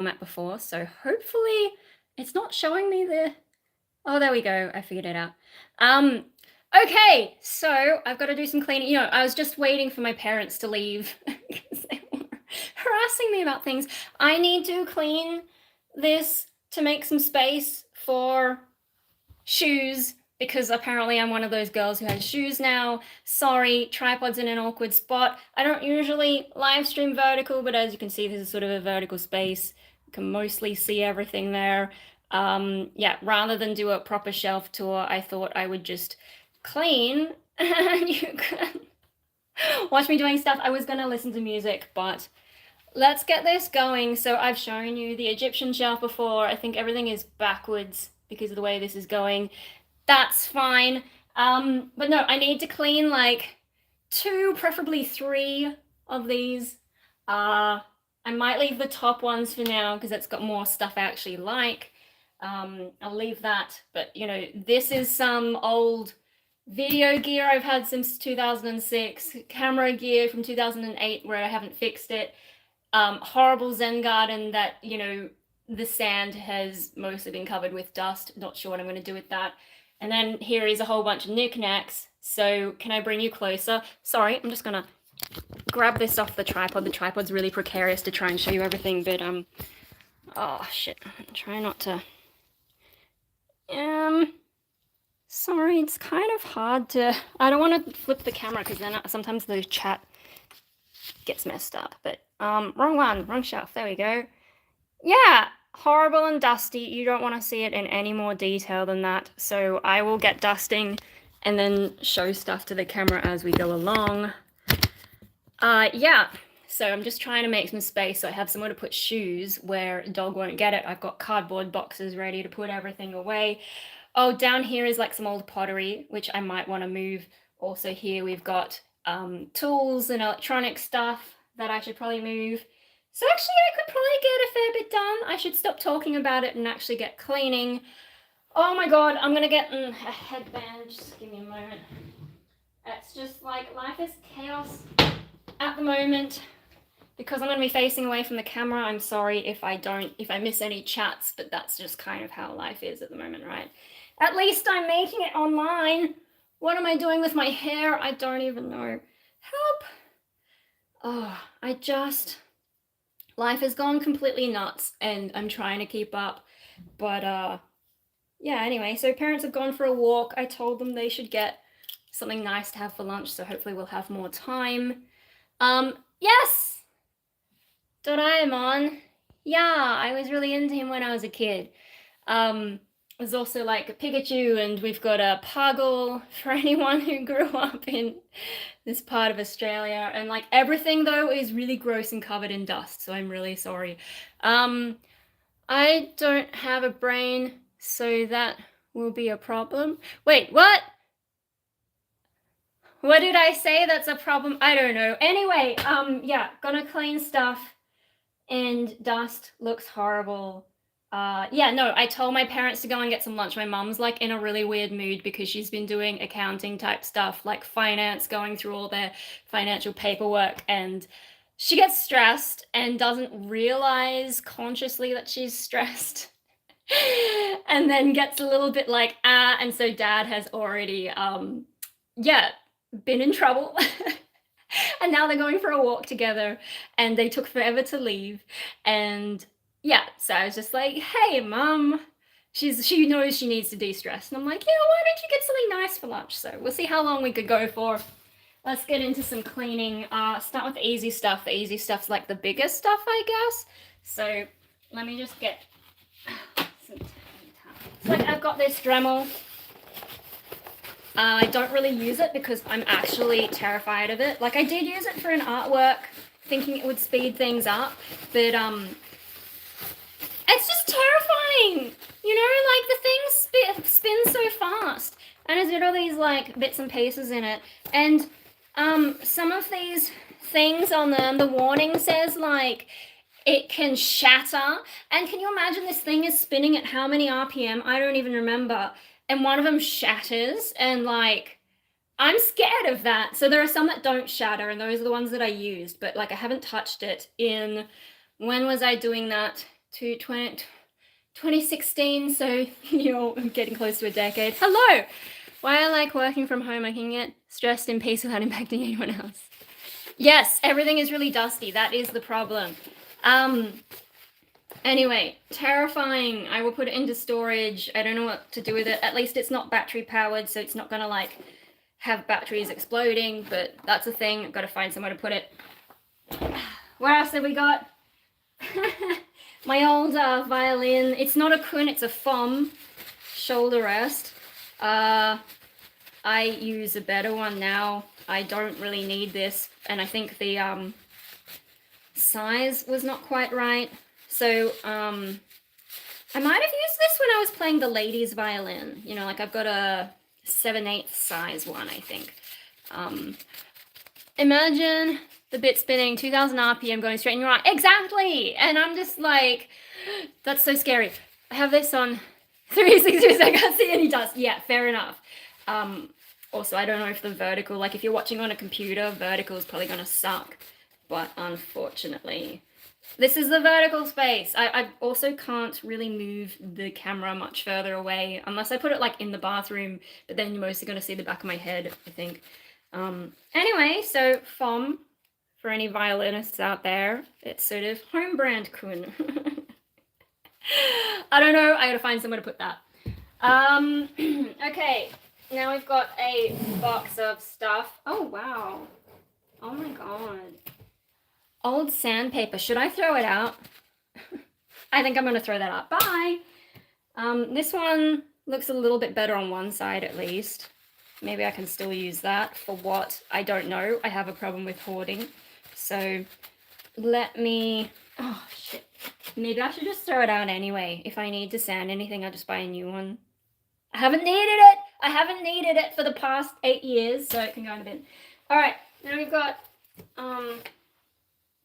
format before, so hopefully it's not showing me the... Oh, there we go. I figured it out. Okay, so I've got to do some cleaning. I was just waiting for my parents to leave because they were harassing me about things. I need to clean this to make some space for shoes because apparently I'm one of those girls who has shoes now. Sorry, tripod's in an awkward spot. I don't usually live stream vertical, but as you can see, this is sort of a vertical space. You can mostly see everything there. Yeah, rather than do a proper shelf tour, I thought I would just clean and you can watch me doing stuff. I was gonna listen to music, but let's get this going. So I've shown you the Egyptian shelf before. I think everything is backwards because of the way this is going. That's fine. But no, I need to clean like 2, preferably 3 of these. I might leave the top ones for now because it's got more stuff I actually like. I'll leave that, but this is some old video gear I've had since 2006, camera gear from 2008 where I haven't fixed it, horrible Zen garden that, the sand has mostly been covered with dust, not sure what I'm going to do with that. And then here is a whole bunch of knickknacks. So can I bring you closer? Sorry, I'm just going to grab this off the tripod. The tripod's really precarious to try and show you everything, but oh shit, try not to... sorry, it's kind of hard to... I don't want to flip the camera because then sometimes the chat gets messed up, but wrong one, wrong shelf, there we go. Yeah, horrible and dusty. You don't want to see it in any more detail than that, so I will get dusting and then show stuff to the camera as we go along. Yeah, so I'm just trying to make some space so I have somewhere to put shoes where a dog won't get it. I've got cardboard boxes ready to put everything away. Oh, down here is like some old pottery, which I might want to move. Also here we've got tools and electronic stuff that I should probably move. So actually I could probably get a fair bit done. I should stop talking about it and actually get cleaning. Oh my god, I'm gonna get a headband. Just give me a moment. It's just like life is chaos at the moment. Because I'm going to be facing away from the camera, I'm sorry if I miss any chats, but that's just kind of how life is at the moment, right? At least I'm making it online. What am I doing with my hair? I don't even know. Help! Oh, life has gone completely nuts and I'm trying to keep up. But yeah, anyway, so parents have gone for a walk. I told them they should get something nice to have for lunch, so hopefully we'll have more time. Yes! Doraemon. Yeah, I was really into him when I was a kid. There's also like a Pikachu, and we've got a Puggle for anyone who grew up in this part of Australia. And like everything though is really gross and covered in dust, so I'm really sorry. I don't have a brain, so that will be a problem. Wait, what? What did I say that's a problem? I don't know. Anyway, yeah, gonna clean stuff. And dust looks horrible. Yeah, no, I told my parents to go and get some lunch. My mom's like in a really weird mood because she's been doing accounting type stuff, like finance, going through all their financial paperwork, and she gets stressed and doesn't realize consciously that she's stressed. And then gets a little bit like, and so dad has already, yeah, been in trouble. And now they're going for a walk together and they took forever to leave. And yeah, so I was just like, hey, mum, she knows she needs to de-stress. And I'm like, yeah, why don't you get something nice for lunch? So we'll see how long we could go for. Let's get into some cleaning. Start with the easy stuff. The easy stuff's like the biggest stuff, I guess. So let me just get some towels. So like I've got this Dremel. I don't really use it because I'm actually terrified of it. Like I did use it for an artwork thinking it would speed things up, but it's just terrifying. Like the thing spins so fast and it's got all these like bits and pieces in it. And some of these things on them, the warning says like it can shatter. And can you imagine this thing is spinning at how many RPM? I don't even remember. And one of them shatters, and like, I'm scared of that. So there are some that don't shatter, and those are the ones that I used, but like I haven't touched it in, when was I doing that? to 2016, so you're getting close to a decade. Hello! Why I like working from home, I can get stressed in peace without impacting anyone else. Yes, everything is really dusty. That is the problem. Anyway, terrifying. I will put it into storage. I don't know what to do with it. At least it's not battery powered, so it's not gonna like have batteries exploding, but that's a thing. I've got to find somewhere to put it. What else have we got? My old violin. It's not a kun, it's a Fom shoulder rest. I use a better one now. I don't really need this, and I think the size was not quite right. So I might have used this when I was playing the ladies' violin. You know, like I've got a 7/8 size one, I think. Imagine the bit spinning, 2000 RPM going straight in your eye. Exactly! And I'm just like, that's so scary. I have this on 360, so I can't see any dust. Yeah, fair enough. Also, I don't know if the vertical, like if you're watching on a computer, vertical is probably gonna suck. But unfortunately, this is the vertical space. I also can't really move the camera much further away unless I put it like in the bathroom, but then you're mostly gonna see the back of my head, I think. Anyway, so Fom, for any violinists out there, it's sort of home brand kun. I don't know, I gotta find somewhere to put that. Okay, now we've got a box of stuff. Oh wow, oh my god. Old sandpaper, should I throw it out? I think I'm gonna throw that out, bye! This one looks a little bit better on one side at least. Maybe I can still use that for what? I don't know. I have a problem with hoarding. So let me, oh shit. Maybe I should just throw it out anyway. If I need to sand anything, I'll just buy a new one. I haven't needed it. I haven't needed it for the past 8 years, so it can go in the bin. All right, now we've got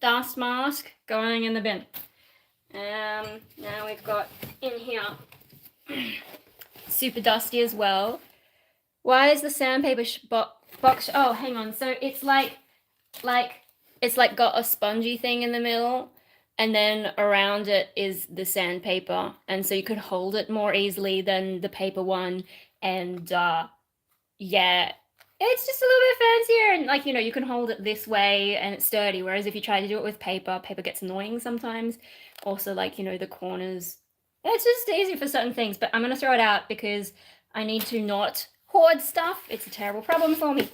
dust mask going in the bin. Now we've got in here super dusty as well. Why is the sandpaper box? Oh, hang on. So it's like it's like got a spongy thing in the middle, and then around it is the sandpaper, and so you could hold it more easily than the paper one. And yeah, it's just a little bit fancier, and like, you know, you can hold it this way and it's sturdy, whereas if you try to do it with paper gets annoying sometimes. Also, like, you know, the corners, it's just easy for certain things. But I'm gonna throw it out because I need to not hoard stuff. It's a terrible problem for me.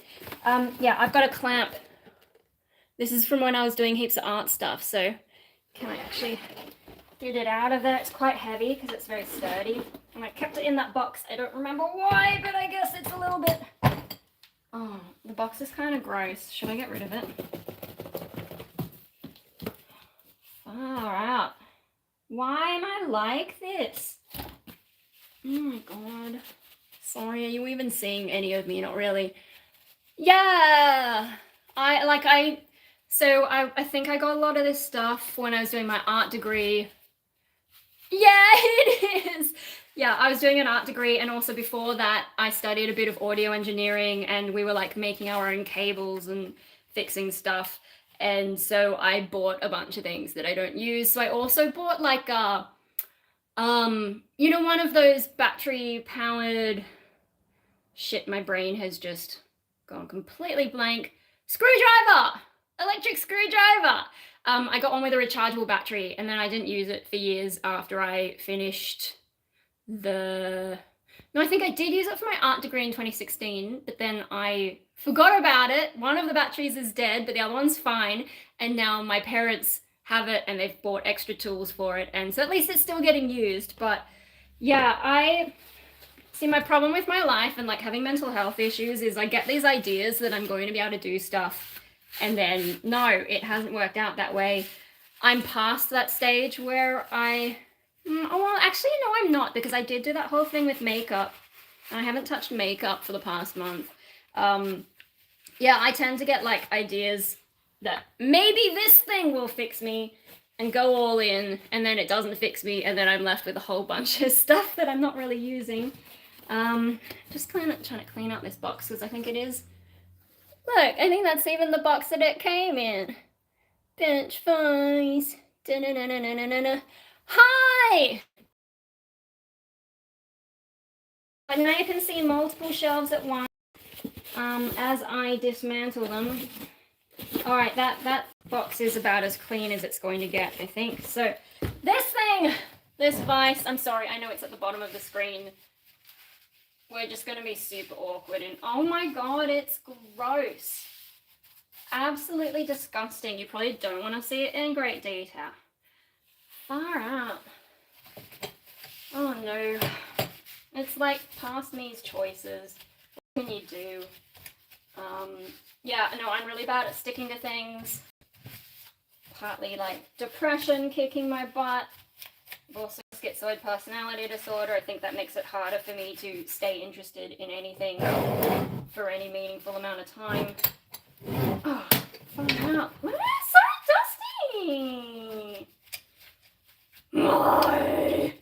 Yeah, I've got a clamp. This is from when I was doing heaps of art stuff, so can I actually get it out of there? It's quite heavy because it's very sturdy, and I kept it in that box. I don't remember why, but I guess it's a little bit... Oh, the box is kind of gross. Should I get rid of it? Far out. Why am I like this? Oh my god. Sorry, are you even seeing any of me? Not really. Yeah! I think I got a lot of this stuff when I was doing my art degree. Yeah, it is! Yeah, I was doing an art degree, and also before that, I studied a bit of audio engineering, and we were like making our own cables and fixing stuff. And so I bought a bunch of things that I don't use. So I also bought like you know, one of those battery powered, shit, my brain has just gone completely blank. Screwdriver! Electric screwdriver! I got one with a rechargeable battery, and then I didn't use it for years after I finished no, I think I did use it for my art degree in 2016, but then I forgot about it. One of the batteries is dead, but the other one's fine, and now my parents have it, and they've bought extra tools for it, and so at least it's still getting used. But yeah, I see, my problem with my life and like having mental health issues is I get these ideas that I'm going to be able to do stuff, and then no, it hasn't worked out that way. I'm past that stage where oh, well, actually, no, I'm not, because I did do that whole thing with makeup, and I haven't touched makeup for the past month. Yeah, I tend to get like ideas that maybe this thing will fix me and go all in, and then it doesn't fix me, and then I'm left with a whole bunch of stuff that I'm not really using. Just trying to clean out this box, because I think it is... Look, I think that's even the box that it came in. Bench vise. Da-na-na-na-na-na-na. Hi! And now you can see multiple shelves at once as I dismantle them. All right, that box is about as clean as it's going to get, I think. So this thing, this vise, I'm sorry, I know it's at the bottom of the screen. We're just going to be super awkward. And oh my God, it's gross. Absolutely disgusting. You probably don't want to see it in great detail. Far out. Oh no. It's like past me's choices. What can you do? Yeah, no, I'm really bad at sticking to things. Partly like depression kicking my butt. I've also schizoid personality disorder. I think that makes it harder for me to stay interested in anything for any meaningful amount of time. Oh, far out. Why is it so dusty? My.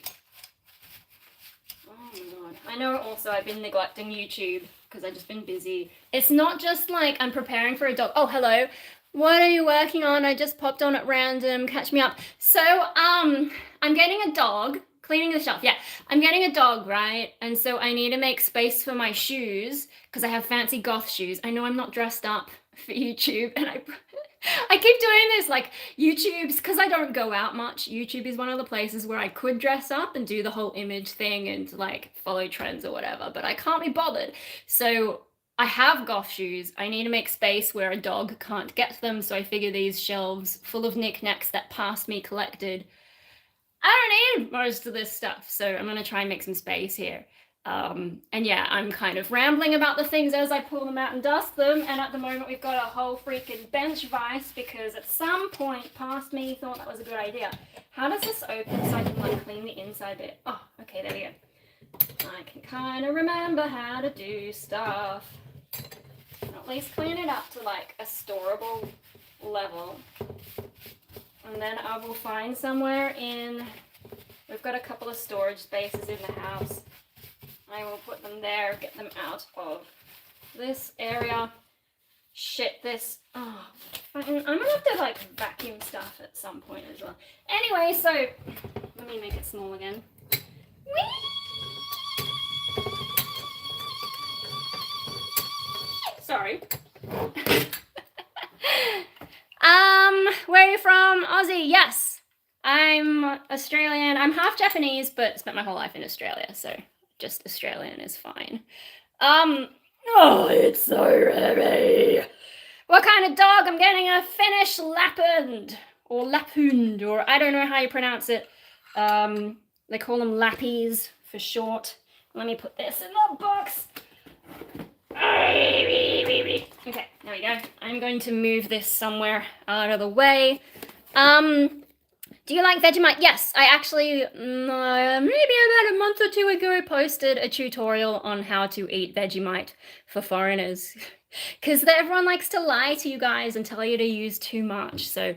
Oh my God. I know also I've been neglecting YouTube because I've just been busy. It's not just like I'm preparing for a dog. Oh, hello. What are you working on? I just popped on at random. Catch me up. So, I'm getting a dog. Cleaning the shelf. Yeah, I'm getting a dog, right? And so I need to make space for my shoes because I have fancy goth shoes. I know I'm not dressed up for YouTube, and I keep doing this, like YouTube's, because I don't go out much. YouTube is one of the places where I could dress up and do the whole image thing and like follow trends or whatever, but I can't be bothered. So I have goth shoes. I need to make space where a dog can't get them. So I figure these shelves full of knickknacks that past me collected, I don't need most of this stuff. So I'm going to try and make some space here. And yeah, I'm kind of rambling about the things as I pull them out and dust them. And at the moment, we've got a whole freaking bench vise because at some point past me thought that was a good idea. How does this open so I can like clean the inside bit? Oh, okay, there we go. I can kind of remember how to do stuff. And at least clean it up to like a storable level. And then I will find somewhere in, we've got a couple of storage spaces in the house. I will put them there, get them out of this area. Shit, this, oh, I'm gonna have to like vacuum stuff at some point as well. Anyway, so, let me make it small again. Whee! Sorry. Where are you from? Aussie, yes. I'm Australian. I'm half Japanese, but spent my whole life in Australia, so just Australian is fine. Oh, it's so heavy. What kind of dog? I'm getting a Finnish Lapland, or Lapund, or I don't know how you pronounce it. They call them Lappies for short. Let me put this in the box. Okay, there we go. I'm going to move this somewhere out of the way. Do you like Vegemite? Yes, I actually, maybe about a month or two ago, posted a tutorial on how to eat Vegemite for foreigners. Because everyone likes to lie to you guys and tell you to use too much. So,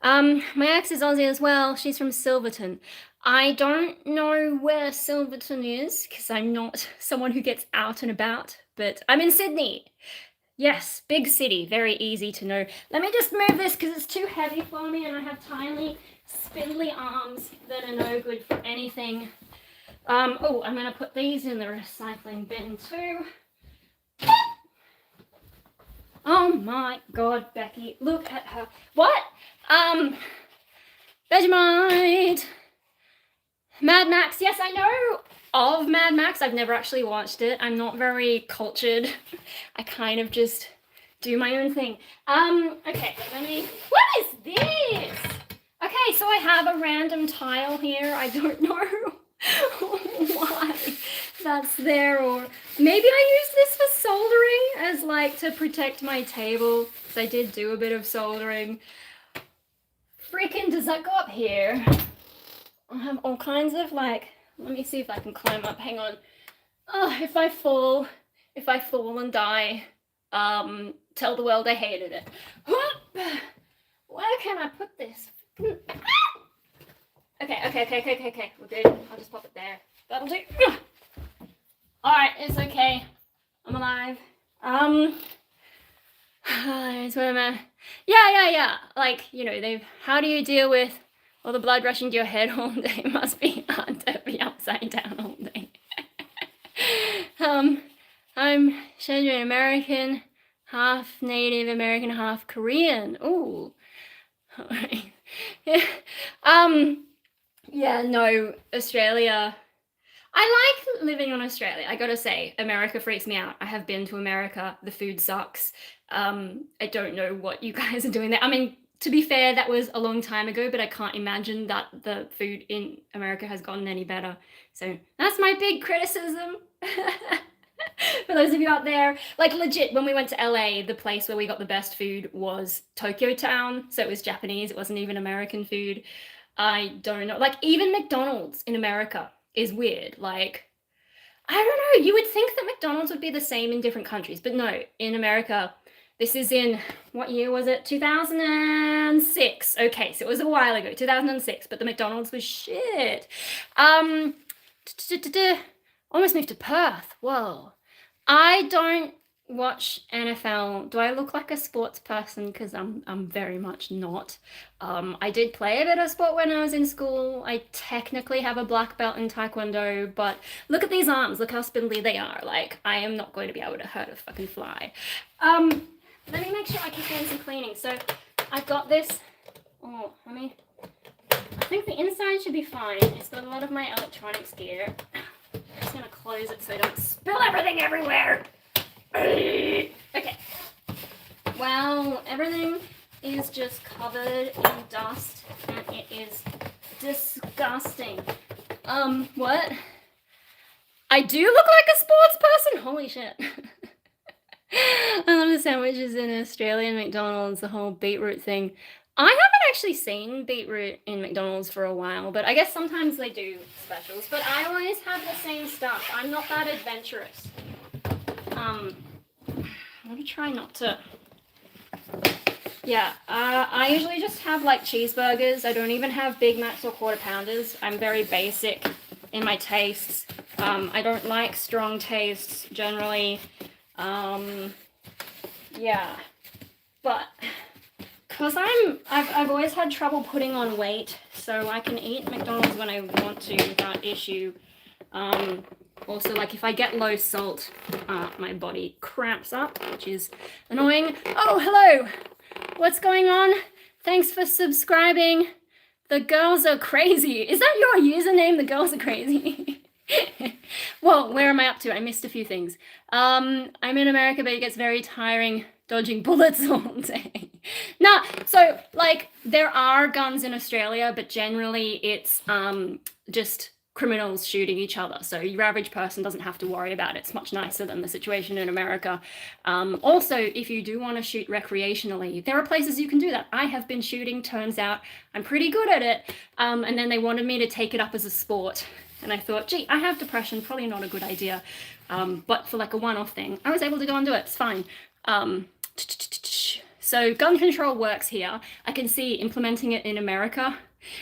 my ex is Aussie as well. She's from Silverton. I don't know where Silverton is, because I'm not someone who gets out and about, but I'm in Sydney. Yes, big city, very easy to know. Let me just move this because it's too heavy for me and I have tiny, spindly arms that are no good for anything. Oh, I'm going to put these in the recycling bin too. Oh my God, Becky, look at her. What? Vegemite. Mad Max, yes, I know of Mad Max. I've never actually watched it. I'm not very cultured. I kind of just do my own thing. Okay, let me, what is this? Okay, so I have a random tile here. I don't know why that's there, or maybe I use this for soldering as like to protect my table, because I did do a bit of soldering. Freaking, does that go up here? I have all kinds of like, let me see if I can climb up, hang on. Oh, if I fall and die, tell the world I hated it. Where can I put this? Okay, we're good. I'll just pop it there. That'll do. Alright, it's okay. I'm alive. It's where am I? Yeah. Like, you know, how do you deal with All the blood rushing to your head all day must be hard to be upside down all day. I'm Shandrian American, half Native American, half Korean. Ooh. All right. Yeah, no, Australia. I like living in Australia. I gotta say, America freaks me out. I have been to America. The food sucks. I don't know what you guys are doing there. I mean, to be fair, that was a long time ago, but I can't imagine that the food in America has gotten any better. So that's my big criticism. For those of you out there, like legit, when we went to LA, the place where we got the best food was Tokyo Town. So it was Japanese, it wasn't even American food. I don't know. Like, even McDonald's in America is weird. Like, I don't know. You would think that McDonald's would be the same in different countries, but no, in America, this is in, what year was it? 2006. Okay, so it was a while ago, 2006, but the McDonald's was shit. Almost moved to Perth. Whoa. I don't watch NFL. Do I look like a sports person? Because I'm very much not. I did play a bit of sport when I was in school. I technically have a black belt in Taekwondo, but look at these arms. Look how spindly they are. Like, I am not going to be able to hurt a fucking fly. Let me make sure I keep doing some cleaning. So I've got this. Oh, I think the inside should be fine. It's got a lot of my electronics gear. I'm just gonna close it so I don't spill everything everywhere. Okay. Well, everything is just covered in dust and it is disgusting. What? I do look like a sports person? Holy shit. I love the sandwiches in Australian McDonald's, the whole beetroot thing. I haven't actually seen beetroot in McDonald's for a while, but I guess sometimes they do specials. But I always have the same stuff. I'm not that adventurous. I'm gonna try not to. Yeah, I usually just have like cheeseburgers. I don't even have Big Macs or Quarter Pounders. I'm very basic in my tastes. I don't like strong tastes generally. Yeah, but because I've always had trouble putting on weight, so I can eat McDonald's when I want to without issue. Also, like, if I get low salt, my body cramps up, which is annoying. Oh, hello! What's going on? Thanks for subscribing. The girls are crazy. Is that your username? The girls are crazy. Well, where am I up to? I missed a few things. I'm in America, but it gets very tiring dodging bullets all day. Nah, so, like, there are guns in Australia, but generally it's just criminals shooting each other. So your average person doesn't have to worry about it. It's much nicer than the situation in America. Also, if you do want to shoot recreationally, there are places you can do that. I have been shooting, turns out I'm pretty good at it. And then they wanted me to take it up as a sport. And I thought, gee, I have depression, probably not a good idea. But for like a one-off thing, I was able to go and do it. It's fine. So gun control works here. I can see implementing it in America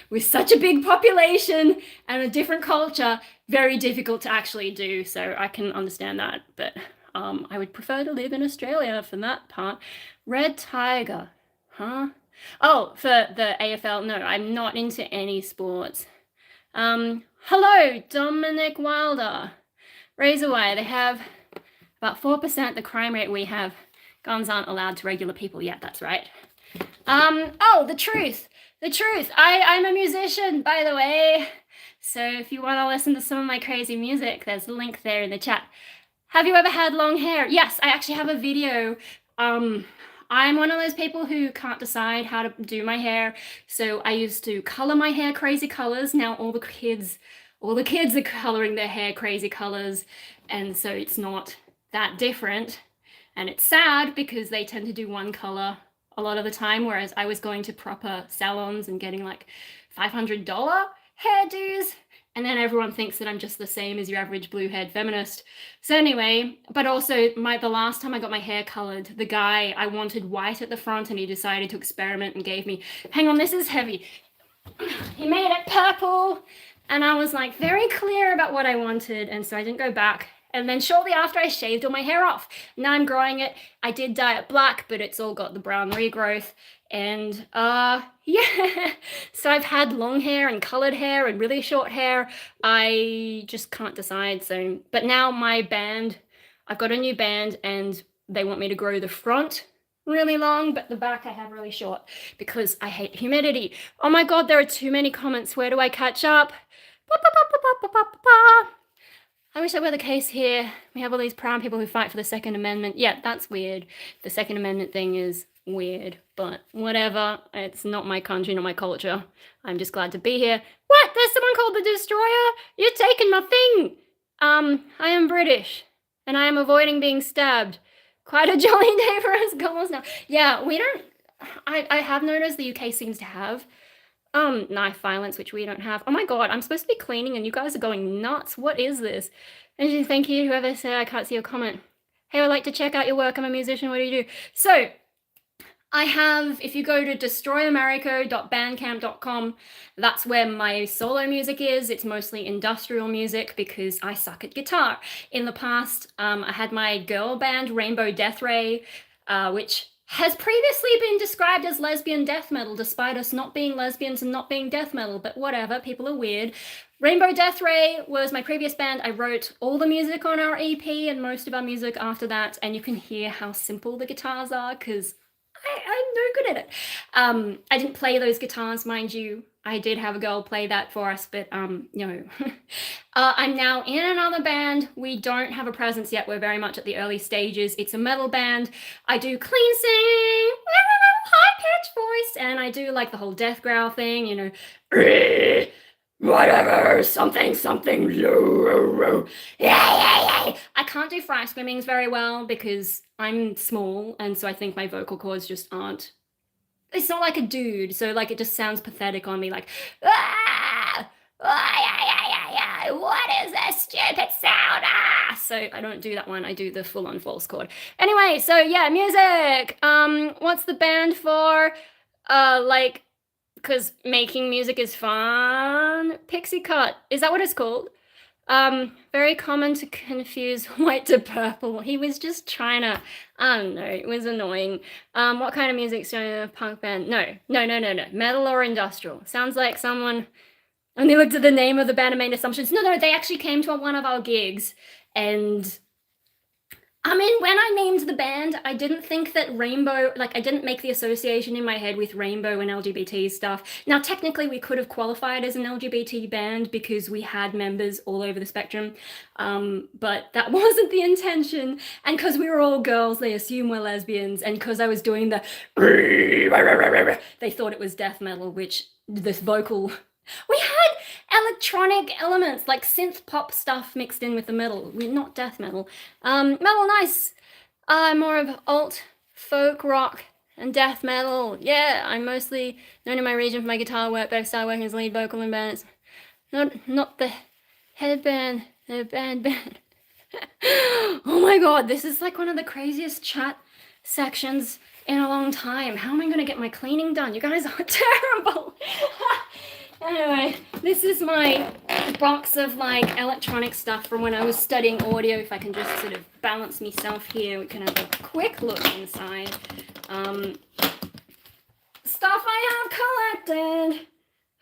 with such a big population and a different culture, very difficult to actually do. So I can understand that. But I would prefer to live in Australia for that part. Red Tiger, huh? Oh, for the AFL, no, I'm not into any sports. Hello, Dominic Wilder. Razorwire, they have about 4% the crime rate we have. Guns aren't allowed to regular people. Yeah, that's right. Oh, the truth. The truth. I'm a musician, by the way. So if you want to listen to some of my crazy music, there's a link there in the chat. Have you ever had long hair? Yes, I actually have a video. I'm one of those people who can't decide how to do my hair. So I used to color my hair crazy colors. Now all the kids are coloring their hair crazy colors. And so it's not that different. And it's sad because they tend to do one color a lot of the time, whereas I was going to proper salons and getting like $500 hairdos, and then everyone thinks that I'm just the same as your average blue-haired feminist. So anyway, but also the last time I got my hair colored, the guy, I wanted white at the front and he decided to experiment and gave me, hang on, this is heavy. He made it purple, and I was like very clear about what I wanted, and so I didn't go back. And then shortly after, I shaved all my hair off. Now I'm growing it. I did dye it black, but it's all got the brown regrowth. And yeah, so I've had long hair and colored hair and really short hair. I just can't decide. So, but now my band, I've got a new band and they want me to grow the front really long, but the back I have really short because I hate humidity. Oh my God, there are too many comments. Where do I catch up? Ba, ba, ba, ba, ba, ba, ba, ba. I wish that were the case here. We have all these proud people who fight for the Second Amendment. Yeah, that's weird. The Second Amendment thing is weird, but whatever. It's not my country, not my culture. I'm just glad to be here. What? There's someone called the Destroyer? You're taking my thing! I am British, and I am avoiding being stabbed. Quite a jolly day for us goals now. Yeah, we don't... I have noticed the UK seems to have knife violence, which we don't have. Oh my God, I'm supposed to be cleaning and you guys are going nuts. What is this? And thank you, whoever said I can't see your comment. Hey, I'd like to check out your work. I'm a musician. What do you do? So I have, if you go to destroyamerico.bandcamp.com, that's where my solo music is. It's mostly industrial music because I suck at guitar. In the past, I had my girl band, Rainbow Death Ray, which has previously been described as lesbian death metal, despite us not being lesbians and not being death metal, but whatever, people are weird. Rainbow Death Ray was my previous band. I wrote all the music on our EP and most of our music after that, and you can hear how simple the guitars are, because I'm no good at it. I didn't play those guitars, mind you. I did have a girl play that for us, but no. I'm now in another band. We don't have a presence yet. We're very much at the early stages. It's a metal band. I do clean singing, high-pitched voice, and I do like the whole death growl thing, you know, whatever, something, low. Yeah. I can't do fry swimmings very well because I'm small, and so I think my vocal cords just aren't. It's not like a dude, so like it just sounds pathetic on me, like, what is this stupid sound? So I don't do that one. I do the full-on false chord. Anyway, so yeah, music. What's the band for? Like, because making music is fun. Pixie Cut, is that what it's called? Very common to confuse white to purple. He was just trying to, I don't know, it was annoying. What kind of music? So punk band? No. Metal or industrial? Sounds like someone only looked at the name of the band and made assumptions. No, they actually came to one of our gigs, and I mean, when I named the band, I didn't think that rainbow, like I didn't make the association in my head with rainbow and LGBT stuff. Now, technically we could have qualified as an LGBT band because we had members all over the spectrum, but that wasn't the intention. And because we were all girls, they assume we're lesbians. And because I was doing the, they thought it was death metal, which this vocal, we had electronic elements like synth pop stuff mixed in with the metal. We're not death metal. Metal, nice. More of alt, folk, rock, and death metal. Yeah, I'm mostly known in my region for my guitar work, but I started working as lead vocal in bands. Not the headband, the band. Oh my God, this is like one of the craziest chat sections in a long time. How am I gonna get my cleaning done? You guys are terrible. Anyway, this is my box of like electronic stuff from when I was studying audio. If I can just sort of balance myself here, we can have a quick look inside. Stuff I have collected.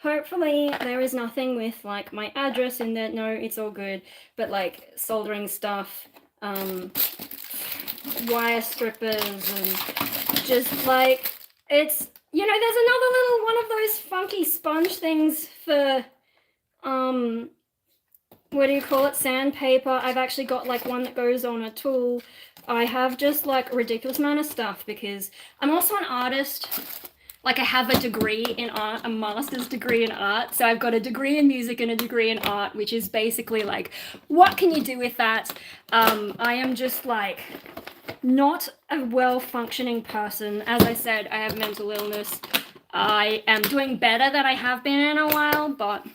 Hopefully there is nothing with like my address in there. No, it's all good. But like soldering stuff, wire strippers, and just like, it's, you know, there's another little one of those funky sponge things for, what do you call it, sandpaper. I've actually got like one that goes on a tool. I have just like a ridiculous amount of stuff because I'm also an artist. Like I have a degree in art, a master's degree in art. So I've got a degree in music and a degree in art, which is basically like, what can you do with that? I am just like not a well-functioning person. As I said, I have mental illness. I am doing better than I have been in a while, but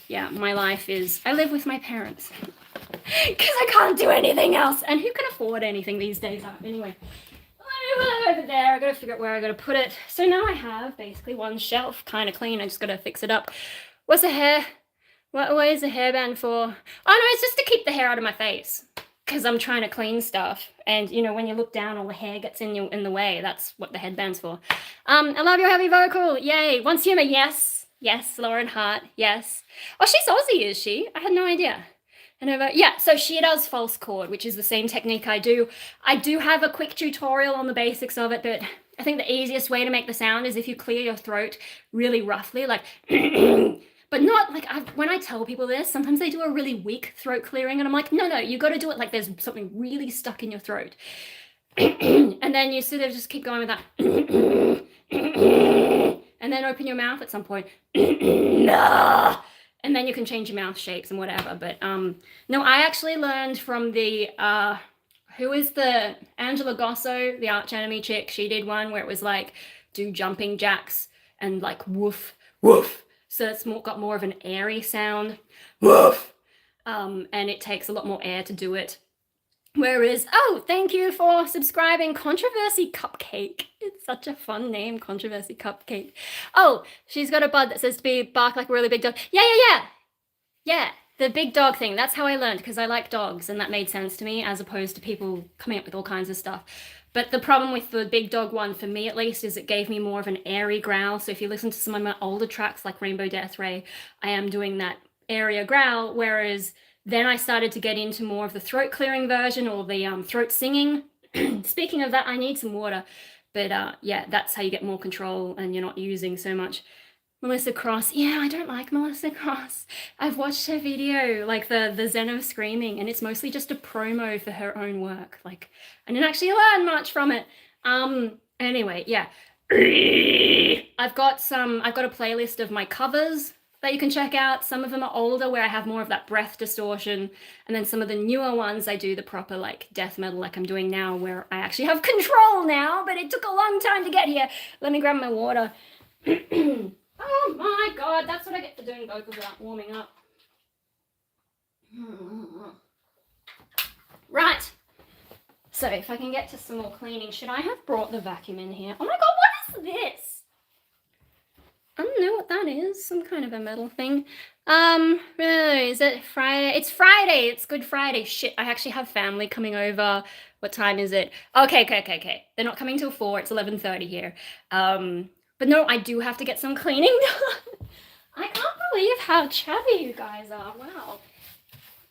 yeah, my life is, I live with my parents because I can't do anything else. And who can afford anything these days? Anyway, over there, I gotta figure out where I gotta put it. So now I have basically one shelf kind of clean. I just gotta fix it up. What's the hair? What is the hairband for? Oh no, it's just to keep the hair out of my face. because I'm trying to clean stuff. And, you know, when you look down, all the hair gets in the way. That's what the headband's for. I love your heavy vocal. Yay. Once humor. Yes. Yes. Lauren Hart. Yes. Oh, she's Aussie, is she? I had no idea. Yeah, so she does false chord, which is the same technique I do. I do have a quick tutorial on the basics of it, but I think the easiest way to make the sound is if you clear your throat really roughly, like, but not like, when I tell people this, sometimes they do a really weak throat clearing, and I'm like, no, you got to do it like there's something really stuck in your throat. And then you sort of just keep going with that. And then open your mouth at some point. And then you can change your mouth shapes and whatever. But no, I actually learned from the, who is the Angela Gosso, the arch enemy chick. She did one where it was like, do jumping jacks and like woof, woof. So it's got more of an airy sound. Woof. And it takes a lot more air to do it. Whereas, oh, thank you for subscribing, Controversy Cupcake. It's such a fun name, Controversy Cupcake. Oh, she's got a bud that says to be bark like a really big dog. Yeah, the big dog thing. That's how I learned, because I like dogs, and that made sense to me, as opposed to people coming up with all kinds of stuff. But the problem with the big dog one, for me at least, is it gave me more of an airy growl. So if you listen to some of my older tracks, like Rainbow Death Ray, I am doing that airier growl, whereas then I started to get into more of the throat clearing version, or the throat singing. Speaking of that, I need some water. But yeah, that's how you get more control and you're not using so much. Melissa Cross. Yeah, I don't like Melissa Cross. I've watched her video, like the Zen of Screaming, and it's mostly just a promo for her own work. Like, I didn't actually learn much from it. Anyway, yeah. I've got a playlist of my covers that you can check out. Some of them are older, where I have more of that breath distortion, and then some of the newer ones I do the proper like death metal like I'm doing now, where I actually have control now, but it took a long time to get here. Let me grab my water. Oh my god, that's what I get for doing vocals without warming up. Right, so if I can get to some more cleaning, should I have brought the vacuum in here? Oh my god, what is this? I don't know what that is. Some kind of a metal thing. Is it Friday? It's Friday. It's Good Friday. Shit, I actually have family coming over. What time is it? Okay. They're not coming till 4. It's 11:30 here. But no, I do have to get some cleaning done. I can't believe how chatty you guys are. Wow.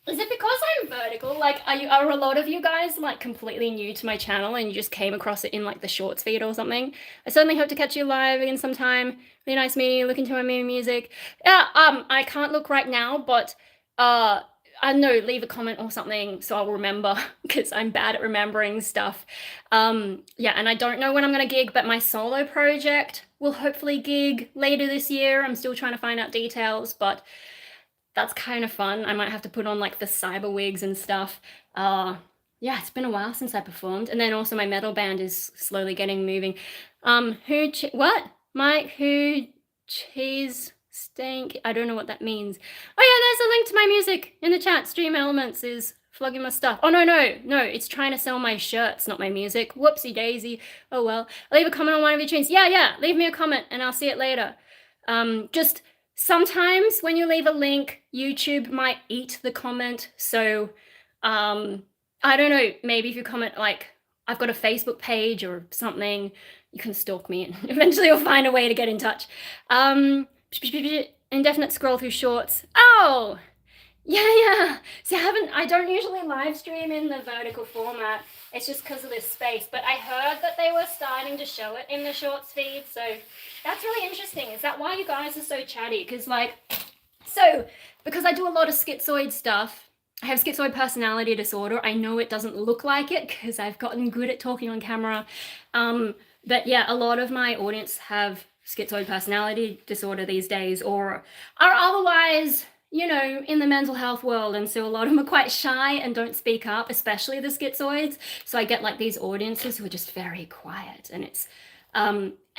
Is it because I'm vertical? Like, are a lot of you guys like completely new to my channel and you just came across it in like the shorts feed or something? I certainly hope to catch you live again sometime. Really nice meeting you. Look into my music. Yeah, I can't look right now, but I don't know, leave a comment or something so I'll remember, because I'm bad at remembering stuff. Yeah, and I don't know when I'm gonna gig, but my solo project will hopefully gig later this year. I'm still trying to find out details, but that's kind of fun. I might have to put on like the cyber wigs and stuff. Yeah, it's been a while since I performed. And then also my metal band is slowly getting moving. Who cheese stank? I don't know what that means. Oh yeah, there's a link to my music in the chat. Stream Elements is flogging my stuff. Oh no, it's trying to sell my shirts, not my music. Whoopsie daisy. Oh well. Leave a comment on one of your tunes. Yeah, leave me a comment and I'll see it later. Just sometimes when you leave a link, YouTube might eat the comment. So I don't know, maybe if you comment like, I've got a Facebook page or something, you can stalk me and eventually you'll find a way to get in touch. Indefinite scroll through shorts. Oh, yeah. See, I don't usually live stream in the vertical format. It's just because of this space. But I heard that they were starting to show it in the shorts feed. So that's really interesting. Is that why you guys are so chatty? Because because I do a lot of schizoid stuff, I have schizoid personality disorder. I know it doesn't look like it because I've gotten good at talking on camera. But yeah, a lot of my audience have schizoid personality disorder these days, or are otherwise, you know, in the mental health world. And so a lot of them are quite shy and don't speak up, especially the schizoids. So I get like these audiences who are just very quiet, and it's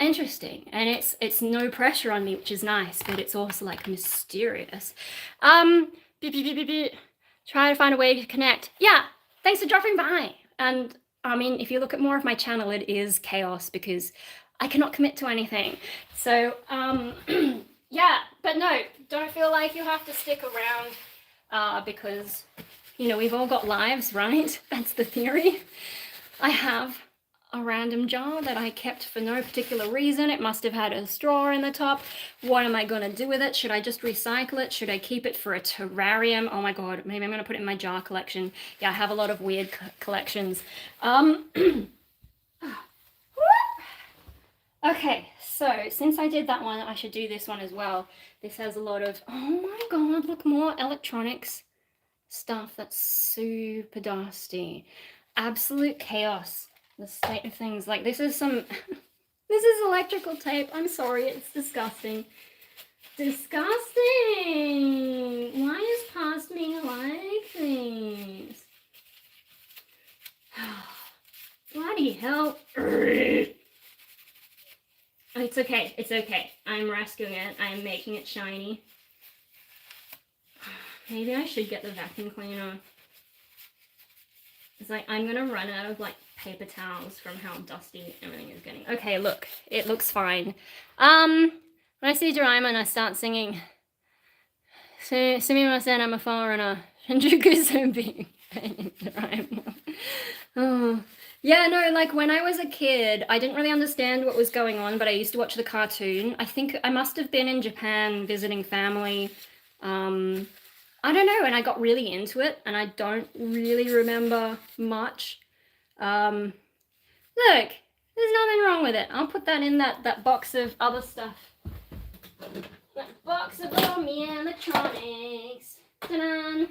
interesting, and it's no pressure on me, which is nice, but it's also like mysterious. Try to find a way to connect. Yeah, thanks for dropping by. And I mean, if you look at more of my channel, it is chaos because I cannot commit to anything. So yeah, but no, don't feel like you have to stick around because You know, we've all got lives, right? That's the theory. I have a random jar that I kept for no particular reason. It must have had a straw in the top. What am I gonna do with it? Should I just recycle it? Should I keep it for a terrarium? Oh my god, maybe I'm gonna put it in my jar collection. Yeah, I have a lot of weird collections. Okay, so since I did that one, I should do this one as well. This has a lot of, oh my god, look, more electronics stuff. That's super dusty. Absolute chaos. The state of things. Like, this is some, this is electrical tape. I'm sorry, it's disgusting. Disgusting! Why is past me like this? Bloody hell. It's okay, it's okay. I'm rescuing it. I'm making it shiny. Maybe I should get the vacuum cleaner. It's like, I'm gonna run out of like paper towels from how dusty everything is getting. Okay, look, it looks fine. When I see Doraemon, I start singing. Sumimasen, I'm a foreigner. Shinjuku so big. Doraemon. Oh. Yeah, no, like when I was a kid, I didn't really understand what was going on, but I used to watch the cartoon. I think I must have been in Japan visiting family. I don't know, and I got really into it, and I don't really remember much. Look, there's nothing wrong with it. I'll put that in that box of other stuff. That box of all me electronics. Ta-da!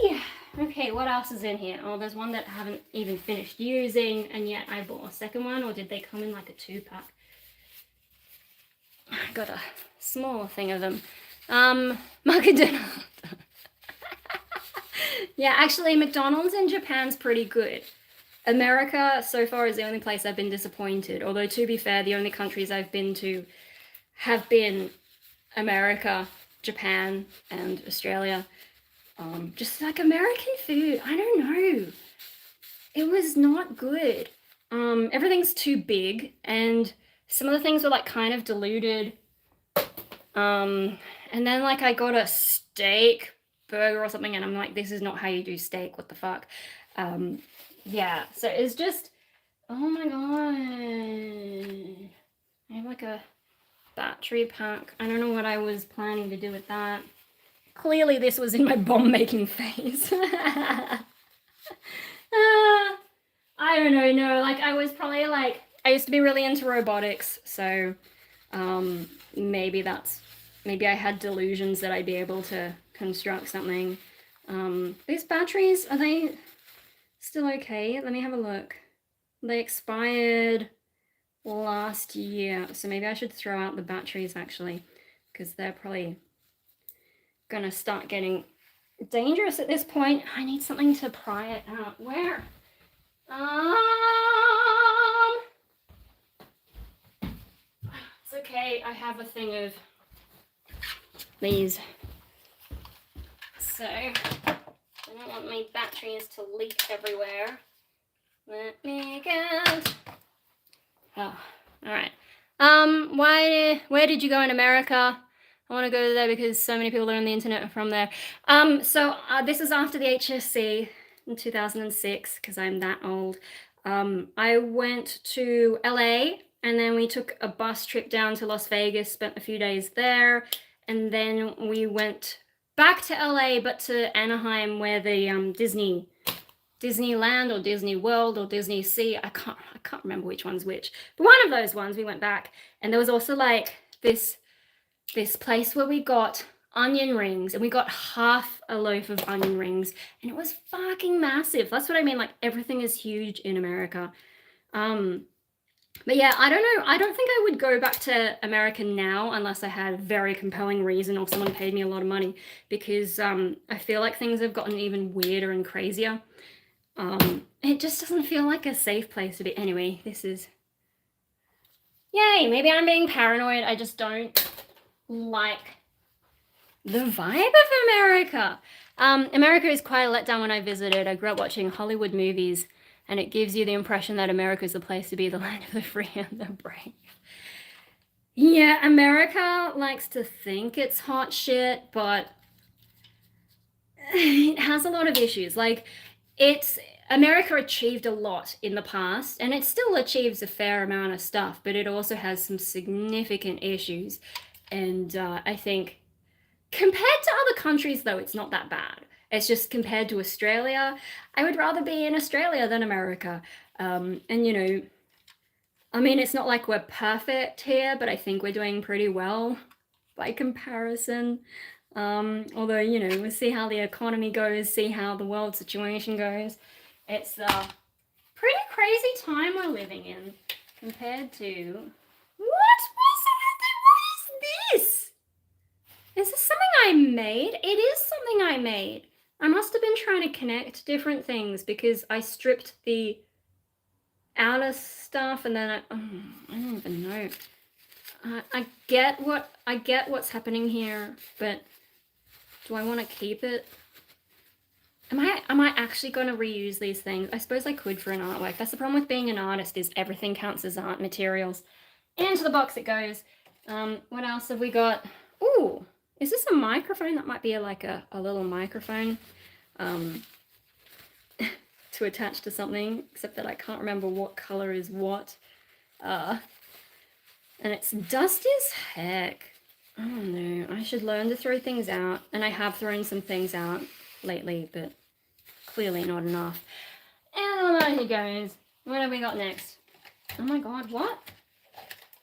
Whee! Okay, what else is in here? Oh, there's one that I haven't even finished using, and yet I bought a second one, or did they come in like a 2-pack? I got a small thing of them. McDonald's. Yeah, actually, McDonald's in Japan's pretty good. America, so far, is the only place I've been disappointed. Although, to be fair, the only countries I've been to have been America, Japan, and Australia. Just like American food, I don't know. It was not good. Everything's too big, and some of the things were like kind of diluted. And then like I got a steak burger or something, and I'm like, this is not how you do steak, what the fuck? Yeah, so it's just, oh my god. I have like a battery pack. I don't know what I was planning to do with that. Clearly this was in my bomb making phase. I don't know, no, like I was probably like, I used to be really into robotics, so maybe I had delusions that I'd be able to construct something. These batteries, are they still okay? Let me have a look. They expired last year, so maybe I should throw out the batteries actually, because they're probably gonna start getting dangerous at this point. I need something to pry it out. Where? It's okay, I have a thing of these. So, I don't want my batteries to leak everywhere. Let me get... Oh, alright. Where did you go in America? I want to go there because so many people are on the internet from there. This is after the HSC in 2006, because I'm that old. I went to LA, and then we took a bus trip down to Las Vegas, spent a few days there, and then we went back to LA, but to Anaheim, where the Disneyland or Disney World or Disney Sea, I can't remember which one's which, but one of those ones we went back, and there was also like this place where we got onion rings, and we got half a loaf of onion rings, and it was fucking massive. That's what I mean, like everything is huge in America. But yeah, I don't know. I don't think I would go back to America now unless I had a very compelling reason or someone paid me a lot of money, because I feel like things have gotten even weirder and crazier. It just doesn't feel like a safe place to be. Anyway, this is... Yay, maybe I'm being paranoid. I just don't like the vibe of America. America is quite a letdown when I visited. I grew up watching Hollywood movies, and it gives you the impression that America is the place to be, the land of the free and the brave. Yeah, America likes to think it's hot shit, but it has a lot of issues. Like, America achieved a lot in the past, and it still achieves a fair amount of stuff, but it also has some significant issues. And I think compared to other countries, though, it's not that bad. It's just compared to Australia, I would rather be in Australia than America. And you know, I mean, it's not like we're perfect here, but I think we're doing pretty well by comparison. Although, you know, we'll see how the economy goes, see how the world situation goes. It's a pretty crazy time we're living in compared to... What is this? Is this something I made? It is something I made. I must have been trying to connect different things because I stripped the outer stuff and then I don't even know. I get what's happening here, but do I want to keep it? Am I actually going to reuse these things? I suppose I could for an artwork. That's the problem with being an artist, is everything counts as art materials. Into the box it goes. What else have we got? Ooh, is this a microphone? That might be like a little microphone to attach to something, except that I can't remember what color is what. And it's dusty as heck. Oh no, I should learn to throw things out, and I have thrown some things out lately, but clearly not enough. And there he goes. What have we got next? Oh my god, what?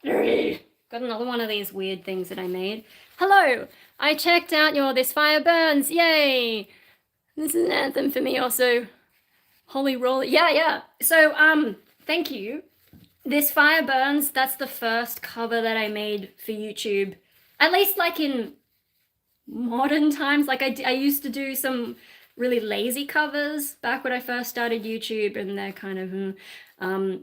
Got another one of these weird things that I made. Hello, I checked out your This Fire Burns, yay! This is an anthem for me also. Holy roll, yeah. So, thank you. This Fire Burns, that's the first cover that I made for YouTube. At least like in modern times. Like I used to do some really lazy covers back when I first started YouTube, and they're kind of, I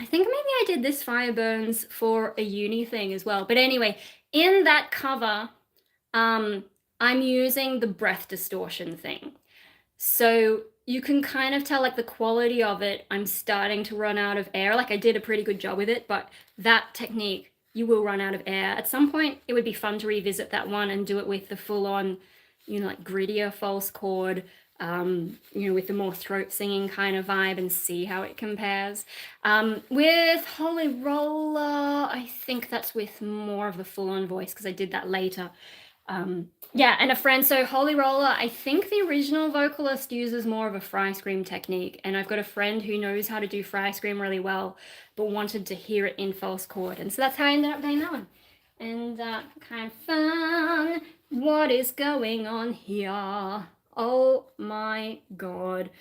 think maybe I did This Fire Burns for a uni thing as well. But anyway, in that cover, I'm using the breath distortion thing. So you can kind of tell like the quality of it, I'm starting to run out of air. Like I did a pretty good job with it, but that technique, you will run out of air. At some point, it would be fun to revisit that one and do it with the full-on, you know, like grittier false chord, you know, with the more throat singing kind of vibe, and see how it compares. With Holy Roller, I think that's with more of the full-on voice because I did that later. Yeah, and a friend, so Holy Roller, I think the original vocalist uses more of a fry scream technique, and I've got a friend who knows how to do fry scream really well, but wanted to hear it in false chord, and so that's how I ended up doing that one. And kind of fun. What is going on here? Oh my god.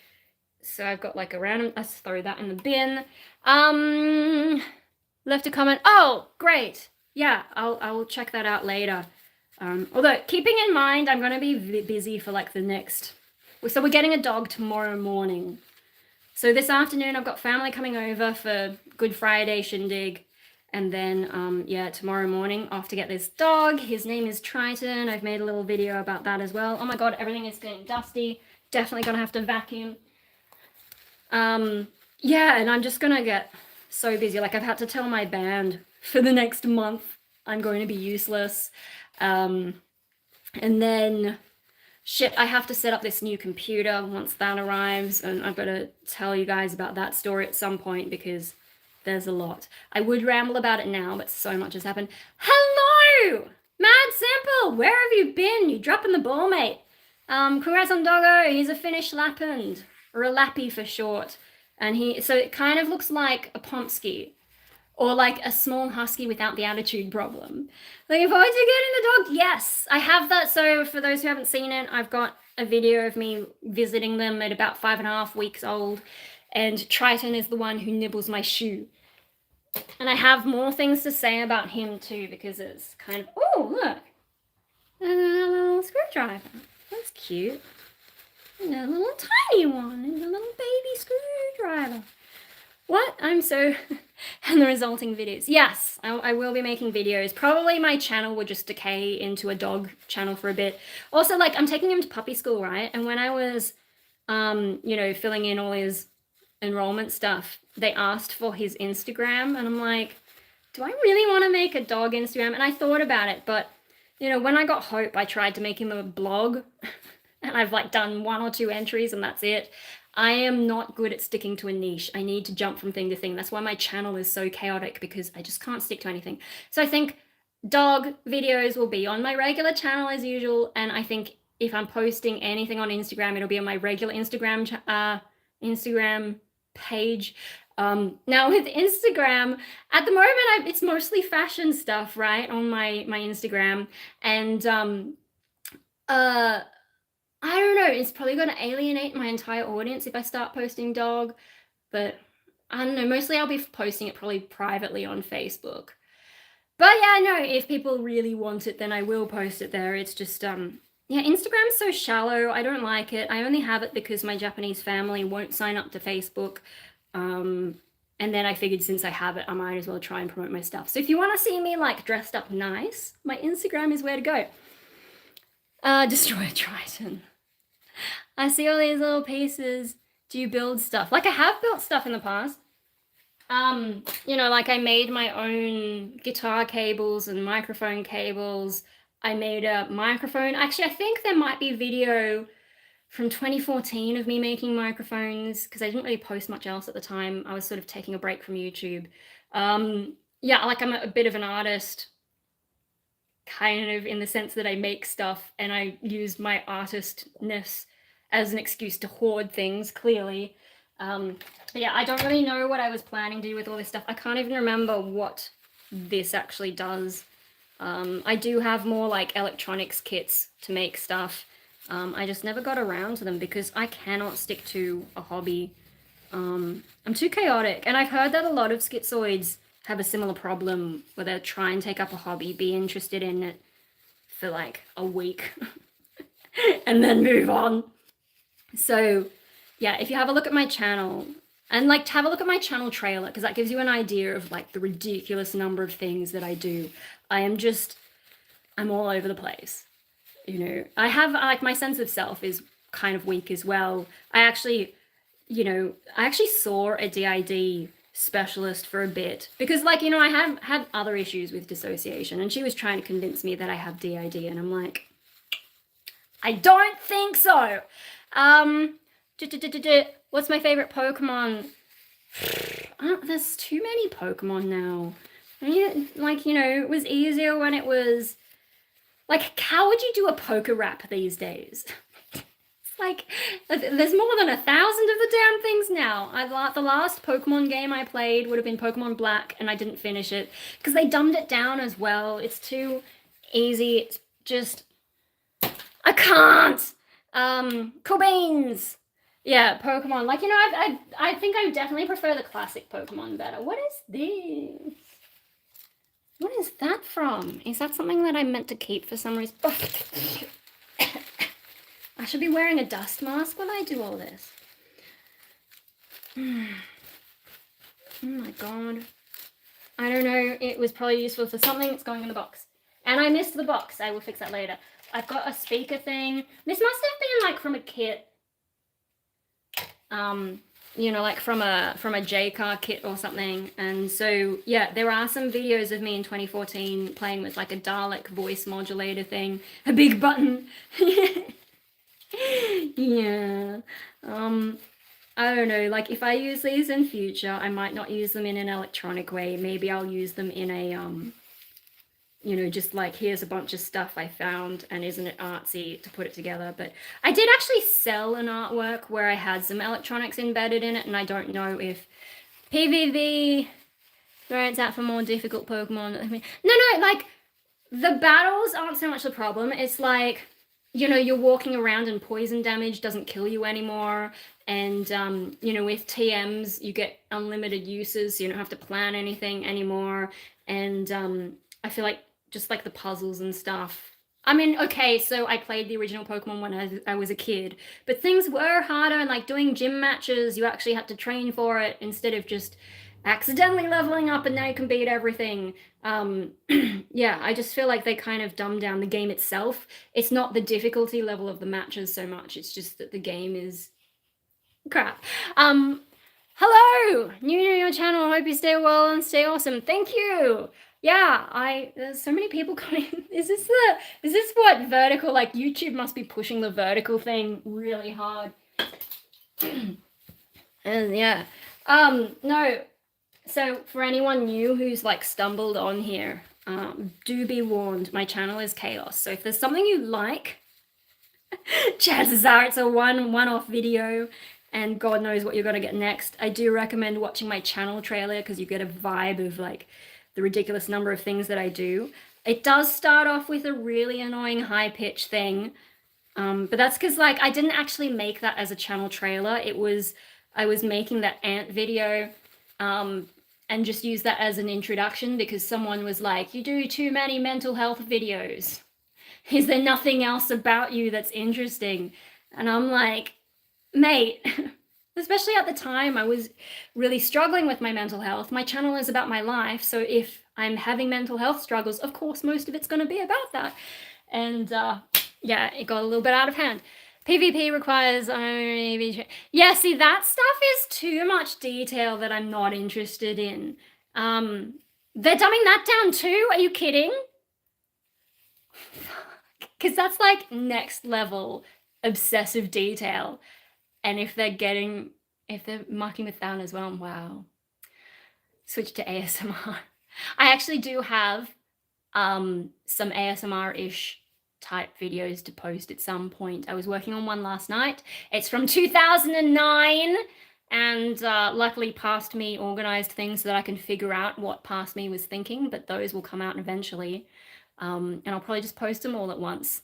So I've got like a random, let's throw that in the bin. Left a comment. Oh, great. Yeah, I'll check that out later. Although, keeping in mind, I'm going to be busy for like the next... So we're getting a dog tomorrow morning. So this afternoon I've got family coming over for Good Friday shindig. And then, yeah, tomorrow morning off to get this dog. His name is Triton. I've made a little video about that as well. Oh my god, everything is getting dusty. Definitely going to have to vacuum. Yeah, and I'm just going to get so busy. Like, I've had to tell my band for the next month I'm going to be useless. And then, shit, I have to set up this new computer once that arrives, and I've got to tell you guys about that story at some point because there's a lot. I would ramble about it now, but so much has happened. Hello! Mad Simple! Where have you been? You dropping the ball, mate. Congrats on Doggo. He's a Finnish Lapland, or a Lappy for short. And so it kind of looks like a Pomsky, or like a small husky without the attitude problem. Looking forward to getting the dog. Yes, I have that. So for those who haven't seen it, I've got a video of me visiting them at about 5.5 weeks old. And Triton is the one who nibbles my shoe. And I have more things to say about him too, because it's kind of, oh, look. A little screwdriver. That's cute. And a little tiny one. And a little baby screwdriver. What? I'm so... and the resulting videos. Yes, I will be making videos. Probably my channel will just decay into a dog channel for a bit. Also, like, I'm taking him to puppy school, right? And when I was, you know, filling in all his enrollment stuff, they asked for his Instagram. And I'm like, do I really want to make a dog Instagram? And I thought about it. But, you know, when I got Hope, I tried to make him a blog. And content. I've like done 1 or 2 entries and that's it. I am not good at sticking to a niche. I need to jump from thing to thing. That's why my channel is so chaotic, because I just can't stick to anything. So I think dog videos will be on my regular channel as usual, and I think if I'm posting anything on Instagram, it'll be on my regular Instagram page. Now with Instagram, at the moment, it's mostly fashion stuff, right, on my Instagram, and I don't know, it's probably going to alienate my entire audience if I start posting dog, but I don't know, mostly I'll be posting it probably privately on Facebook. But yeah, no, if people really want it, then I will post it there. It's just, yeah, Instagram's so shallow. I don't like it. I only have it because my Japanese family won't sign up to Facebook. And then I figured since I have it, I might as well try and promote my stuff. So if you want to see me like dressed up nice, my Instagram is where to go. Destroy a Triton. I see all these little pieces. Do you build stuff? Like I have built stuff in the past. You know, like I made my own guitar cables and microphone cables. I made a microphone. Actually, I think there might be video from 2014 of me making microphones, because I didn't really post much else at the time. I was sort of taking a break from YouTube. Yeah, like I'm a bit of an artist, kind of in the sense that I make stuff and I use my artistness as an excuse to hoard things, clearly. But yeah, I don't really know what I was planning to do with all this stuff. I can't even remember what this actually does. I do have more like electronics kits to make stuff. I just never got around to them because I cannot stick to a hobby. I'm too chaotic, and I've heard that a lot of schizoids have a similar problem where they'll try and take up a hobby, be interested in it for like a week, and then move on. So yeah, if you have a look at my channel, and like have a look at my channel trailer, because that gives you an idea of like the ridiculous number of things that I do. I'm all over the place. You know, I have like my sense of self is kind of weak as well. I actually saw a DID specialist for a bit because, like, you know, I have had other issues with dissociation, and she was trying to convince me that I have DID, and I'm like, I don't think so. What's my favorite Pokemon? There's too many Pokemon now. I mean, like, you know, it was easier when it was like, how would you do a poker rap these days? It's like, there's more than 1,000 of the damn things now. The last Pokemon game I played would have been Pokemon Black, and I didn't finish it because they dumbed it down as well. It's too easy. It's just, I can't. Cool beans. Yeah, Pokemon. Like, you know, I think I would definitely prefer the classic Pokemon better. What is this? What is that from? Is that something that I meant to keep for some reason? Oh. I should be wearing a dust mask when I do all this. Oh my god. I don't know. It was probably useful for something. It's going in the box. And I missed the box. I will fix that later. I've got a speaker thing. This must have been like from a kit. You know, like from a J-Car kit or something. And so, yeah, there are some videos of me in 2014 playing with like a Dalek voice modulator thing. A big button. Yeah. I don't know, like if I use these in future, I might not use them in an electronic way. Maybe I'll use them in a, you know, just like here's a bunch of stuff I found and isn't it artsy to put it together. But I did actually sell an artwork where I had some electronics embedded in it, and I don't know if PvV throws out for more difficult Pokemon. I mean, no, like the battles aren't so much the problem. It's like, you know, you're walking around and poison damage doesn't kill you anymore. And, you know, with TMs, you get unlimited uses, so you don't have to plan anything anymore. And I feel like just like the puzzles and stuff. I mean, okay, so I played the original Pokemon when I was a kid, but things were harder, and like doing gym matches, you actually had to train for it instead of just accidentally leveling up and now you can beat everything. Yeah, I just feel like they kind of dumbed down the game itself. It's not the difficulty level of the matches so much, it's just that the game is crap. Hello! New to your channel, hope you stay well and stay awesome. Thank you! Yeah, there's so many people coming. Is this what vertical, like YouTube must be pushing the vertical thing really hard. And yeah. No. So for anyone new who's like stumbled on here, do be warned, my channel is chaos. So if there's something you like, chances are it's a one-off video and God knows what you're gonna get next. I do recommend watching my channel trailer because you get a vibe of like the ridiculous number of things that I do. It does start off with a really annoying high-pitched thing, but that's because like I didn't actually make that as a channel trailer. I was making that ant video and just use that as an introduction because someone was like, you do too many mental health videos. Is there nothing else about you that's interesting? And I'm like, mate, especially at the time, I was really struggling with my mental health. My channel is about my life. So if I'm having mental health struggles, of course, most of it's going to be about that. And yeah, it got a little bit out of hand. PvP requires yeah, see, that stuff is too much detail that I'm not interested in. They're dumbing that down too? Are you kidding? Because that's like next level obsessive detail. And if they're mucking with that as well, wow. Switch to ASMR. I actually do have some ASMR-ish type videos to post at some point. I was working on one last night. It's from 2009 and luckily Past Me organized things so that I can figure out what Past Me was thinking, but those will come out eventually. And I'll probably just post them all at once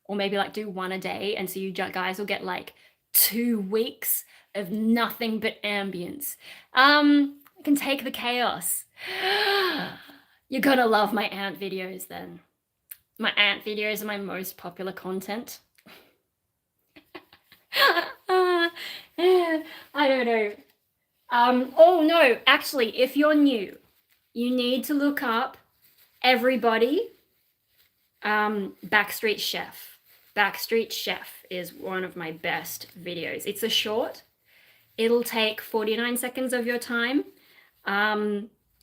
or maybe like do one a day. And so you guys will get like 2 weeks of nothing but ambience. I can take the chaos. You're gonna love my ant videos then. My ant videos are my most popular content. I don't know. Oh no, actually, if you're new, you need to look up Everybody Backstreet Chef. Backstreet Chef is one of my best videos. It's a short. It'll take 49 seconds of your time.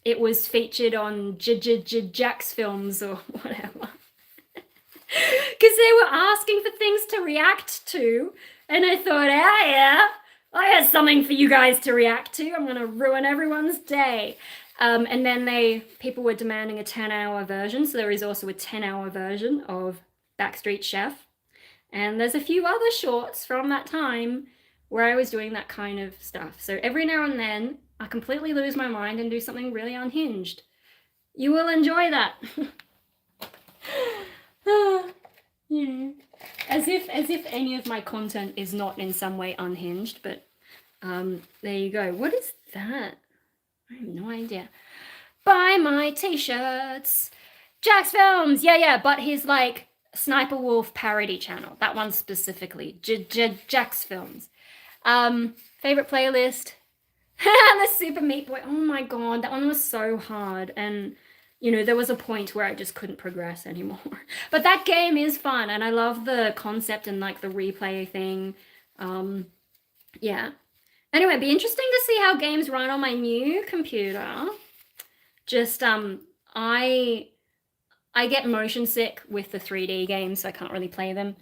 It was featured on Jack's Films or whatever. Because they were asking for things to react to. And I thought, ah, yeah, I have something for you guys to react to. I'm going to ruin everyone's day. And then people were demanding a 10-hour version. So there is also a 10-hour version of Backstreet Chef. And there's a few other shorts from that time where I was doing that kind of stuff. So every now and then, I completely lose my mind and do something really unhinged. You will enjoy that. Yeah. As if any of my content is not in some way unhinged, but there you go. What is that? I have no idea. Buy my t-shirts. Jack's Films. Yeah, but his like Sniper Wolf parody channel. That one specifically. Jack's Films. Favorite playlist. The Super Meat Boy. Oh my god, that one was so hard. And you know, there was a point where I just couldn't progress anymore. But that game is fun, and I love the concept and like the replay thing. Yeah. Anyway, it'd be interesting to see how games run on my new computer. Just I get motion sick with the 3D games, so I can't really play them.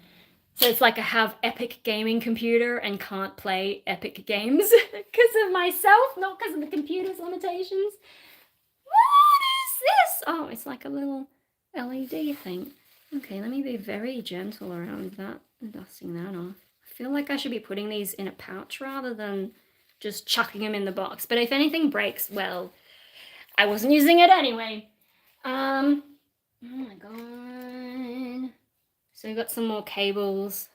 So it's like I have epic gaming computer and can't play epic games because of myself, not because of the computer's limitations. What is this? Oh, it's like a little LED thing. Okay, let me be very gentle around that and dusting that off. I feel like I should be putting these in a pouch rather than just chucking them in the box. But if anything breaks, well, I wasn't using it anyway. Oh my god. So we've got some more cables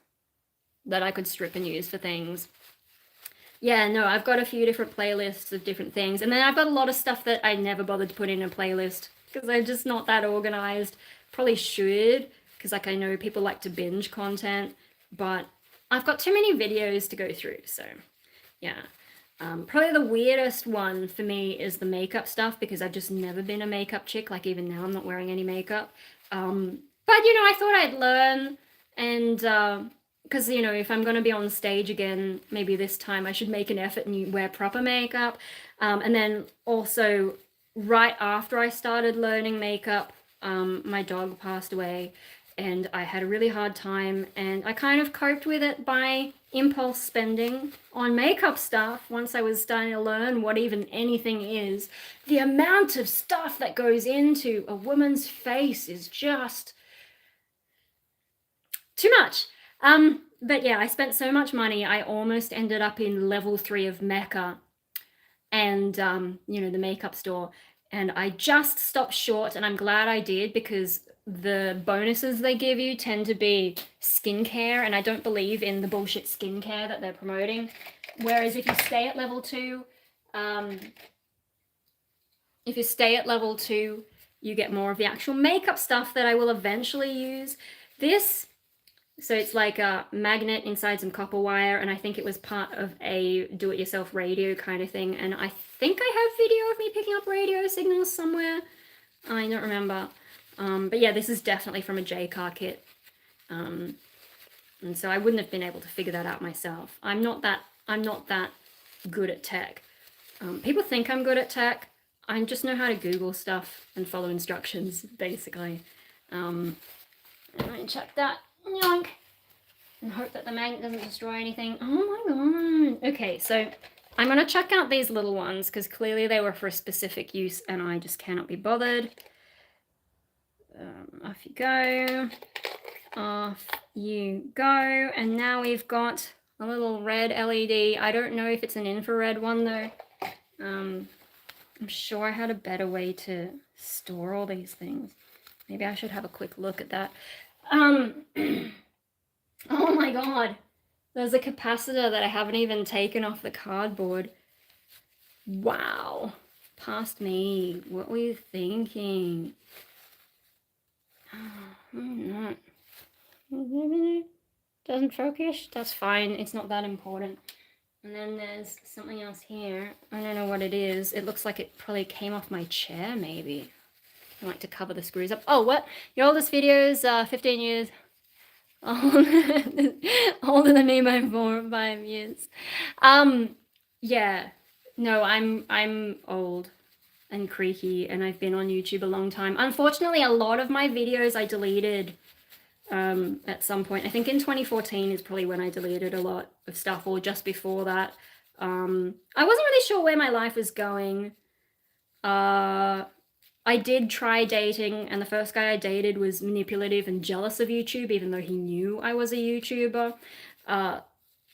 that I could strip and use for things. Yeah, no, I've got a few different playlists of different things. And then I've got a lot of stuff that I never bothered to put in a playlist because I'm just not that organized. Probably should, because like I know people like to binge content, but I've got too many videos to go through. So yeah, probably the weirdest one for me is the makeup stuff because I've just never been a makeup chick. Like even now I'm not wearing any makeup. But, you know, I thought I'd learn and, because, you know, if I'm going to be on stage again, maybe this time I should make an effort and wear proper makeup. And then also right after I started learning makeup, my dog passed away, and I had a really hard time, and I kind of coped with it by impulse spending on makeup stuff once I was starting to learn what even anything is. The amount of stuff that goes into a woman's face is just too much. But yeah, I spent so much money, I almost ended up in level 3 of Mecca and, you know, the makeup store. And I just stopped short, and I'm glad I did, because the bonuses they give you tend to be skincare, and I don't believe in the bullshit skincare that they're promoting. Whereas if you stay at level 2, you get more of the actual makeup stuff that I will eventually use. This, so it's like a magnet inside some copper wire, and I think it was part of a do-it-yourself radio kind of thing, and I think I have video of me picking up radio signals somewhere. I don't remember. But yeah, this is definitely from a J-Car kit. And so I wouldn't have been able to figure that out myself. I'm not that good at tech. People think I'm good at tech. I just know how to Google stuff and follow instructions, basically. I'm going to check that. Yoink. And hope that the magnet doesn't destroy anything. Oh my god. Okay, so I'm going to check out these little ones, because clearly they were for a specific use and I just cannot be bothered. Off you go. Off you go. And now we've got a little red LED. I don't know if it's an infrared one though. I'm sure I had a better way to store all these things. Maybe I should have a quick look at that. Oh my god. There's a capacitor that I haven't even taken off the cardboard. Wow. Past me. What were you thinking? Not. Doesn't focus? That's fine. It's not that important. And then there's something else here. I don't know what it is. It looks like it probably came off my chair, maybe. I like to cover the screws up. Oh, what? Your oldest videos are 15 years older than me by 4 or 5 years. Yeah. No, I'm old and creaky, and I've been on YouTube a long time. Unfortunately, a lot of my videos I deleted at some point. I think in 2014 is probably when I deleted a lot of stuff, or just before that. I wasn't really sure where my life was going. I did try dating, and the first guy I dated was manipulative and jealous of YouTube, even though he knew I was a YouTuber. I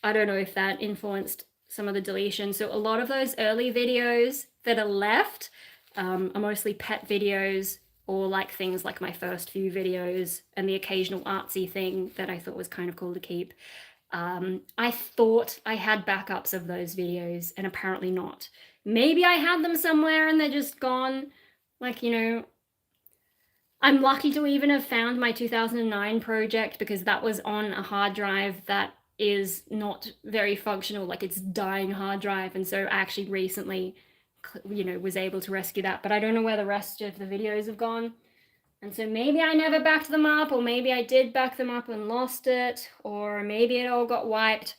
don't know if that influenced some of the deletion. So a lot of those early videos that are left are mostly pet videos, or like things like my first few videos and the occasional artsy thing that I thought was kind of cool to keep. I thought I had backups of those videos, and apparently not. Maybe I had them somewhere and they're just gone. Like, you know, I'm lucky to even have found my 2009 project, because that was on a hard drive that is not very functional, like it's dying hard drive. And so I actually recently, you know, was able to rescue that, but I don't know where the rest of the videos have gone. And so maybe I never backed them up, or maybe I did back them up and lost it, or maybe it all got wiped.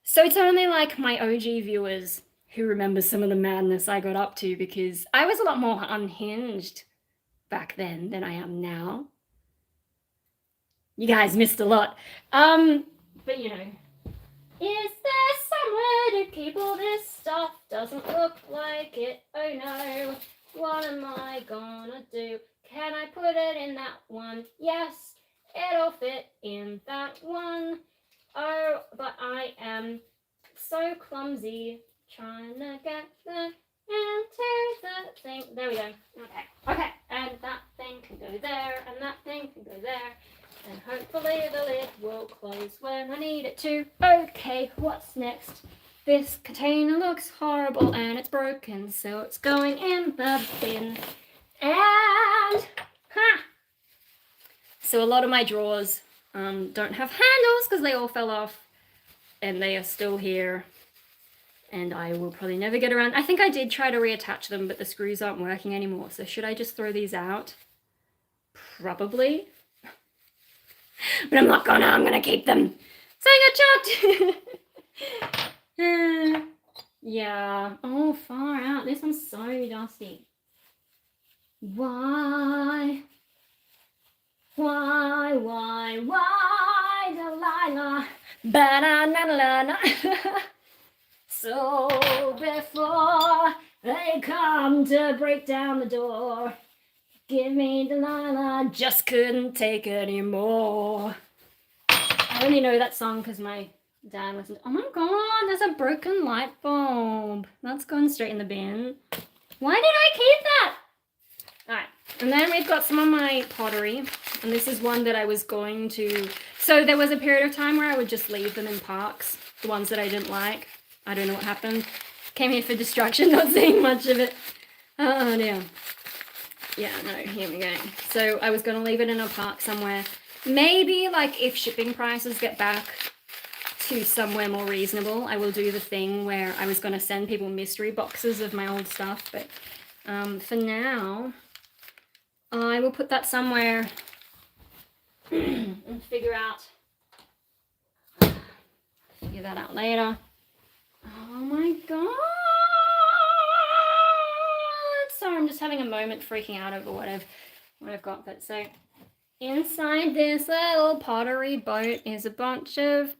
So it's only like my OG viewers who remember some of the madness I got up to, because I was a lot more unhinged back then than I am now. You guys missed a lot. But you know, is there somewhere to keep all this stuff? Doesn't look like it. Oh no, what am I gonna do? Can I put it in that one? Yes, it'll fit in that one. Oh, but I am so clumsy trying to get the into the thing. There we go. Okay, and that thing can go there, and that thing can go there, and hopefully the lid will close when I need it to. Okay, what's next? This container looks horrible and it's broken, so it's going in the bin. And so a lot of my drawers don't have handles because they all fell off, and they are still here, and I will probably never get around. I think I did try to reattach them, but the screws aren't working anymore. So should I just throw these out? Probably. But I'm not gonna. I'm gonna keep them. So I got chucked. Yeah. Oh, far out. This one's so dusty. Why, Delilah, ba-da-na-na-na. So before they come to break down the door, give me Delilah, just couldn't take anymore. I only know that song because my dad listened. Oh my god, there's a broken light bulb. That's going straight in the bin. Why did I keep that? Alright, and then we've got some of my pottery, and this is one that I was going to... So there was a period of time where I would just leave them in parks, the ones that I didn't like. I don't know what happened. Came here for destruction, not seeing much of it. Oh dear. Yeah, no, here we go. So I was going to leave it in a park somewhere. Maybe, like, if shipping prices get back to somewhere more reasonable, I will do the thing where I was going to send people mystery boxes of my old stuff. But for now, I will put that somewhere and figure that out later. Oh my god! Sorry, I'm just having a moment freaking out over what I've got. But so inside this little pottery boat is a bunch of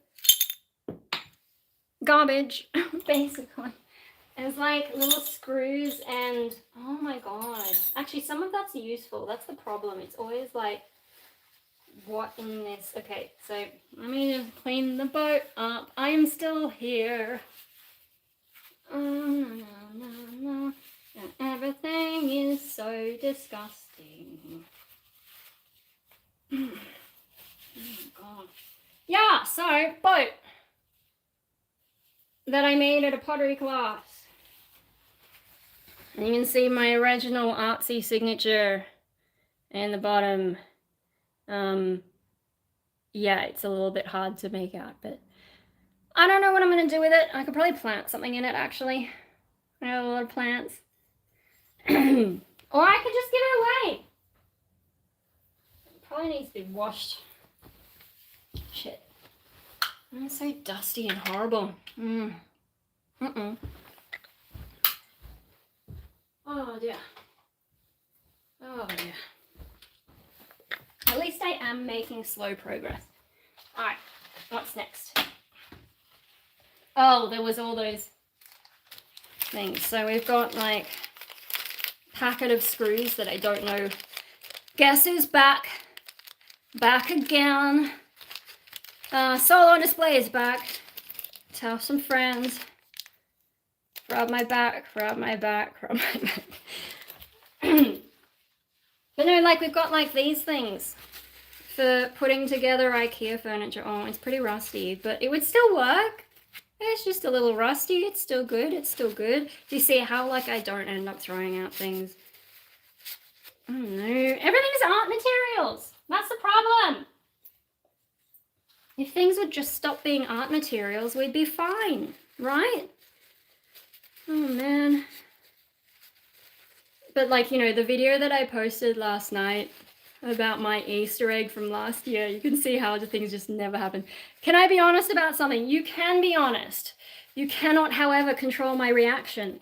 garbage, basically. There's like little screws and oh my god. Actually, some of that's useful. That's the problem. It's always like, what in this? Okay, so let me just clean the boat up. I am still here. No. And everything is so disgusting. Oh my god. Yeah, so boat that I made at a pottery class. And you can see my original artsy signature in the bottom. Yeah, it's a little bit hard to make out, but I don't know what I'm going to do with it. I could probably plant something in it, actually. I have a lot of plants. Or I could just give it away. It probably needs to be washed. Shit. It's so dusty and horrible. Oh dear. Oh dear. At least I am making slow progress. Alright, what's next? Oh, there was all those things. So we've got like a packet of screws that I don't know. Guess who's back? Back again. Solo on display is back. Tell some friends. Rub my back, rub my back, rub my back. But no, like we've got like these things for putting together IKEA furniture. Oh, it's pretty rusty, but it would still work. It's just a little rusty. It's still good. It's still good. Do you see how like I don't end up throwing out things? Oh no, everything is art materials. That's the problem. If things would just stop being art materials, we'd be fine, right? Oh man. But like, you know, the video that I posted last night about my Easter egg from last year, you can see how the things just never happen. Can I be honest about something? You can be honest. You cannot, however, control my reaction.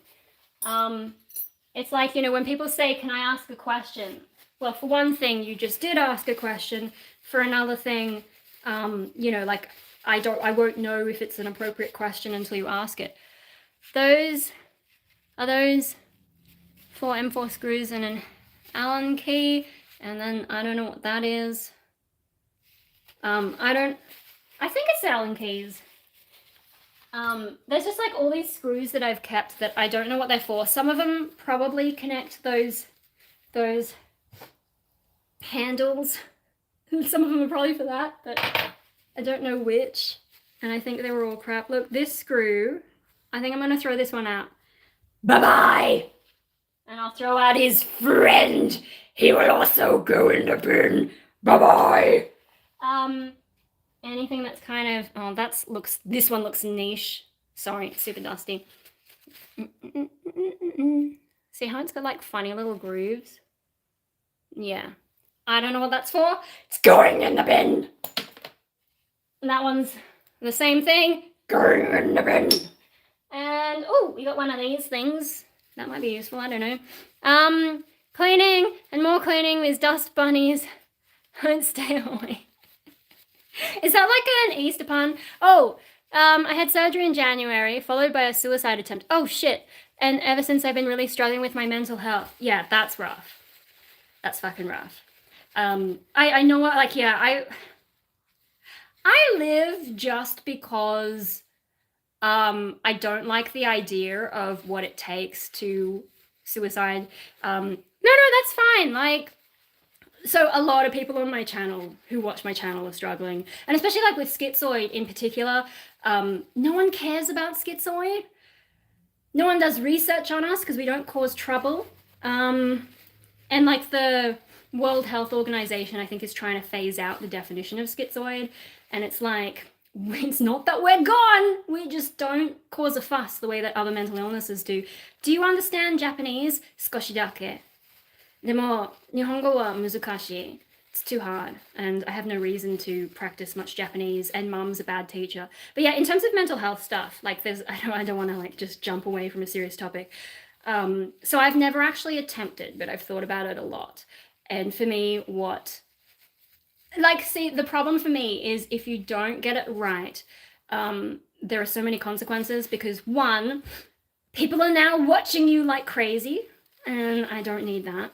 It's like, you know, when people say, can I ask a question? Well, for one thing, you just did ask a question. For another thing, you know, like, I won't know if it's an appropriate question until you ask it. Those 4 M4 screws and an Allen key, and then I don't know what that is. I think it's Allen keys. There's just like all these screws that I've kept that I don't know what they're for. Some of them probably connect those handles. Some of them are probably for that, but I don't know which. And I think they were all crap. Look, this screw, I think I'm going to throw this one out. Bye-bye! And I'll throw out his friend. He will also go in the bin. Bye-bye! Anything that's kind of... Oh, this one looks niche. Sorry, it's super dusty. See how it's got like funny little grooves? Yeah. I don't know what that's for. It's going in the bin. And that one's the same thing. Going in the bin. And, oh, we got one of these things. That might be useful, I don't know. Cleaning and more cleaning. These dust bunnies won't stay away. Is that like an Easter pun? Oh, I had surgery in January, followed by a suicide attempt. Oh shit. And ever since I've been really struggling with my mental health. Yeah, that's rough. That's fucking rough. I know what, like, yeah, I live just because I don't like the idea of what it takes to suicide. No, that's fine. Like, so a lot of people on my channel who watch my channel are struggling, and especially like with Schizoid in particular. No one cares about Schizoid. No one does research on us because we don't cause trouble. And like the World Health Organization, I think, is trying to phase out the definition of Schizoid, and it's like, it's not that we're gone, we just don't cause a fuss the way that other mental illnesses do. Do you understand Japanese? 少しだけ。でも日本語は難しい. It's too hard, and I have no reason to practice much Japanese, and mum's a bad teacher. But yeah, in terms of mental health stuff, like I don't want to like just jump away from a serious topic. So I've never actually attempted, but I've thought about it a lot. And for me, see, the problem for me is if you don't get it right, there are so many consequences because one, people are now watching you like crazy, and I don't need that.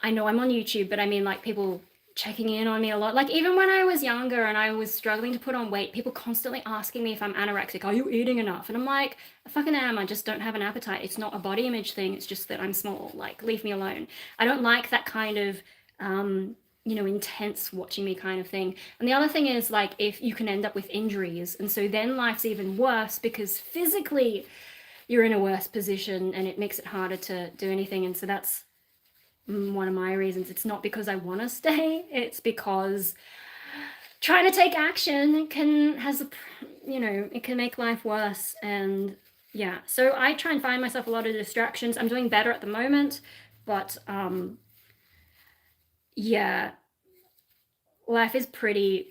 I know I'm on YouTube, but I mean like people checking in on me a lot. Like even when I was younger and I was struggling to put on weight, people constantly asking me if I'm anorexic. Are you eating enough? And I'm like, I fucking am. I just don't have an appetite. It's not a body image thing. It's just that I'm small. Like, leave me alone. I don't like that kind of, intense watching me kind of thing. And the other thing is like if you can end up with injuries. And so then life's even worse because physically you're in a worse position and it makes it harder to do anything. And so that's one of my reasons. It's not because I want to stay, it's because trying to take action it can make life worse. And yeah, so I try and find myself a lot of distractions. I'm doing better at the moment, but yeah, life is pretty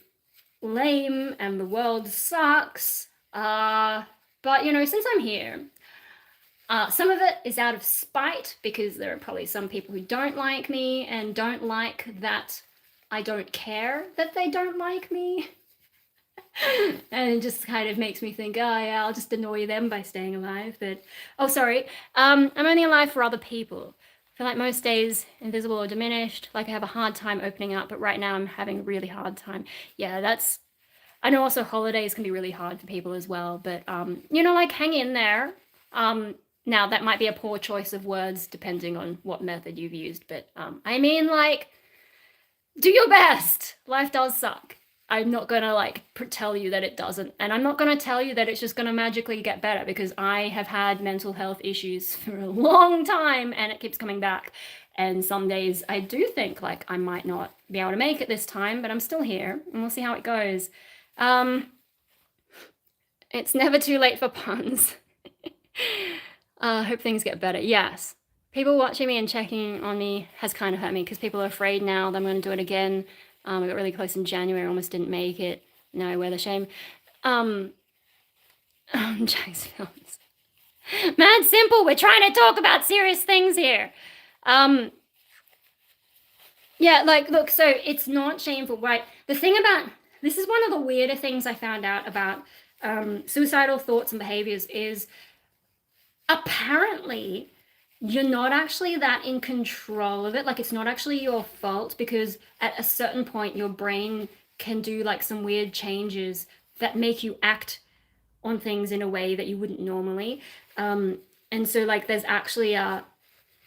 lame and the world sucks. But since I'm here, some of it is out of spite because there are probably some people who don't like me and don't like that I don't care that they don't like me. And it just kind of makes me think, oh yeah, I'll just annoy them by staying alive. But, oh sorry, I'm only alive for other people. I feel like most days invisible or diminished, like I have a hard time opening up, but right now I'm having a really hard time. Yeah, I know also holidays can be really hard for people as well, but like hang in there. Now, that might be a poor choice of words depending on what method you've used, but I mean, like, do your best. Life does suck. I'm not going to, tell you that it doesn't, and I'm not going to tell you that it's just going to magically get better because I have had mental health issues for a long time, and it keeps coming back, and some days I do think, I might not be able to make it this time, but I'm still here, and we'll see how it goes. It's never too late for puns. Hope things get better. Yes. People watching me and checking on me has kind of hurt me because people are afraid now that I'm going to do it again. I got really close in January, almost didn't make it. Now I wear the shame. Jack's films. Mad simple. We're trying to talk about serious things here. Yeah, look, so it's not shameful, right? This is one of the weirder things I found out about suicidal thoughts and behaviors is apparently you're not actually that in control of it. It's not actually your fault because at a certain point your brain can do some weird changes that make you act on things in a way that you wouldn't normally. And so there's actually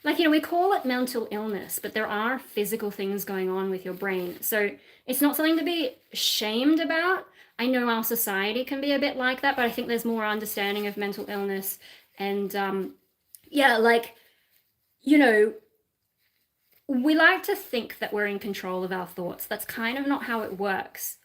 we call it mental illness, but there are physical things going on with your brain. So it's not something to be ashamed about. I know our society can be a bit like that, but I think there's more understanding of mental illness. And we like to think that we're in control of our thoughts. That's kind of not how it works.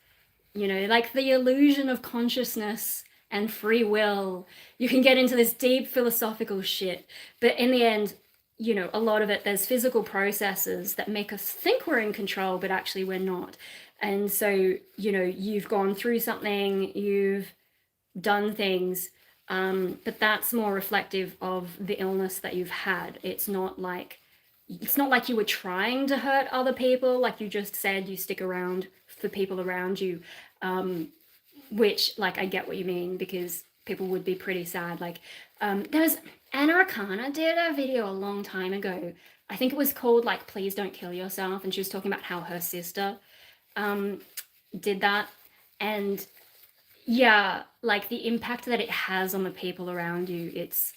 The illusion of consciousness and free will, you can get into this deep philosophical shit. But in the end, a lot of it, there's physical processes that make us think we're in control, but actually we're not. And so, you've gone through something, you've done things, but that's more reflective of the illness that you've had. It's not it's not like you were trying to hurt other people, like you just said you stick around for people around you, which, like, I get what you mean, because people would be pretty sad. Like, there was Anna Akana did a video a long time ago. I think it was called, like, Please Don't Kill Yourself, and she was talking about how her sister did that. And yeah, like, the impact that it has on the people around you, it's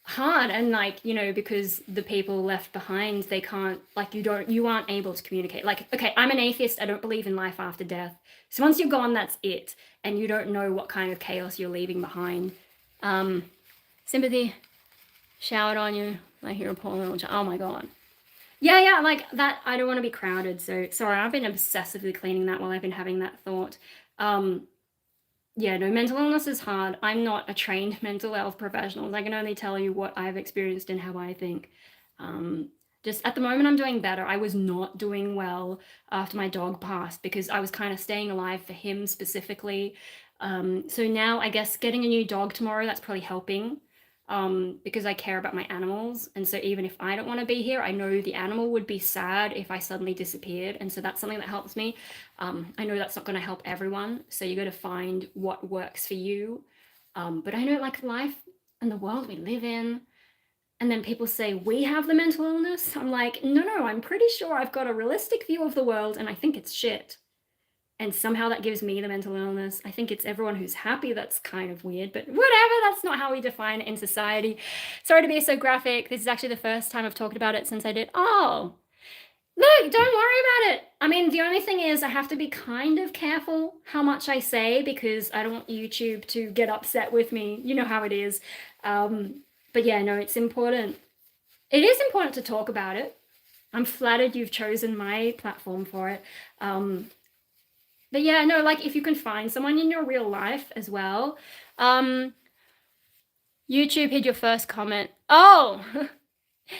hard. And, like, you know, because the people left behind, they can't, like, you aren't able to communicate. Like, okay, I'm an atheist, I don't believe in life after death, so once you're gone, that's it, and you don't know what kind of chaos you're leaving behind. Sympathy showered on you. I hear a poor little child. Oh my god. Yeah, like that. I don't want to be crowded, so sorry, I've been obsessively cleaning that while I've been having that thought. Yeah, no, mental illness is hard. I'm not a trained mental health professional. I can only tell you what I've experienced and how I think. Just at the moment, I'm doing better. I was not doing well after my dog passed, because I was kind of staying alive for him specifically. So now I guess getting a new dog tomorrow, that's probably helping, because I care about my animals. And so even if I don't want to be here, I know the animal would be sad if I suddenly disappeared. And so that's something that helps me. I know that's not going to help everyone. So you got to find what works for you. But I know, like, life and the world we live in, and then people say we have the mental illness. I'm like, no, I'm pretty sure I've got a realistic view of the world, and I think it's shit. And somehow that gives me the mental illness. I think it's everyone who's happy that's kind of weird, but whatever, that's not how we define it in society. Sorry to be so graphic. This is actually the first time I've talked about it since I did. Oh, look, don't worry about it. I mean, the only thing is I have to be kind of careful how much I say, because I don't want YouTube to get upset with me. You know how it is. But yeah, no, it's important. It is important to talk about it. I'm flattered you've chosen my platform for it. But yeah, no, like, if you can find someone in your real life as well. YouTube hid your first comment. Oh,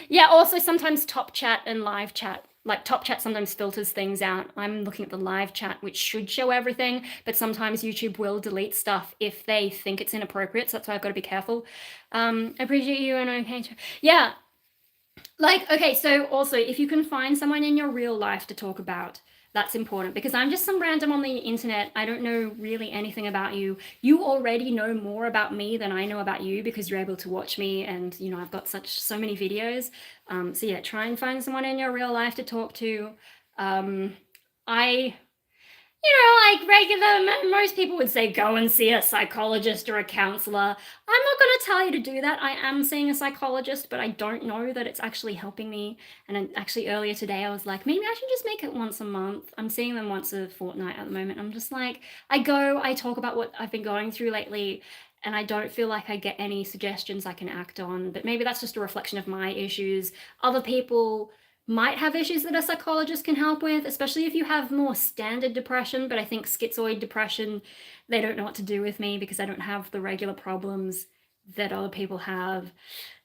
yeah, also sometimes top chat and live chat. Like, top chat sometimes filters things out. I'm looking at the live chat, which should show everything, but sometimes YouTube will delete stuff if they think it's inappropriate, so that's why I've got to be careful. I appreciate you and okay. Yeah, like, okay, so also, if you can find someone in your real life to talk about, that's important, because I'm just some random on the internet. I don't know really anything about you. You already know more about me than I know about you, because you're able to watch me, and, you know, I've got so many videos. So yeah, try and find someone in your real life to talk to. You know, like, regular, most people would say go and see a psychologist or a counselor. I'm not going to tell you to do that. I am seeing a psychologist, but I don't know that it's actually helping me. And actually earlier today, I was like, maybe I should just make it once a month. I'm seeing them once a fortnight at the moment. I'm just like, I talk about what I've been going through lately, and I don't feel like I get any suggestions I can act on. But maybe that's just a reflection of my issues. Other people might have issues that a psychologist can help with, especially if you have more standard depression. But I think schizoid depression, they don't know what to do with me, because I don't have the regular problems that other people have.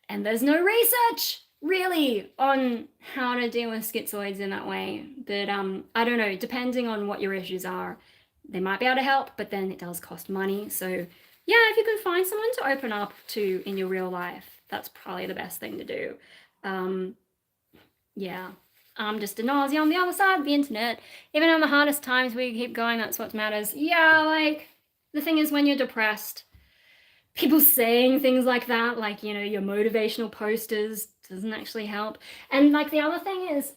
And there's no research really on how to deal with schizoids in that way. But I don't know, depending on what your issues are, they might be able to help, but then it does cost money. So yeah, if you can find someone to open up to in your real life, that's probably the best thing to do. Yeah, I'm just a nausea on the other side of the internet. Even on the hardest times, we keep going, that's what matters. Yeah, like, the thing is, when you're depressed, people saying things like that, like, you know, your motivational posters, doesn't actually help. And, like, the other thing is,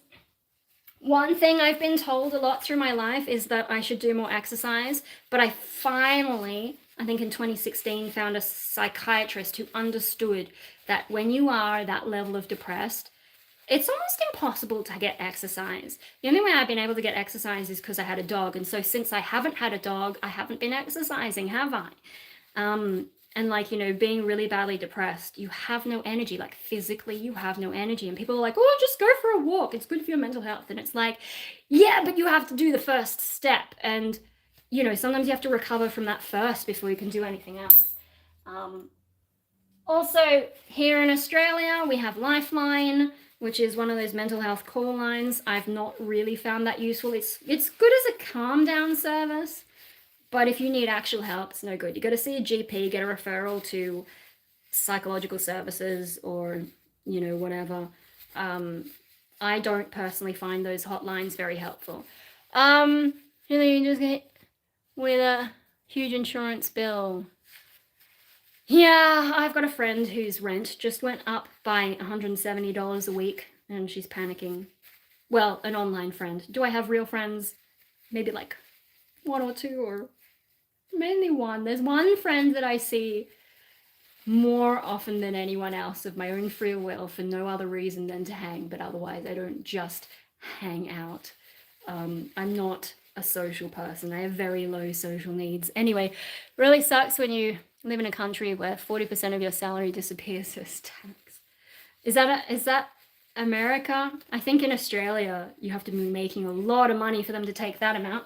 one thing I've been told a lot through my life is that I should do more exercise, but I finally, I think in 2016, found a psychiatrist who understood that when you are that level of depressed, it's almost impossible to get exercise. The only way I've been able to get exercise is because I had a dog. And so since I haven't had a dog, I haven't been exercising, have I? And, like, you know, being really badly depressed, you have no energy. Like, physically, you have no energy. And people are like, oh, just go for a walk. It's good for your mental health. And it's like, yeah, but you have to do the first step. And, you know, sometimes you have to recover from that first before you can do anything else. Also, here in Australia, we have Lifeline, which is one of those mental health call lines. I've not really found that useful. It's good as a calm down service, but if you need actual help, it's no good. You got to see a GP, get a referral to psychological services, or, you know, whatever. I don't personally find those hotlines very helpful. You just get with a huge insurance bill. Yeah, I've got a friend whose rent just went up by $170 a week, and she's panicking. Well, an online friend. Do I have real friends? Maybe like one or two, or mainly one. There's one friend that I see more often than anyone else of my own free will for no other reason than to hang, but otherwise I don't just hang out. I'm not a social person. I have very low social needs. Anyway, really sucks when you live in a country where 40% of your salary disappears as tax. Is that America? I think in Australia you have to be making a lot of money for them to take that amount.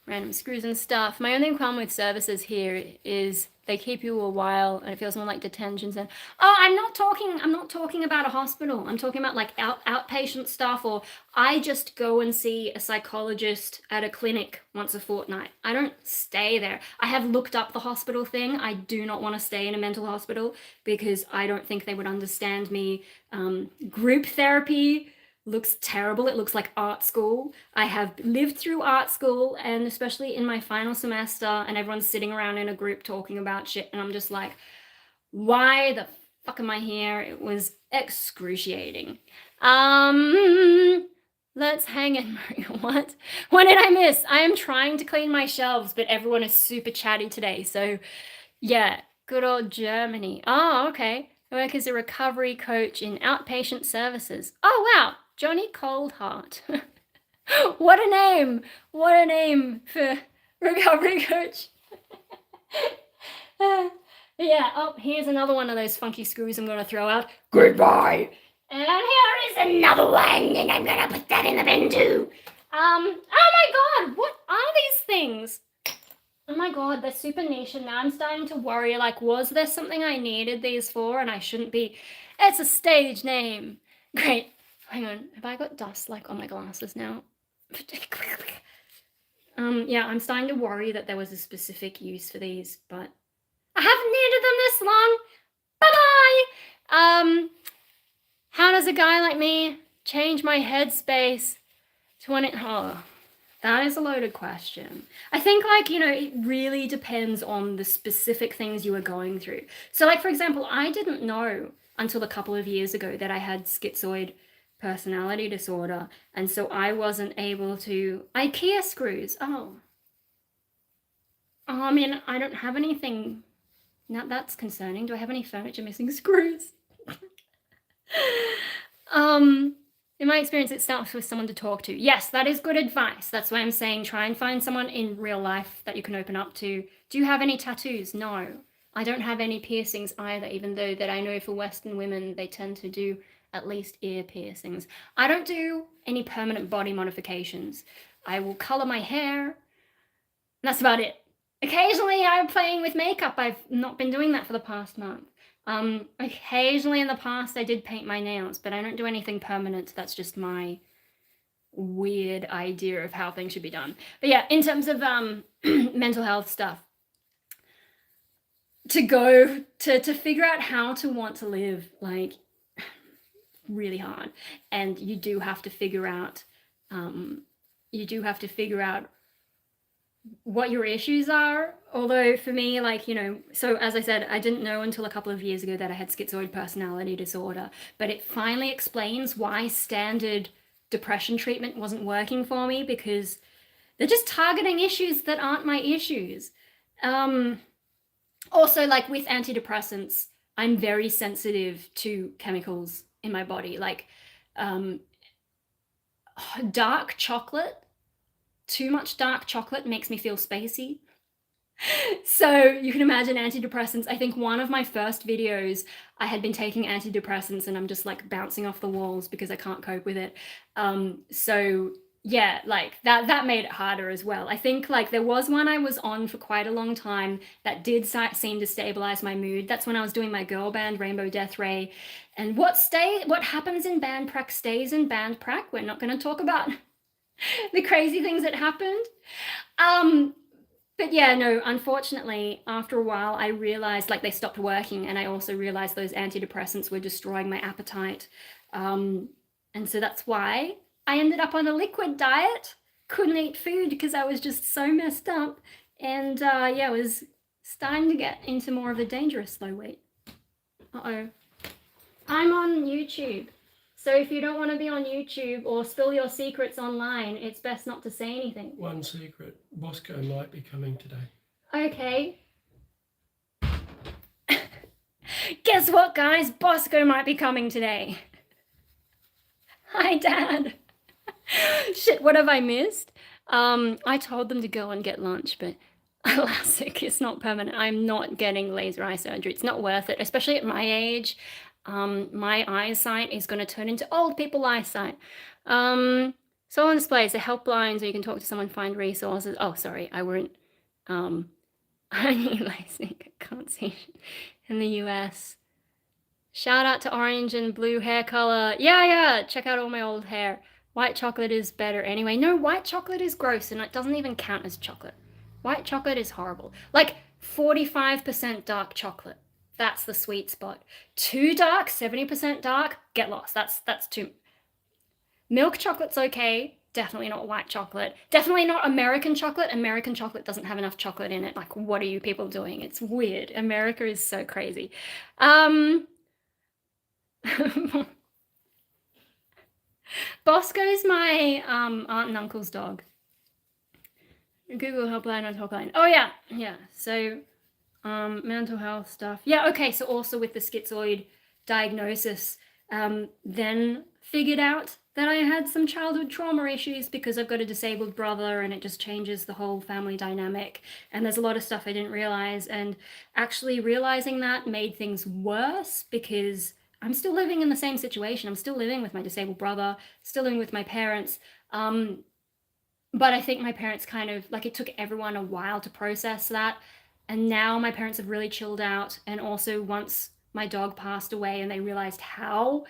Random screws and stuff. My only problem with services here is they keep you a while and it feels more like detentions. And I'm not talking about a hospital. I'm talking about like outpatient stuff, or I just go and see a psychologist at a clinic once a fortnight. I don't stay there. I have looked up the hospital thing. I do not want to stay in a mental hospital because I don't think they would understand me. Group therapy looks terrible. It looks like art school. I have lived through art school, and especially in my final semester, and everyone's sitting around in a group talking about shit, and I'm just like, why the fuck am I here? It was excruciating. Let's hang in. What did I miss? I am trying to clean my shelves, but everyone is super chatty today. So yeah, good old Germany. Oh, okay. I work as a recovery coach in outpatient services. Oh, wow. Johnny Coldheart. What a name. What a name for recovery coach. Yeah, oh, here's another one of those funky screws I'm going to throw out. Goodbye. And here is another one, and I'm going to put that in the bin too. Oh my god, what are these things? Oh my god, they're super niche, and now I'm starting to worry, like, was there something I needed these for and I shouldn't be? It's a stage name. Great. Hang on, have I got dust, like, on my glasses now? Yeah, I'm starting to worry that there was a specific use for these, but I haven't needed them this long. Bye-bye! How does a guy like me change my headspace to when it... Oh... That is a loaded question. I think, like, it really depends on the specific things you are going through. So, like, for example, I didn't know until a couple of years ago that I had schizoid personality disorder, and so I wasn't able to... IKEA screws. Oh, I mean, I don't have anything... Now, that's concerning. Do I have any furniture missing screws? In my experience, it starts with someone to talk to. Yes, that is good advice. That's why I'm saying try and find someone in real life that you can open up to. Do you have any tattoos? No. I don't have any piercings either, even though that I know for Western women, they tend to do at least ear piercings. I don't do any permanent body modifications. I will color my hair. And that's about it. Occasionally, I'm playing with makeup. I've not been doing that for the past month. Occasionally in the past I did paint my nails, but I don't do anything permanent. That's just my weird idea of how things should be done. But yeah, in terms of mental health stuff, to figure out how to want to live, like, really hard. And you do have to figure out what your issues are. Although for me, like, so as I said, I didn't know until a couple of years ago that I had schizoid personality disorder, but it finally explains why standard depression treatment wasn't working for me, because they're just targeting issues that aren't my issues. Also, like, with antidepressants, I'm very sensitive to chemicals in my body, like dark chocolate. Too much dark chocolate makes me feel spacey. So you can imagine antidepressants. I think one of my first videos, I had been taking antidepressants and I'm just like bouncing off the walls because I can't cope with it. So yeah, like that made it harder as well. I think, like, there was one I was on for quite a long time that did seem to stabilize my mood. That's when I was doing my girl band, Rainbow Death Ray. And what happens in band prac stays in band prac. We're not going to talk about the crazy things that happened. But yeah, no, unfortunately, after a while, I realized like they stopped working, and I also realized those antidepressants were destroying my appetite. Um, and so that's why I ended up on a liquid diet. Couldn't eat food because I was just so messed up. And yeah, I was starting to get into more of a dangerous slow weight. Uh-oh. I'm on YouTube. So if you don't want to be on YouTube or spill your secrets online, it's best not to say anything. One secret, Bosco might be coming today. Okay. Guess what, guys? Bosco might be coming today. Hi, Dad. Shit, what have I missed? I told them to go and get lunch, but classic, it's not permanent. I'm not getting laser eye surgery. It's not worth it, especially at my age. My eyesight is going to turn into old people eyesight. So on display is a helpline, so you can talk to someone, find resources. Oh, sorry, I won't. I need LASIK. I can't see in the US. Shout out to orange and blue hair color. Yeah, check out all my old hair. White chocolate is better anyway. No, white chocolate is gross and it doesn't even count as chocolate. White chocolate is horrible. Like 45% dark chocolate. That's the sweet spot. Too dark, 70% dark, get lost. That's too. Milk chocolate's okay. Definitely not white chocolate. Definitely not American chocolate. American chocolate doesn't have enough chocolate in it. Like, what are you people doing? It's weird. America is so crazy. Bosco's my aunt and uncle's dog. Google helpline on helpline. Oh yeah. So mental health stuff. Yeah, okay, so also with the schizoid diagnosis, then figured out that I had some childhood trauma issues because I've got a disabled brother, and it just changes the whole family dynamic. And there's a lot of stuff I didn't realize, and actually realizing that made things worse because I'm still living in the same situation. I'm still living with my disabled brother, still living with my parents. But I think my parents kind of, like, it took everyone a while to process that. And now my parents have really chilled out. And also once my dog passed away and they realized how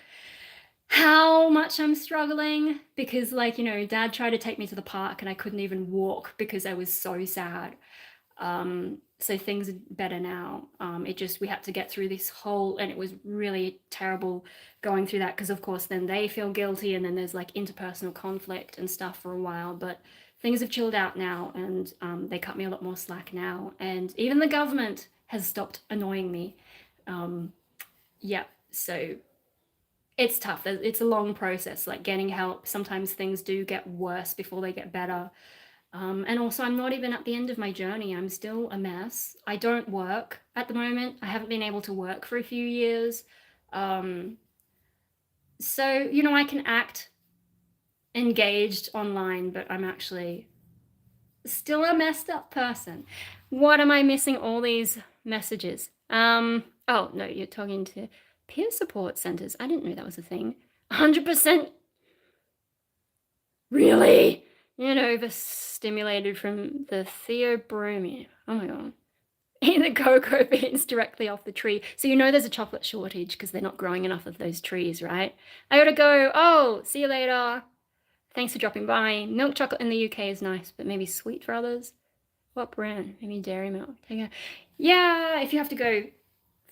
much I'm struggling, because, like, you know, Dad tried to take me to the park and I couldn't even walk because I was so sad. So things are better now. We had to get through this whole, and it was really terrible going through that because of course then they feel guilty and then there's like interpersonal conflict and stuff for a while, but things have chilled out now, and they cut me a lot more slack now, and even the government has stopped annoying me. Yeah, so it's tough. It's a long process, like getting help. Sometimes things do get worse before they get better. And also, I'm not even at the end of my journey. I'm still a mess. I don't work at the moment. I haven't been able to work for a few years. So, you know, I can act engaged online, but I'm actually still a messed up person. What am I missing all these messages? Oh, no, you're talking to peer support centers. I didn't know that was a thing. 100%. Really? You know, overstimulated from the theobromine. Oh my god. Eat the cocoa beans directly off the tree. So you know there's a chocolate shortage because they're not growing enough of those trees, right? I gotta go. Oh, see you later. Thanks for dropping by. Milk chocolate in the UK is nice, but maybe sweet for others. What brand? Maybe dairy milk. Yeah, if you have to go,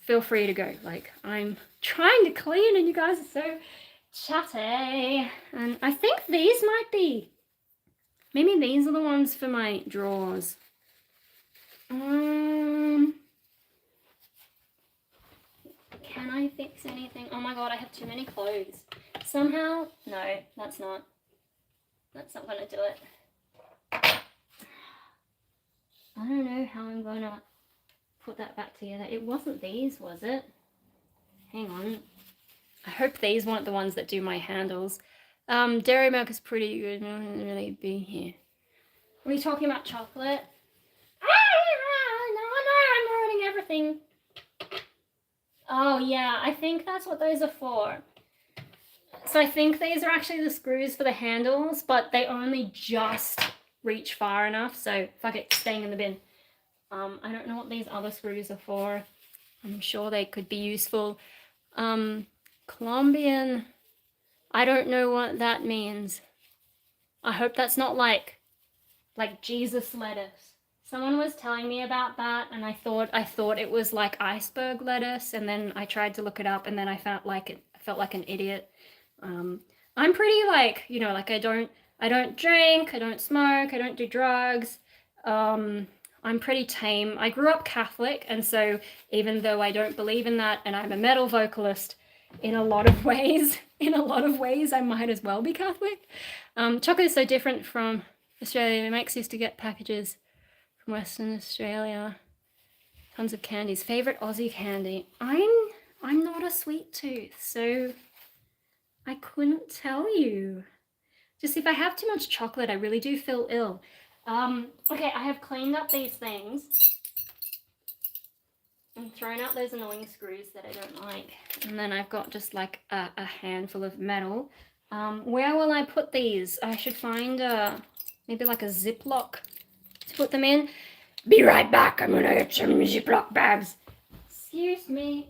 feel free to go. Like, I'm trying to clean and you guys are so chatty. And I think these might be, maybe these are the ones for my drawers. Can I fix anything? Oh my god, I have too many clothes. Somehow, no, that's not gonna do it. I don't know how I'm gonna put that back together. It wasn't these, was it? Hang on. I hope these weren't the ones that do my handles. Dairy milk is pretty good. No, really be here. Are we talking about chocolate? No, I'm ruining everything. Oh yeah, I think that's what those are for. So I think these are actually the screws for the handles, but they only just reach far enough, so fuck it, staying in the bin. I don't know what these other screws are for. I'm sure they could be useful. Colombian, I don't know what that means. I hope that's not like Jesus lettuce. Someone was telling me about that, and I thought it was like iceberg lettuce, and then I tried to look it up, and then I felt like an idiot. I'm pretty like, you know, like I don't drink, I don't smoke, I don't do drugs. I'm pretty tame. I grew up Catholic, and so even though I don't believe in that, and I'm a metal vocalist, in a lot of ways, I might as well be Catholic. Chocolate is so different from Australia. Max used to get packages from Western Australia. Tons of candies. Favorite Aussie candy? I'm not a sweet tooth, so I couldn't tell you. Just if I have too much chocolate, I really do feel ill. Okay, I have cleaned up these things and thrown out those annoying screws that I don't like. And then I've got just like a handful of metal. Where will I put these? I should find maybe like a Ziploc to put them in. Be right back, I'm gonna get some Ziploc bags. Excuse me.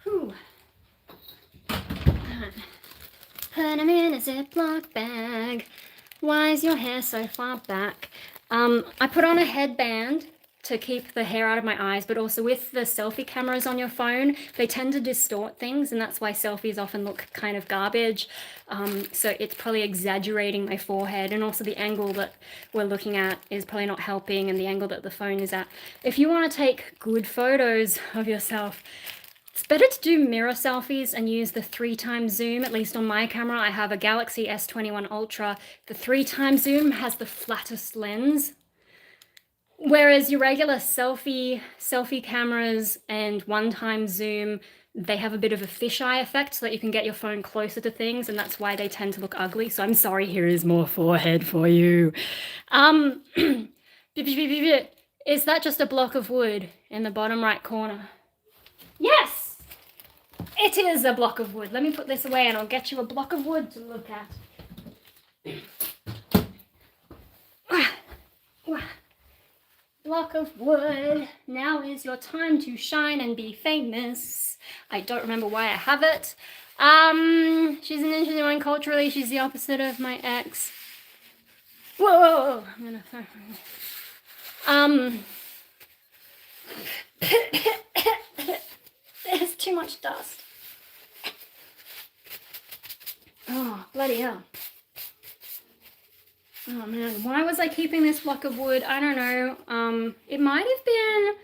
Whew. Put them in a Ziploc bag. Why is your hair so far back? I put on a headband to keep the hair out of my eyes, but also with the selfie cameras on your phone, they tend to distort things, and that's why selfies often look kind of garbage. So it's probably exaggerating my forehead, and also the angle that we're looking at is probably not helping, and the angle that the phone is at. If you want to take good photos of yourself, it's better to do mirror selfies and use the 3x zoom. At least on my camera, I have a Galaxy S21 Ultra. The 3x zoom has the flattest lens, whereas your regular selfie cameras and 1x zoom, they have a bit of a fisheye effect so that you can get your phone closer to things, and that's why they tend to look ugly. So I'm sorry, here is more forehead for you. Is that just a block of wood in the bottom right corner? Yes! It is a block of wood. Let me put this away and I'll get you a block of wood to look at. Block of wood. Now is your time to shine and be famous. I don't remember why I have it. She's an interesting one culturally. She's the opposite of my ex. Whoa! I'm gonna there's too much dust. Oh, bloody hell. Oh man, why was I keeping this block of wood? I don't know. It might have been,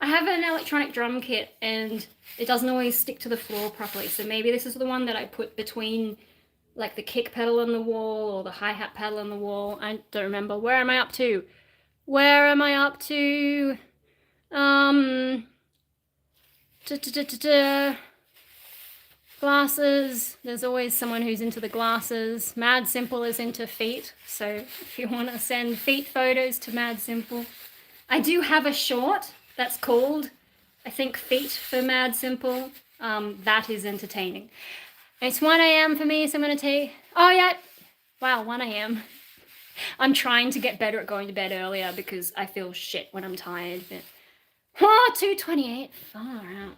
I have an electronic drum kit and it doesn't always stick to the floor properly. So maybe this is the one that I put between like the kick pedal on the wall or the hi-hat pedal on the wall. I don't remember. Where am I up to? Where am I up to? Glasses. There's always someone who's into the glasses. Mad Simple is into feet, so if you want to send feet photos to Mad Simple. I do have a short that's called, I think, Feet for Mad Simple. That is entertaining. It's 1 a.m. for me, so I'm going to take... Oh, yeah. Wow, 1 a.m. I'm trying to get better at going to bed earlier because I feel shit when I'm tired. But... Oh, 2:28. Far out.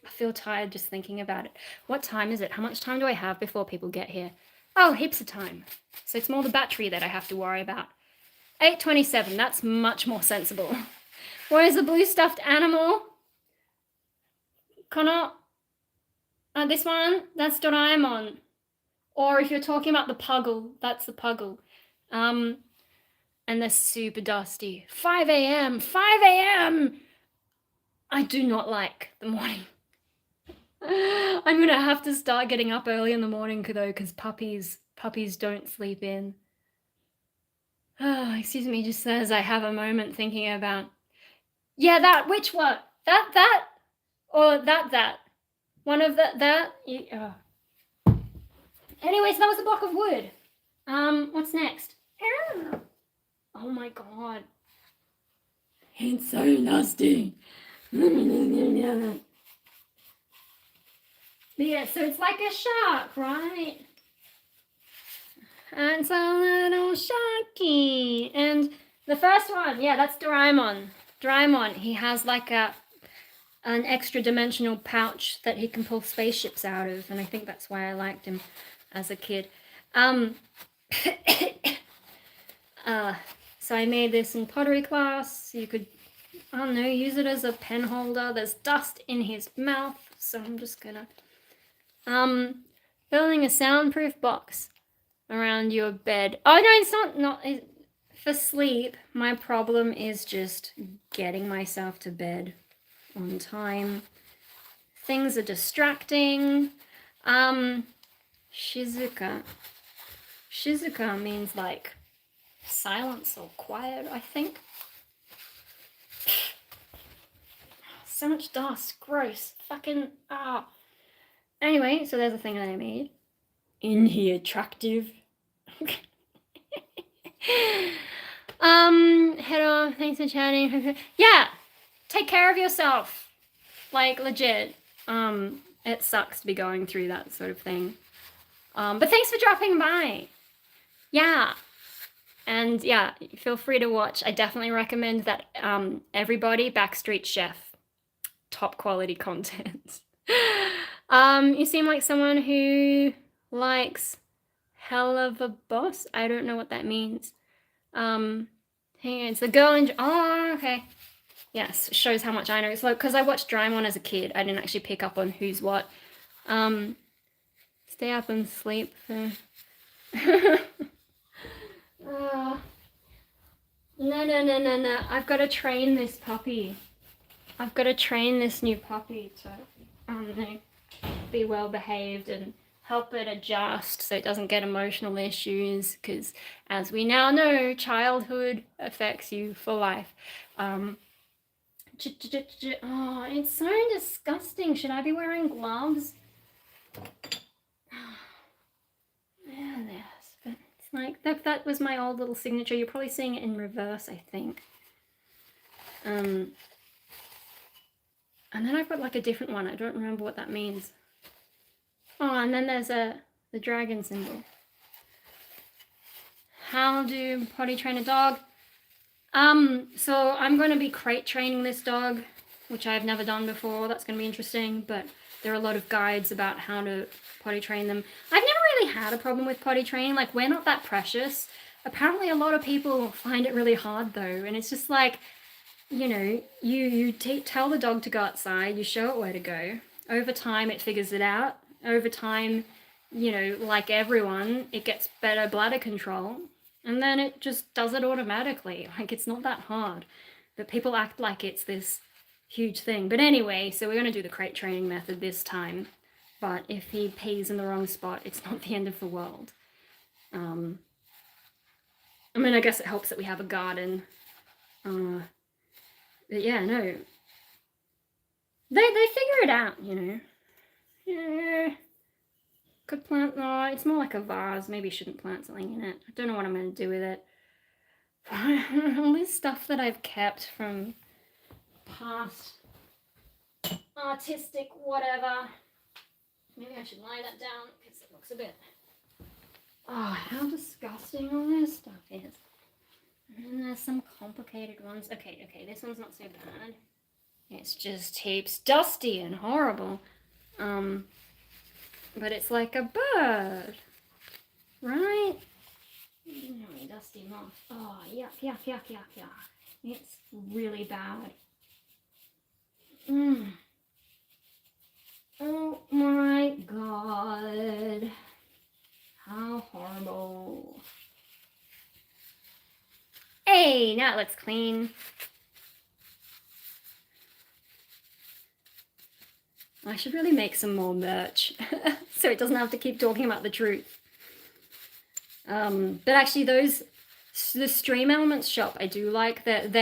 I feel tired just thinking about it. What time is it? How much time do I have before people get here? Oh, heaps of time. So it's more the battery that I have to worry about. 8:27. That's much more sensible. Where's the blue stuffed animal? Connor? This one? That's Doraemon. Or if you're talking about the Puggle, that's the Puggle. And they're super dusty. 5 a.m. 5 a.m. I do not like the morning. I'm gonna have to start getting up early in the morning though, because puppies don't sleep in. Oh, excuse me, just says I have a moment thinking about. Yeah, that. Which one? That, or that. One of that. Yeah. Anyways, that was a block of wood. What's next? Oh my god. It's so nasty. But yeah, so it's like a shark, right? And it's a little sharky. And the first one, yeah, that's Doraemon. Doraemon, he has like an extra dimensional pouch that he can pull spaceships out of, and I think that's why I liked him as a kid. So I made this in pottery class. You could, I don't know, use it as a pen holder. There's dust in his mouth, so I'm just gonna building a soundproof box around your bed. Oh no, it's not for sleep. My problem is just getting myself to bed on time. Things are distracting. Shizuka. Shizuka means like silence or quiet, I think. So much dust, gross, fucking Anyway, so there's a thing that I made. In here, attractive. Head off, thanks for chatting. Yeah, take care of yourself. Like, legit. It sucks to be going through that sort of thing. But thanks for dropping by. Yeah. And yeah, feel free to watch. I definitely recommend that everybody, Backstreet Chef. Top quality content. You seem like someone who likes hell of a boss. I don't know what that means. Hang on, it's the girl in... Oh, okay. Yes, shows how much I know. It's like, because I watched Doraemon as a kid, I didn't actually pick up on who's what. Stay up and sleep. No. I've got to train this puppy. I've got to train this new puppy to be well behaved and help it adjust so it doesn't get emotional issues, because as we now know, childhood affects you for life. Oh, it's so disgusting. Should I be wearing gloves? Yeah, yes, but it's like that was my old little signature. You're probably seeing it in reverse, I think. And then I've got like a different one. I don't remember what that means. Oh, and then there's the dragon symbol. How do potty train a dog? So I'm going to be crate training this dog, which I've never done before. That's going to be interesting, but there are a lot of guides about how to potty train them. I've never really had a problem with potty training. Like, we're not that precious. Apparently a lot of people find it really hard though, and it's just like, you know, you tell the dog to go outside, you show it where to go. Over time, it figures it out. Over time, you know, like everyone, it gets better bladder control, and then it just does it automatically. Like, it's not that hard. But people act like it's this huge thing. But anyway, so we're going to do the crate training method this time. But if he pees in the wrong spot, it's not the end of the world. I mean, I guess it helps that we have a garden. But yeah, no. They figure it out, you know. Yeah. Could plant, no, it's more like a vase. Maybe shouldn't plant something in it. I don't know what I'm going to do with it. All this stuff that I've kept from past artistic whatever. Maybe I should lie that down because it looks a bit... Oh, how disgusting all this stuff is. And then there's some complicated ones. Okay, this one's not so bad. It's just heaps dusty and horrible. But it's like a bird, right? No, dusty moth. Oh, yuck. It's really bad. Oh my god. How horrible. Hey, now it looks clean. I should really make some more merch so it doesn't have to keep talking about the truth. But actually the Stream Elements shop, I do like that.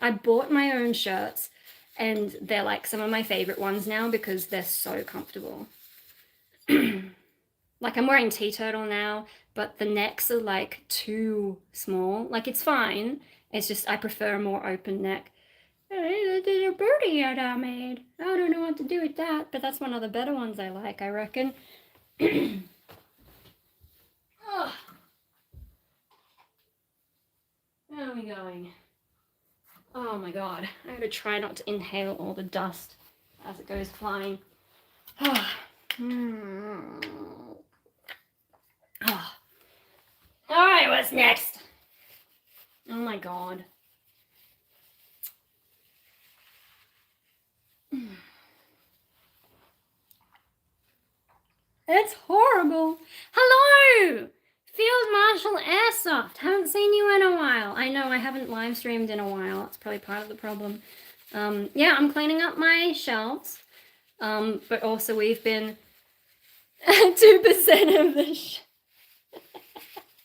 I bought my own shirts and they're like some of my favorite ones now because they're so comfortable. Like, I'm wearing T-Turtle now, but the necks are like too small. Like, it's fine. It's just I prefer a more open neck. Hey, there's a birdie that I made. I don't know what to do with that, but that's one of the better ones I like, I reckon. Oh. Where are we going? Oh my god, I gotta try not to inhale all the dust as it goes flying. Oh. Oh. Alright, what's next? Oh my god. It's horrible. Hello! Field Marshal Airsoft. Haven't seen you in a while. I know I haven't live streamed in a while. That's probably part of the problem. Yeah, I'm cleaning up my shelves. But also we've been 2% of the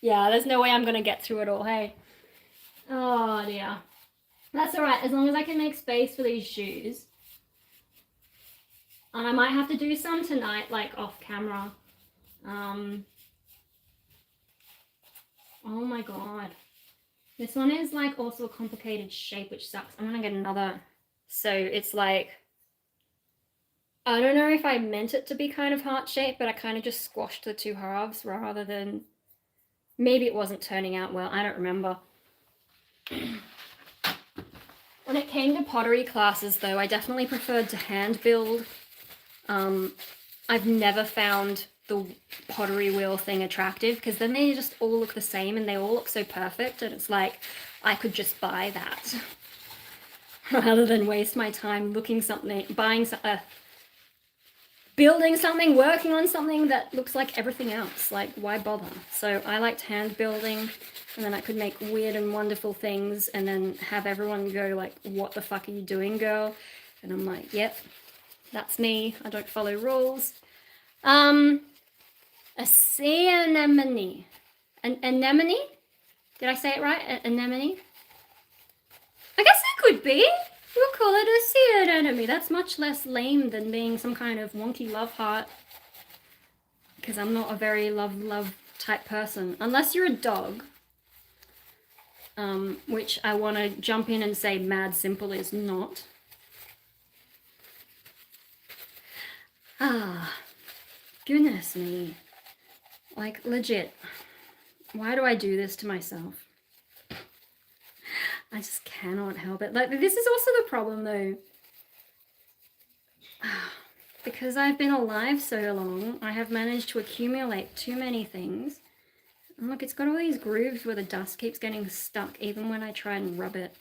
yeah, there's no way I'm gonna get through it all, hey. Oh dear. That's alright, as long as I can make space for these shoes. And I might have to do some tonight, like off camera. Oh my god. This one is like also a complicated shape, which sucks. I'm gonna get another. So it's like, I don't know if I meant it to be kind of heart-shaped, but I kind of just squashed the two halves rather than, maybe it wasn't turning out well. I don't remember. When it came to pottery classes though, I definitely preferred to hand build. I've never found the pottery wheel thing attractive because then they just all look the same and they all look so perfect, and it's like I could just buy that rather than waste my time looking something, buying building something, working on something that looks like everything else. Like, why bother? So I liked hand building, and then I could make weird and wonderful things and then have everyone go like, what the fuck are you doing, girl? And I'm like, yep, that's me. I don't follow rules. A sea anemone. An anemone? Did I say it right? Anemone? I guess it could be. We'll call it a sea anemone. That's much less lame than being some kind of wonky love heart. Because I'm not a very love type person. Unless you're a dog. Which I want to jump in and say Mad Simple is not. Ah, goodness me. Like, legit. Why do I do this to myself? I just cannot help it. Like, this is also the problem, though. Because I've been alive so long, I have managed to accumulate too many things. And look, it's got all these grooves where the dust keeps getting stuck, even when I try and rub it.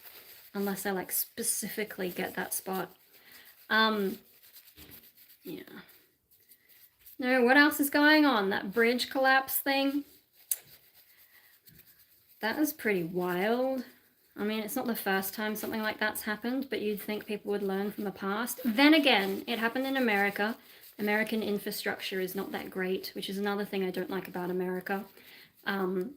Unless I, like, specifically get that spot. Yeah. No, what else is going on? That bridge collapse thing? That was pretty wild. I mean, it's not the first time something like that's happened, but you'd think people would learn from the past. Then again, it happened in America. American infrastructure is not that great, which is another thing I don't like about America. You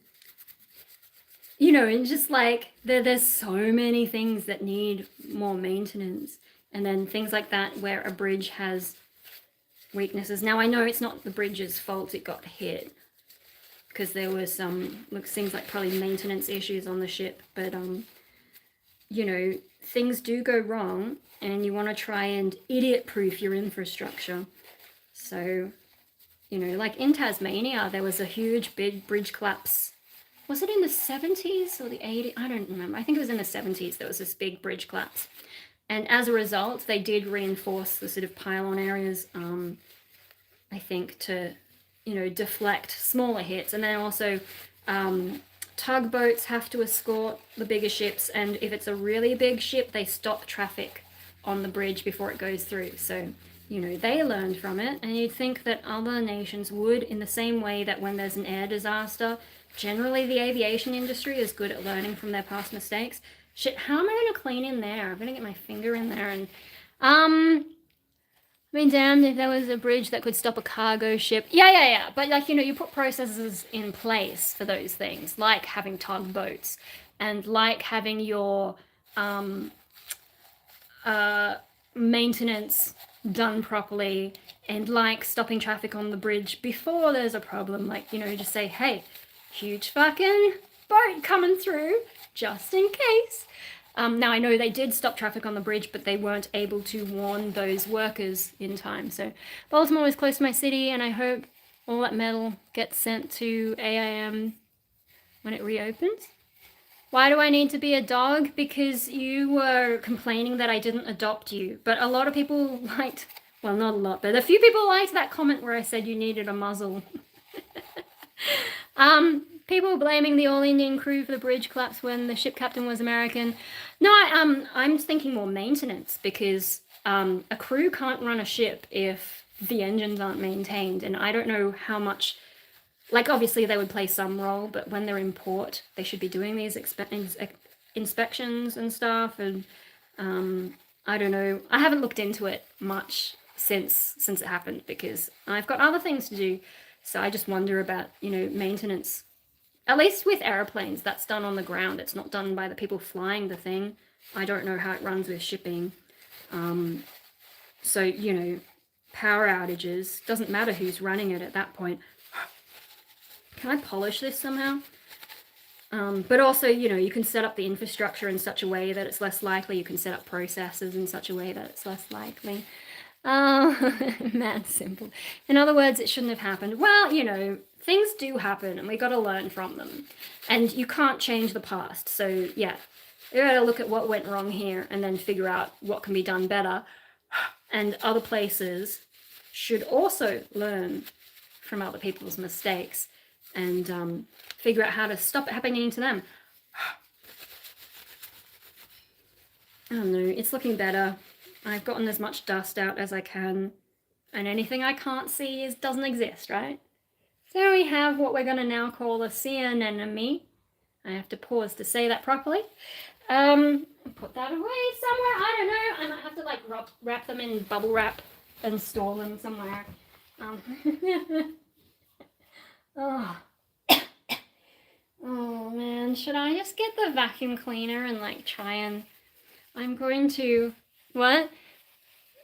know, and just like, there's so many things that need more maintenance. And then things like that where a bridge has weaknesses. Now, I know it's not the bridge's fault it got hit, because there were some, things like probably maintenance issues on the ship, but, you know, things do go wrong, and you want to try and idiot-proof your infrastructure. So, you know, like in Tasmania, there was a huge big bridge collapse. Was it in the 70s or the 80s? I don't remember. I think it was in the 70s there was this big bridge collapse. And as a result, they did reinforce the sort of pylon areas, I think, to, you know, deflect smaller hits. And then also tugboats have to escort the bigger ships. And if it's a really big ship, they stop traffic on the bridge before it goes through. So, you know, they learned from it. And you'd think that other nations would, in the same way that when there's an air disaster, generally the aviation industry is good at learning from their past mistakes. Shit, how am I going to clean in there? I'm going to get my finger in there and, I mean, damned if there was a bridge that could stop a cargo ship. Yeah. But, like, you know, you put processes in place for those things, like having tugboats and like having your maintenance done properly and like stopping traffic on the bridge before there's a problem. Like, you know, just say, hey, huge fucking boat coming through, just in case. Now I know they did stop traffic on the bridge, but they weren't able to warn those workers in time. So Baltimore is close to my city, and I hope all that metal gets sent to AIM when it reopens. Why do I need to be a dog? Because you were complaining that I didn't adopt you. But a lot of people liked, well, not a lot, but a few people liked that comment where I said you needed a muzzle. People blaming the all-Indian crew for the bridge collapse when the ship captain was American. No, I'm thinking more maintenance, because a crew can't run a ship if the engines aren't maintained. And I don't know how much, like obviously they would play some role, but when they're in port, they should be doing these inspections and stuff. And I don't know. I haven't looked into it much since it happened, because I've got other things to do. So I just wonder about, maintenance. At least with airplanes, that's done on the ground. It's not done by the people flying the thing. I don't know how it runs with shipping. So, power outages, doesn't matter who's running it at that point. Can I polish this somehow? But also, you can set up the infrastructure in such a way that it's less likely. You can set up processes in such a way that it's less likely. Man, simple. In other words, it shouldn't have happened. Well, things do happen, and we got to learn from them. And you can't change the past. So, yeah, you got to look at what went wrong here and then figure out what can be done better. And other places should also learn from other people's mistakes and figure out how to stop it happening to them. I don't know, it's looking better. I've gotten as much dust out as I can, and anything I can't see doesn't exist, right? So we have what we're going to now call a sea anemone. I have to pause to say that properly. Put that away somewhere, I don't know. I might have to wrap them in bubble wrap and store them somewhere. Oh. Oh man, should I just get the vacuum cleaner and try and... I'm going to... What?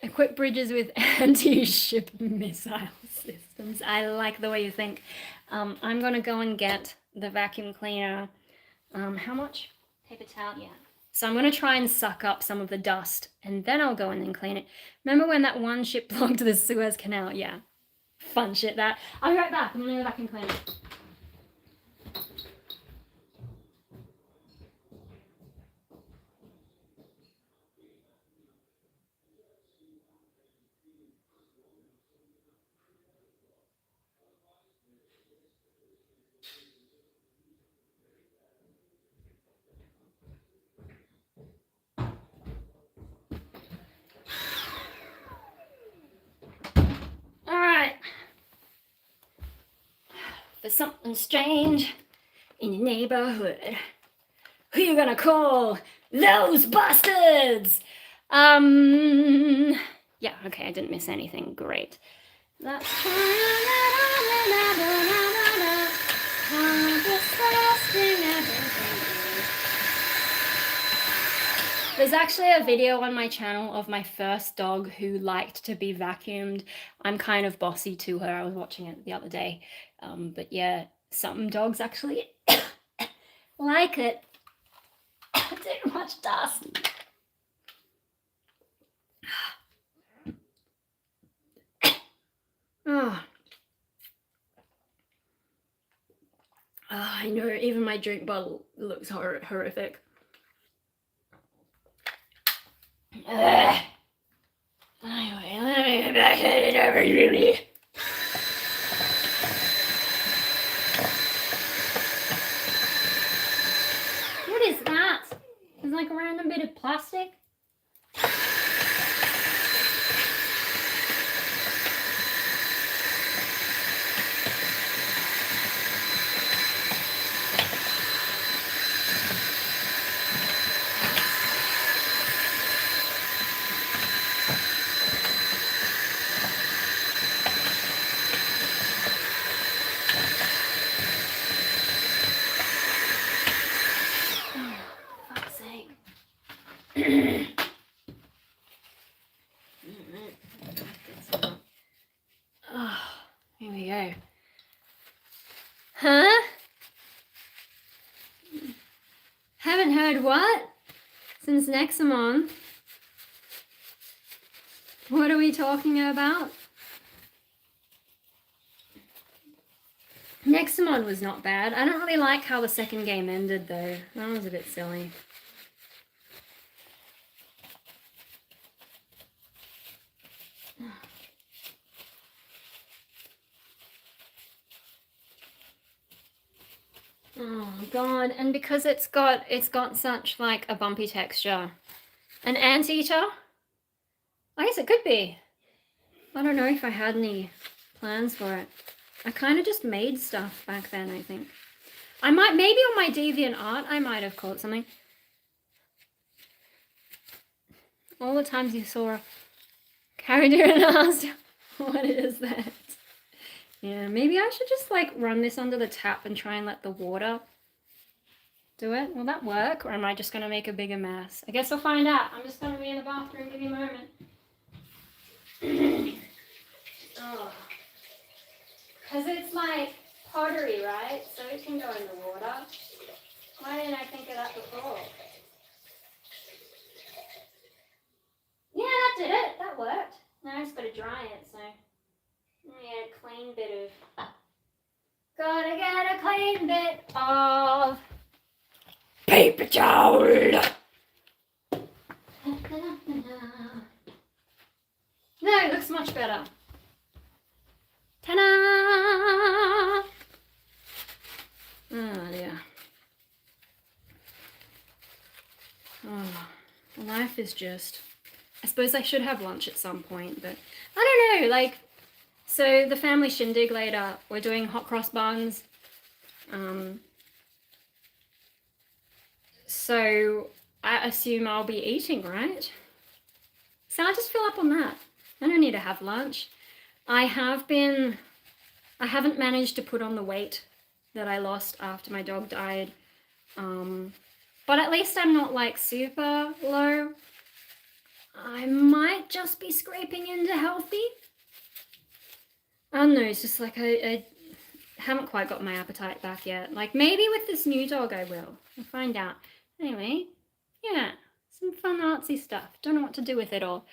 Equip bridges with anti-ship missile systems. I like the way you think. I'm going to go and get the vacuum cleaner. How much? Paper towel, yeah. So I'm going to try and suck up some of the dust, and then I'll go in and clean it. Remember when that one ship blocked the Suez Canal? Yeah. Fun shit that. I'll be right back. I'm going to go vacuum clean it. There's something strange in your neighborhood. Who you gonna call? Those bastards! Yeah, okay, I didn't miss anything. Great. That's... There's actually a video on my channel of my first dog who liked to be vacuumed. I'm kind of bossy to her. I was watching it the other day. But yeah, some dogs actually like it. Too much dust. Oh. I know, even my drink bottle looks horrific. Anyway, let me get back at it over here. What is that? It's like a random bit of plastic. Since Nexamon, what are we talking about? Nexamon was not bad. I don't really like how the second game ended though. That was a bit silly. Oh god, and because it's got such like a bumpy texture. An anteater? I guess it could be. I don't know if I had any plans for it. I kind of just made stuff back then, I think. I might, maybe on my DeviantArt, I might have caught something. All the times you saw a character and asked, what is that? Yeah, maybe I should just like run this under the tap and try and let the water do it. Will that work? Or am I just going to make a bigger mess? I guess I'll find out. I'm just going to be in the bathroom. Give me a moment. Oh. Because it's like pottery, right? So it can go in the water. Why didn't I think of that before? Yeah, that did it. That worked. Now I just got to dry it, so... Yeah, clean bit of... Gotta get a clean bit of... paper towel! No, it looks much better. Ta-da! Oh dear. Oh, life is just... I suppose I should have lunch at some point, but I don't know, like... So the family shindig later, we're doing hot cross buns. So I assume I'll be eating, right? So I'll just fill up on that. I don't need to have lunch. I haven't managed to put on the weight that I lost after my dog died. But at least I'm not like super low. I might just be scraping into healthy. I don't know, it's just like I haven't quite got my appetite back yet. Like maybe with this new dog I will. I'll find out. Anyway, yeah, some fun artsy stuff. Don't know what to do with it all.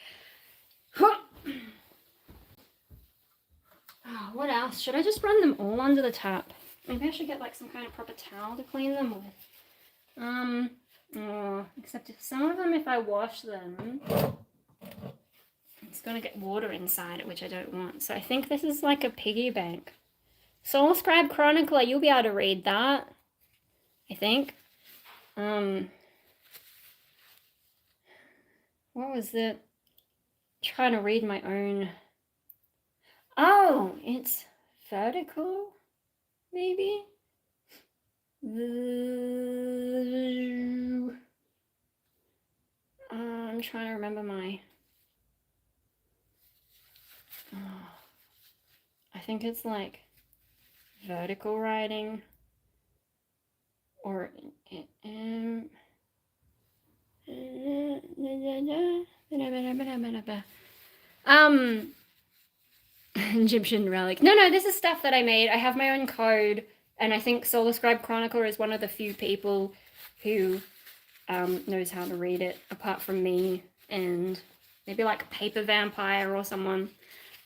Oh, what else? Should I just run them all under the tap? Maybe I should get like some kind of proper towel to clean them with. Except if some of them, if I wash them, it's gonna get water inside it, which I don't want. So I think this is like a piggy bank. Soul Scribe Chronicler, you'll be able to read that, I think. What was it? Trying to read my own. Oh, it's vertical, maybe? I'm trying to remember my... Oh, I think it's like vertical writing or Egyptian relic. No, this is stuff that I made. I have my own code, and I think Solar Scribe Chronicler is one of the few people who knows how to read it, apart from me and maybe like Paper Vampire or someone.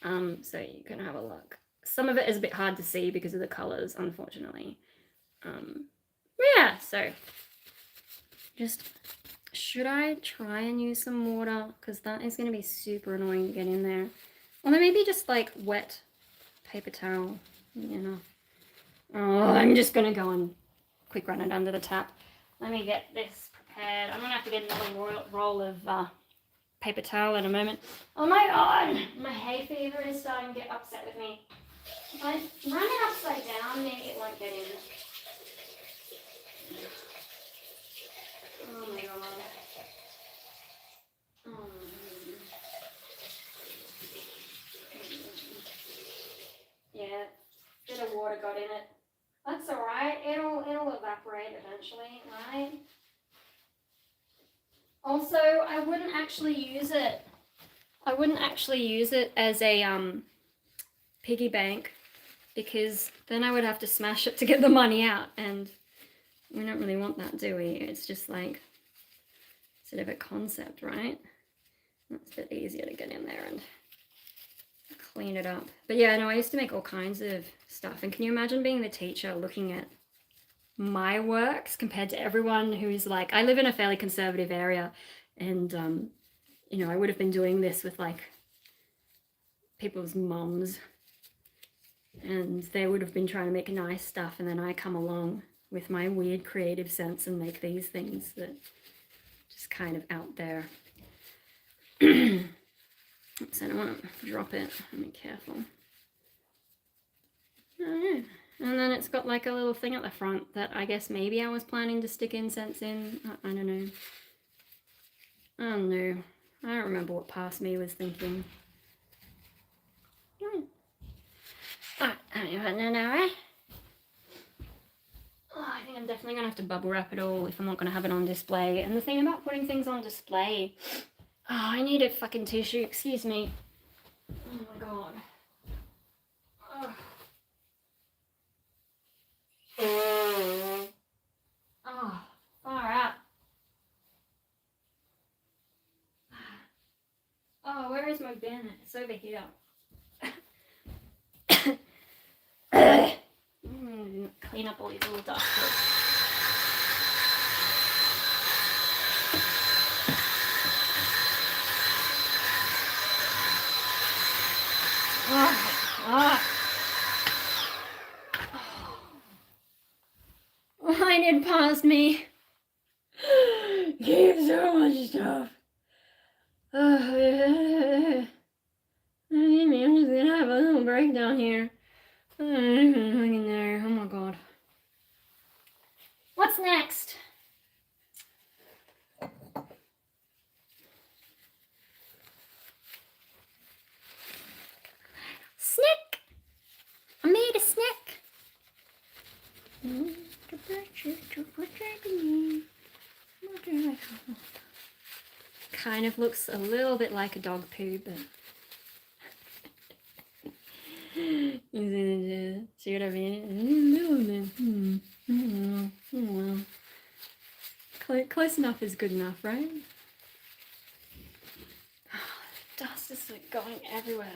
So you can have a look. Some of it is a bit hard to see because of the colors, unfortunately. Yeah, so just, should I try and use some water? Because that is going to be super annoying to get in there. Or maybe just like wet paper towel, you know. Oh, I'm just going to go and quick run it under the tap. Let me get this prepared. I'm going to have to get another roll of paper towel in a moment. Oh my god, my hay fever is starting to get upset with me. If I run it upside down, maybe it won't get in. Oh my god. Yeah, bit of water got in it. That's alright, it'll evaporate eventually, right? Also, I wouldn't actually use it as a piggy bank, because then I would have to smash it to get the money out, and we don't really want that, do we? It's just like, instead of a concept, right? That's a bit easier to get in there and clean it up. But yeah, no, I used to make all kinds of stuff. And can you imagine being the teacher looking at my works compared to everyone who's like, I live in a fairly conservative area, and you know, I would have been doing this with like people's mums, and they would have been trying to make nice stuff, and then I come along with my weird creative sense and make these things that just kind of out there. Oops, I don't want to drop it. Let me be careful. Oh, yeah. And then it's got like a little thing at the front that I guess maybe I was planning to stick incense in. I don't know. I don't know. I don't remember what past me was thinking. Alright, I don't know now, right? Oh, I think I'm definitely going to have to bubble wrap it all if I'm not going to have it on display. And the thing about putting things on display... Oh, I need a fucking tissue, excuse me. Oh my god. Oh, far out. Oh, where is my bin? It's over here. Clean up all these little dust. Mine had paused me. Keep so much stuff. I'm just gonna have a little breakdown here. Oh my god. What's next? Snack! I made a snack. Kind of looks a little bit like a dog poo, but see what I mean? Close enough is good enough, right? Dust is like going everywhere.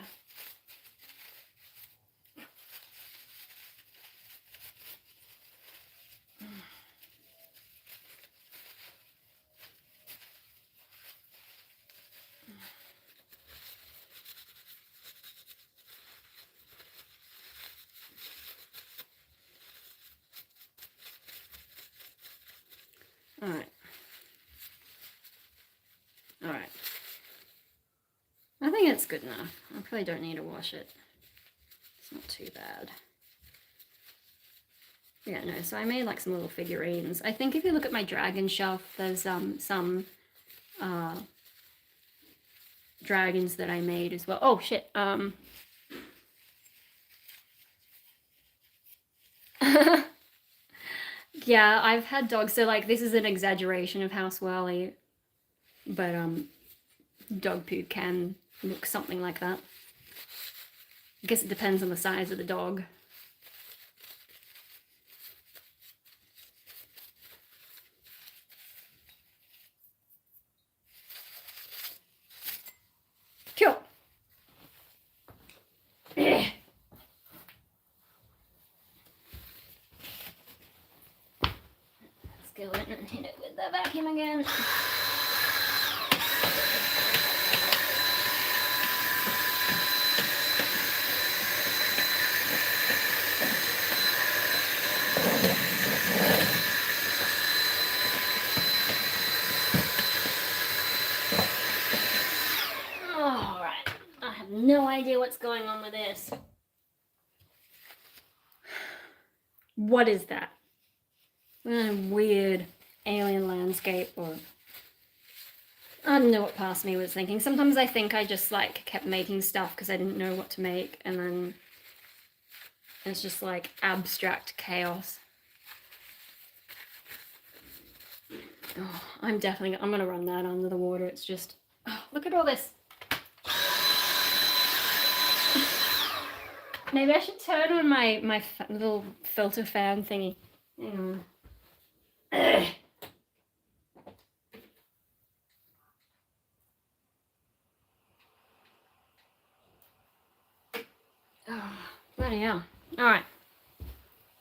Alright. I think it's good enough. I probably don't need to wash it. It's not too bad. Yeah, no, so I made like some little figurines. I think if you look at my dragon shelf, there's some dragons that I made as well. Oh shit. Yeah, I've had dogs, so like this is an exaggeration of how swirly, but dog poo can look something like that. I guess it depends on the size of the dog. Cool. Let's go in and hit it with the vacuum again. Alright, I have no idea what's going on with this. What is that? Weird alien landscape, or I don't know what past me was thinking. Sometimes I think I just like kept making stuff because I didn't know what to make, and then it's just like abstract chaos. Oh, I'm gonna run that under the water. It's just, oh, look at all this. Maybe I should turn on my little filter fan thingy. Hang on. Bloody hell. Alright.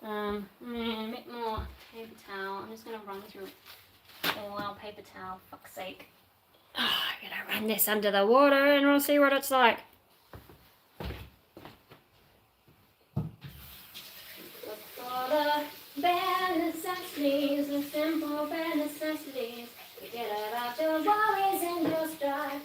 A bit more paper towel. I'm just gonna run through all our paper towel, fuck's sake. I'm gonna run this under the water and we'll see what it's like. Look for the bare necessities, the simple bare necessities. Forget about your worries and your strife.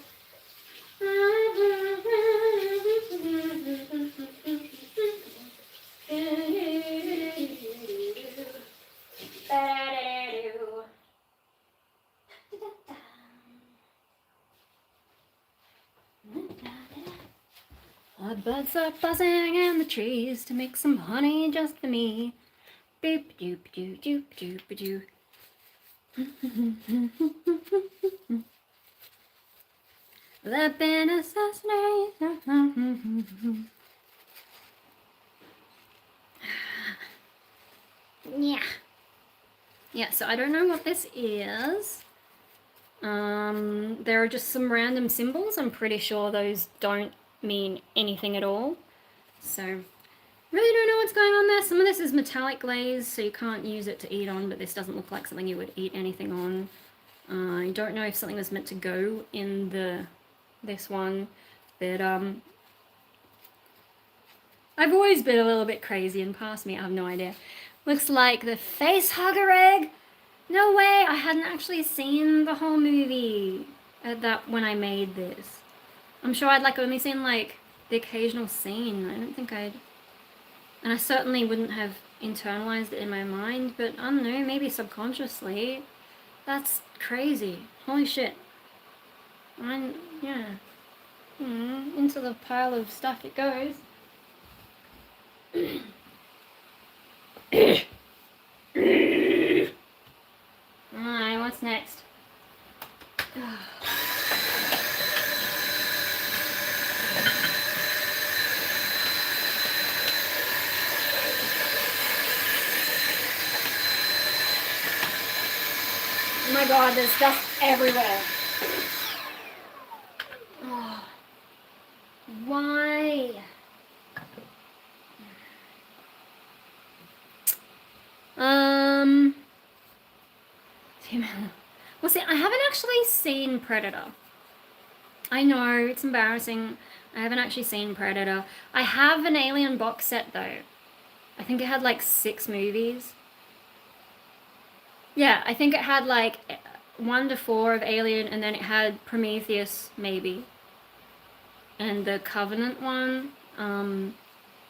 The birds are buzzing in the trees to make some honey just for me. Boop doop doo doop doop doo. The bare necessities. Yeah, so I don't know what this is. There are just some random symbols. I'm pretty sure those don't mean anything at all. So, really don't know what's going on there. Some of this is metallic glaze, so you can't use it to eat on, but this doesn't look like something you would eat anything on. I don't know if something was meant to go in this one, but I've always been a little bit crazy, and past me, I have no idea. Looks like the face hugger egg. No way, I hadn't actually seen the whole movie when I made this. I'm sure I'd only seen the occasional scene. I don't think and I certainly wouldn't have internalized it in my mind, but I don't know, maybe subconsciously. That's crazy. Holy shit. Yeah. Into the pile of stuff it goes. Alright, what's next? Oh my god, there's dust everywhere. Oh. Why? Well, see, I haven't actually seen Predator. I know, it's embarrassing. I haven't actually seen Predator. I have an Alien box set, though. I think it had 6 movies. Yeah, I think it had 1 to 4 of Alien, and then it had Prometheus, maybe. And the Covenant one,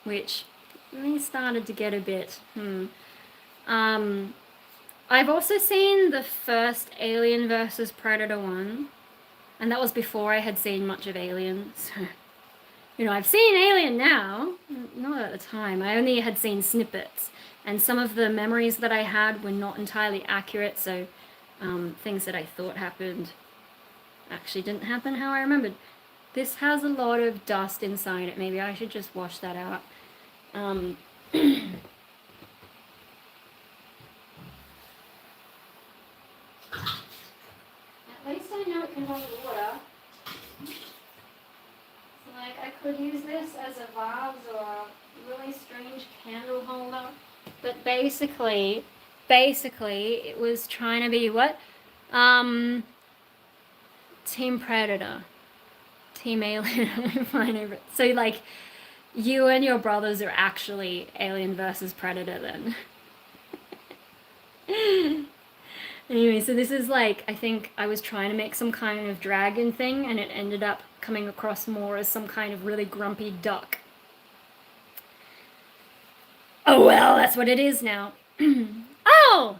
which really started to get a bit, I've also seen the first Alien versus Predator one, and that was before I had seen much of Alien, so, I've seen Alien now, not at the time. I only had seen snippets, and some of the memories that I had were not entirely accurate, so things that I thought happened actually didn't happen how I remembered. This has a lot of dust inside it. Maybe I should just wash that out. At least I know it can hold water. I could use this as a vase or a really strange candle holder. But basically, it was trying to be what? Team Predator. Team Alien. Fine. So, you and your brothers are actually Alien versus Predator then. Anyway, so this is I think I was trying to make some kind of dragon thing, and it ended up coming across more as some kind of really grumpy duck. Oh well, that's what it is now. Oh!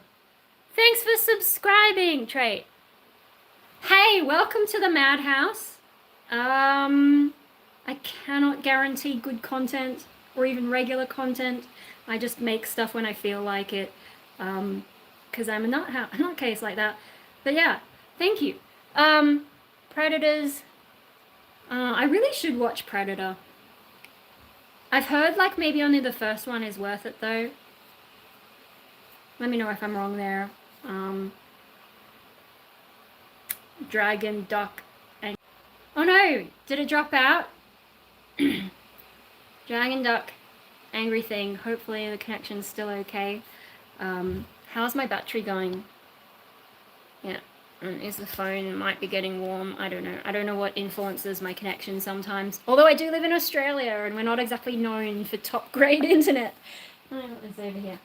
Thanks for subscribing, Trait. Hey, welcome to the madhouse. I cannot guarantee good content or even regular content. I just make stuff when I feel like it. Because I'm a nutcase like that. But yeah, thank you. Predators. I really should watch Predator. I've heard maybe only the first one is worth it though. Let me know if I'm wrong there. Dragon, duck, and... Oh no! Did it drop out? Dragon, duck, angry thing. Hopefully the connection's still okay. How's my battery going? Yeah, is the phone might be getting warm. I don't know. I don't know what influences my connection sometimes. Although I do live in Australia and we're not exactly known for top grade internet. I got this over here.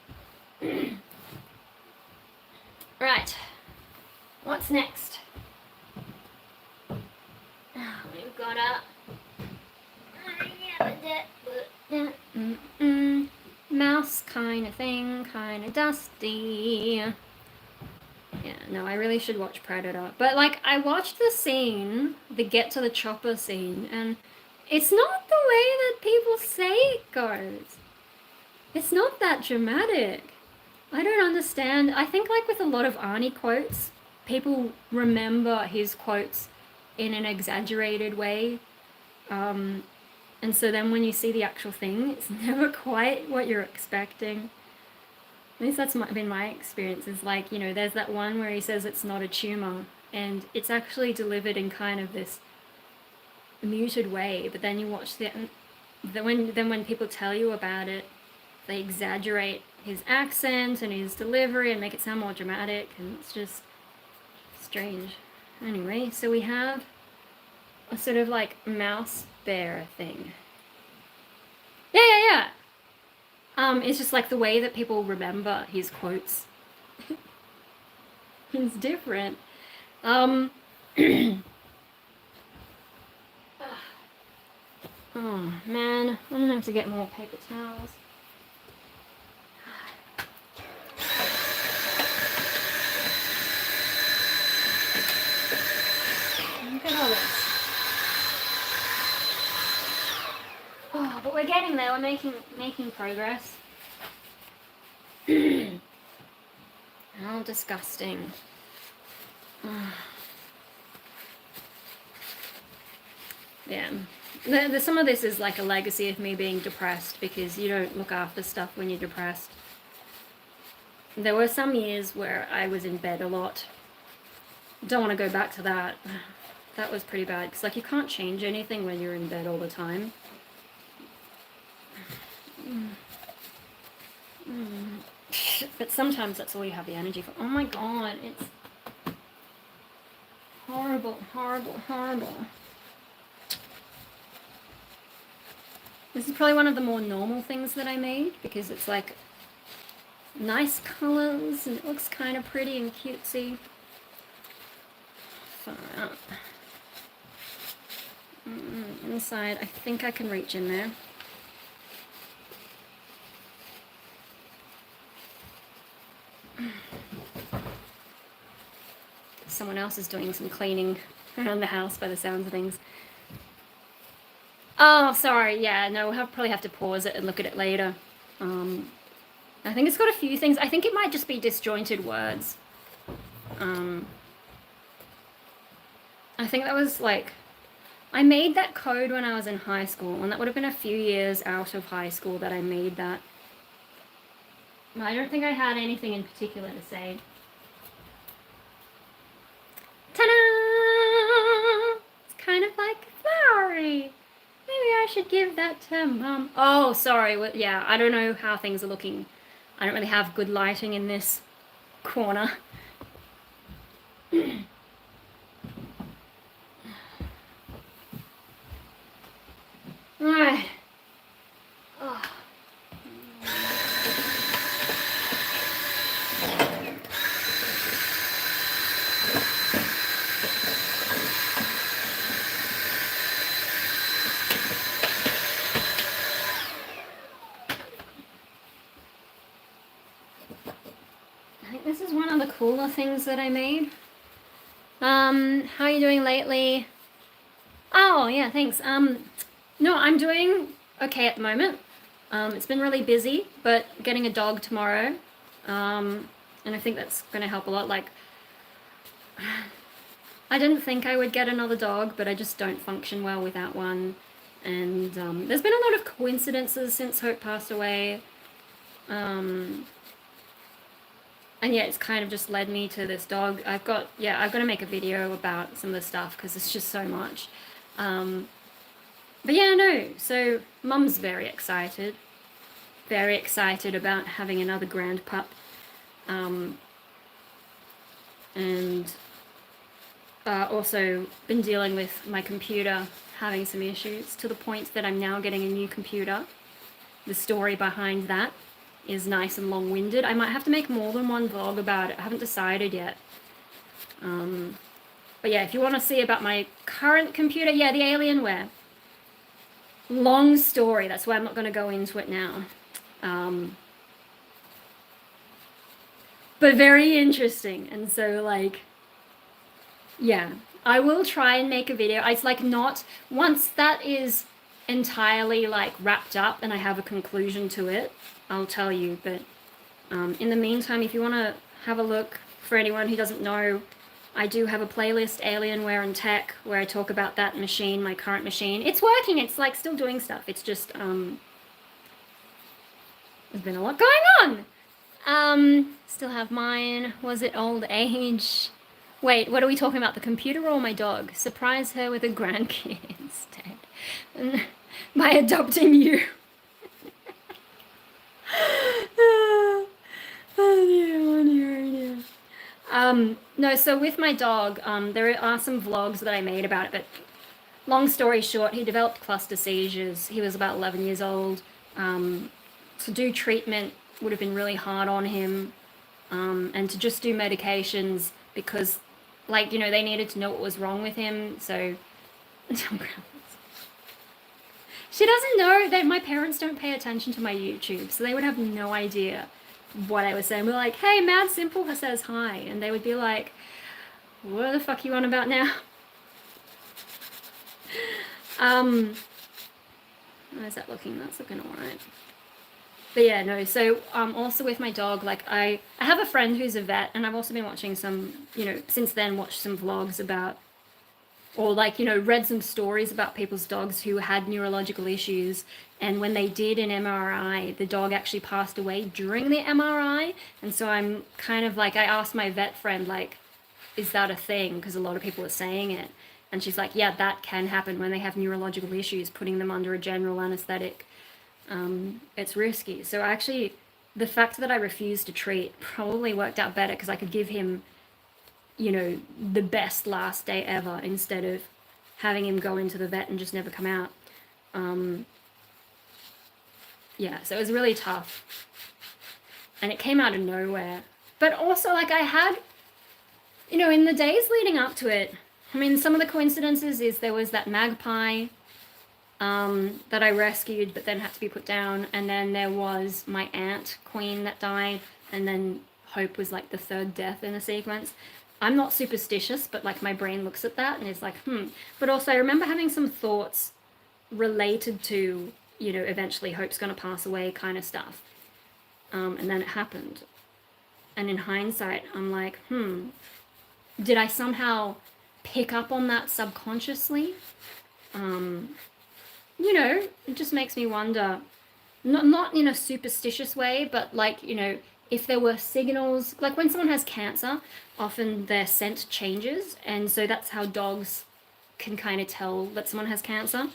Right. What's next? We've got a mouse kind of thing, kind of dusty. Yeah, no, I really should watch Predator. But, like, I watched the scene, the get to the chopper scene, and it's not the way that people say it goes. It's not that dramatic. I don't understand. I think, like, with a lot of Arnie quotes, people remember his quotes in an exaggerated way. And so then when you see the actual thing, it's never quite what you're expecting. At least that's been my experience, is like, you know, there's that one where he says it's not a tumor, and it's actually delivered in kind of this muted way, but then you watch when people tell you about it, they exaggerate his accent and his delivery and make it sound more dramatic, and it's just strange. Anyway, so we have a sort of like mouse bear thing. Yeah. It's just like the way that people remember his quotes. It's different. Oh man, I'm gonna have to get more paper towels. Look at all this. Oh, but we're getting there. We're making progress. How disgusting. Yeah. Some of this is like a legacy of me being depressed, because you don't look after stuff when you're depressed. There were some years where I was in bed a lot. Don't want to go back to that. That was pretty bad, because like you can't change anything when you're in bed all the time. But sometimes that's all you have the energy for. Oh my god, it's horrible. This is probably one of the more normal things that I made, because it's like nice colors and it looks kind of pretty and cutesy. Far out. Inside, I think I can reach in there. Someone else is doing some cleaning around the house by the sounds of things. Oh, sorry, yeah, no, we'll probably have to pause it and look at it later. I think it's got a few things. I think it might just be disjointed words. I think that was like, I made that code when I was in high school, and that would have been a few years out of high school that I made that. I don't think I had anything in particular to say. Ta-da! It's kind of like flowery. Maybe I should give that to Mum. Oh, sorry. Well, yeah, I don't know how things are looking. I don't really have good lighting in this corner. Alright. Oh. I think this is one of the cooler things that I made. How are you doing lately? Oh, yeah, thanks. No, I'm doing okay at the moment. It's been really busy, but getting a dog tomorrow. And I think that's going to help a lot. Like, I didn't think I would get another dog, but I just don't function well without one. And there's been a lot of coincidences since Hope passed away. And yeah, it's kind of just led me to this dog. I've got to make a video about some of the stuff, because it's just so much. But yeah, no, so Mum's very excited. very excited about having another grand pup. And also been dealing with my computer having some issues to the point that I'm now getting a new computer. The story behind that is nice and long-winded. I might have to make more than one vlog about it. I haven't decided yet. But yeah, if you want to see about my current computer, yeah, the Alienware. Long story, that's why I'm not going to go into it now. But very interesting, and so like, yeah, I will try and make a video. It's like not, once that is entirely like wrapped up and I have a conclusion to it, I'll tell you. But in the meantime, if you want to have a look, for anyone who doesn't know, I do have a playlist, Alienware and Tech, where I talk about that machine, my current machine. It's working, it's like still doing stuff. It's just, there's been a lot going on. Still have mine. Was it old age? Wait, what are we talking about? The computer or my dog? Surprise her with a grandkid instead. By adopting you. Oh dear, oh dear, oh dear. No, so with my dog, there are some vlogs that I made about it, but long story short, he developed cluster seizures. He was about 11 years old. To do treatment would have been really hard on him, and to just do medications because, like, you know, they needed to know what was wrong with him, so... She doesn't know that my parents don't pay attention to my YouTube, so they would have no idea what I was saying. We're like, hey, Mad Simple says hi, and they would be like, what the fuck you on about now? How's that looking? That's looking alright. But yeah, no, so also with my dog, like I have a friend who's a vet, and I've also been watching some, you know, since then watched some vlogs about, or like, you know, read some stories about people's dogs who had neurological issues, and when they did an MRI, the dog actually passed away during the MRI. And so I'm kind of like, I asked my vet friend, like, is that a thing? Because a lot of people are saying it. And she's like, yeah, that can happen when they have neurological issues, putting them under a general anesthetic. It's risky. So actually, the fact that I refused to treat probably worked out better because I could give him, you know, the best last day ever instead of having him go into the vet and just never come out. Yeah, so it was really tough. And it came out of nowhere. But also, like, I had, you know, in the days leading up to it, I mean, some of the coincidences is there was that magpie that I rescued but then had to be put down, and then there was my aunt, Queen, that died, and then Hope was like the third death in the sequence. I'm not superstitious, but like my brain looks at that and is like, But also I remember having some thoughts related to, you know, eventually Hope's gonna pass away kind of stuff. And then it happened. And in hindsight, I'm like, did I somehow pick up on that subconsciously? You know, it just makes me wonder, not in a superstitious way, but like, you know, if there were signals, like when someone has cancer, often their scent changes, and so that's how dogs can kind of tell that someone has cancer.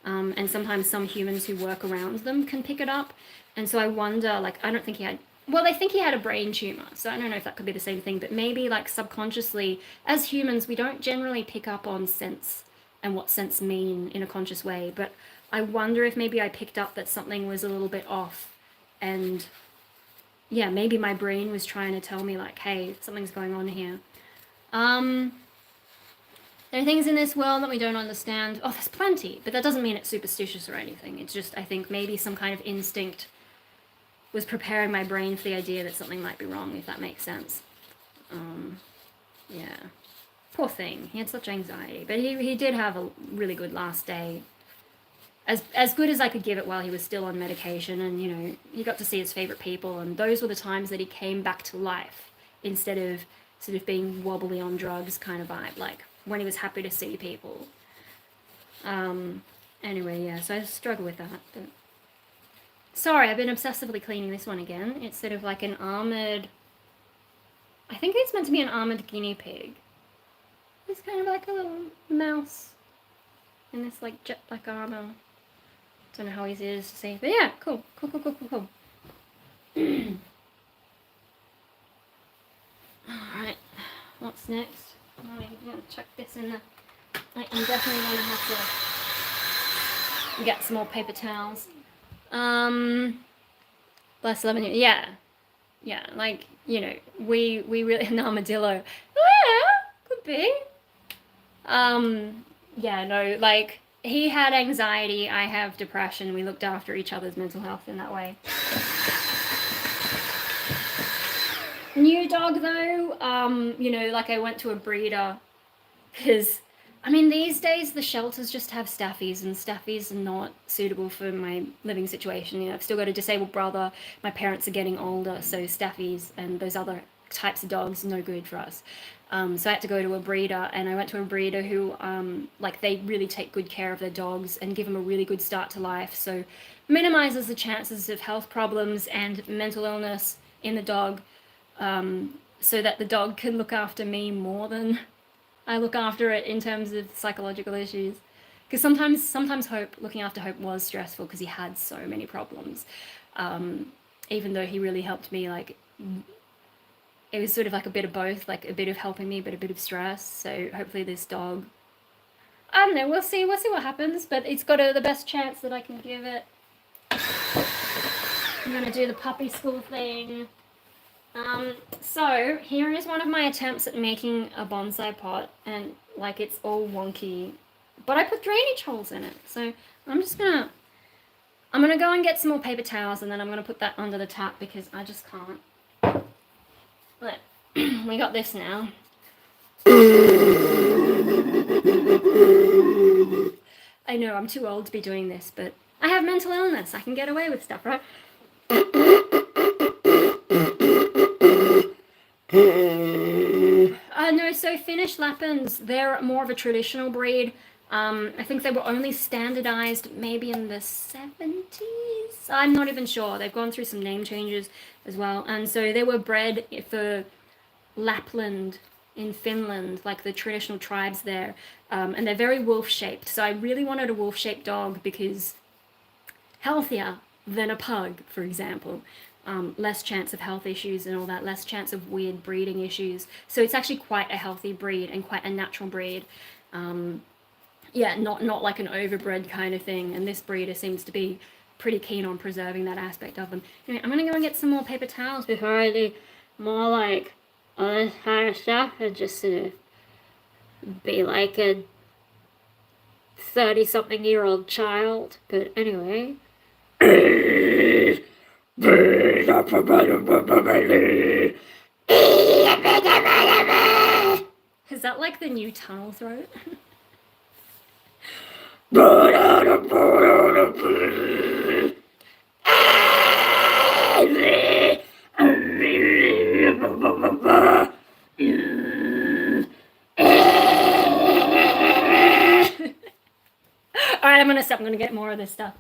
And sometimes some humans who work around them can pick it up. And so I wonder, like, I don't think he had, well, they think he had a brain tumor, so I don't know if that could be the same thing, but maybe like subconsciously, as humans, we don't generally pick up on scents and what scents mean in a conscious way, but I wonder if maybe I picked up that something was a little bit off, and yeah, maybe my brain was trying to tell me like, hey, something's going on here. There are things in this world that we don't understand. Oh, there's plenty, but that doesn't mean it's superstitious or anything. It's just, I think maybe some kind of instinct was preparing my brain for the idea that something might be wrong, if that makes sense. Yeah. Poor thing. He had such anxiety. But he did have a really good last day. As good as I could give it while he was still on medication, and, you know, he got to see his favorite people, and those were the times that he came back to life instead of sort of being wobbly on drugs kind of vibe, like when he was happy to see people. Anyway, yeah, so I struggle with that. But... Sorry, I've been obsessively cleaning this one again. It's sort of like an armored... I think it's meant to be an armored guinea pig. It's kind of like a little mouse in this like jet black armor. Don't know how easy it is to see. But yeah, cool. Alright, what's next? I'm gonna chuck this in the... I'm definitely gonna have to get some more paper towels. Bless lemon. Yeah, like, you know, we really... An armadillo. Yeah, could be. Yeah, no, like, he had anxiety, I have depression. We looked after each other's mental health in that way. New dog though, you know, like I went to a breeder because, I mean, these days the shelters just have staffies, and staffies are not suitable for my living situation. You know, I've still got a disabled brother, my parents are getting older, so staffies and those other types of dogs no good for us. So I had to go to a breeder, and I went to a breeder who, like, they really take good care of their dogs and give them a really good start to life, so minimizes the chances of health problems and mental illness in the dog, so that the dog can look after me more than I look after it in terms of psychological issues. Because sometimes looking after Hope was stressful because he had so many problems. Even though he really helped me, like, it was sort of like a bit of both, like a bit of helping me, but a bit of stress. So hopefully this dog, I don't know, we'll see what happens, but it's got the best chance that I can give it. I'm gonna do the puppy school thing. So here is one of my attempts at making a bonsai pot, and like it's all wonky, but I put drainage holes in it. So I'm gonna go and get some more paper towels, and then I'm gonna put that under the tap because I just can't. But we got this now. I know I'm too old to be doing this, but I have mental illness. I can get away with stuff, right? No, so Finnish Lapins, they're more of a traditional breed. I think they were only standardized maybe in the 70s. I'm not even sure. They've gone through some name changes as well. And so they were bred for Lapland in Finland, like the traditional tribes there. And they're very wolf-shaped. So I really wanted a wolf-shaped dog because healthier than a pug, for example. Less chance of health issues and all that, less chance of weird breeding issues. So it's actually quite a healthy breed and quite a natural breed. Yeah, not like an overbred kind of thing. And this breeder seems to be pretty keen on preserving that aspect of them. Anyway, I'm gonna go and get some more paper towels before I do more like all this kind of stuff and just sort of be like a 30-something-year-old child. But anyway. Is that like the new tunnel throat? Alright, I'm gonna stop. I'm gonna get more of this stuff.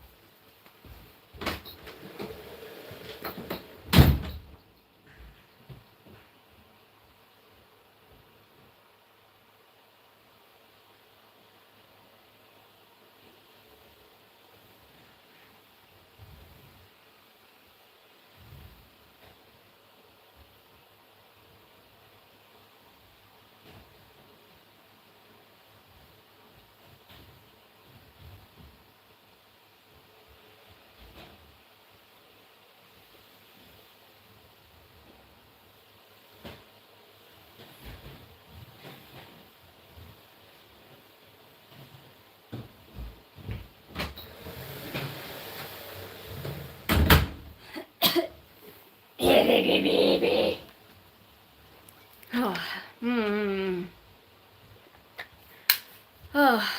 Oh,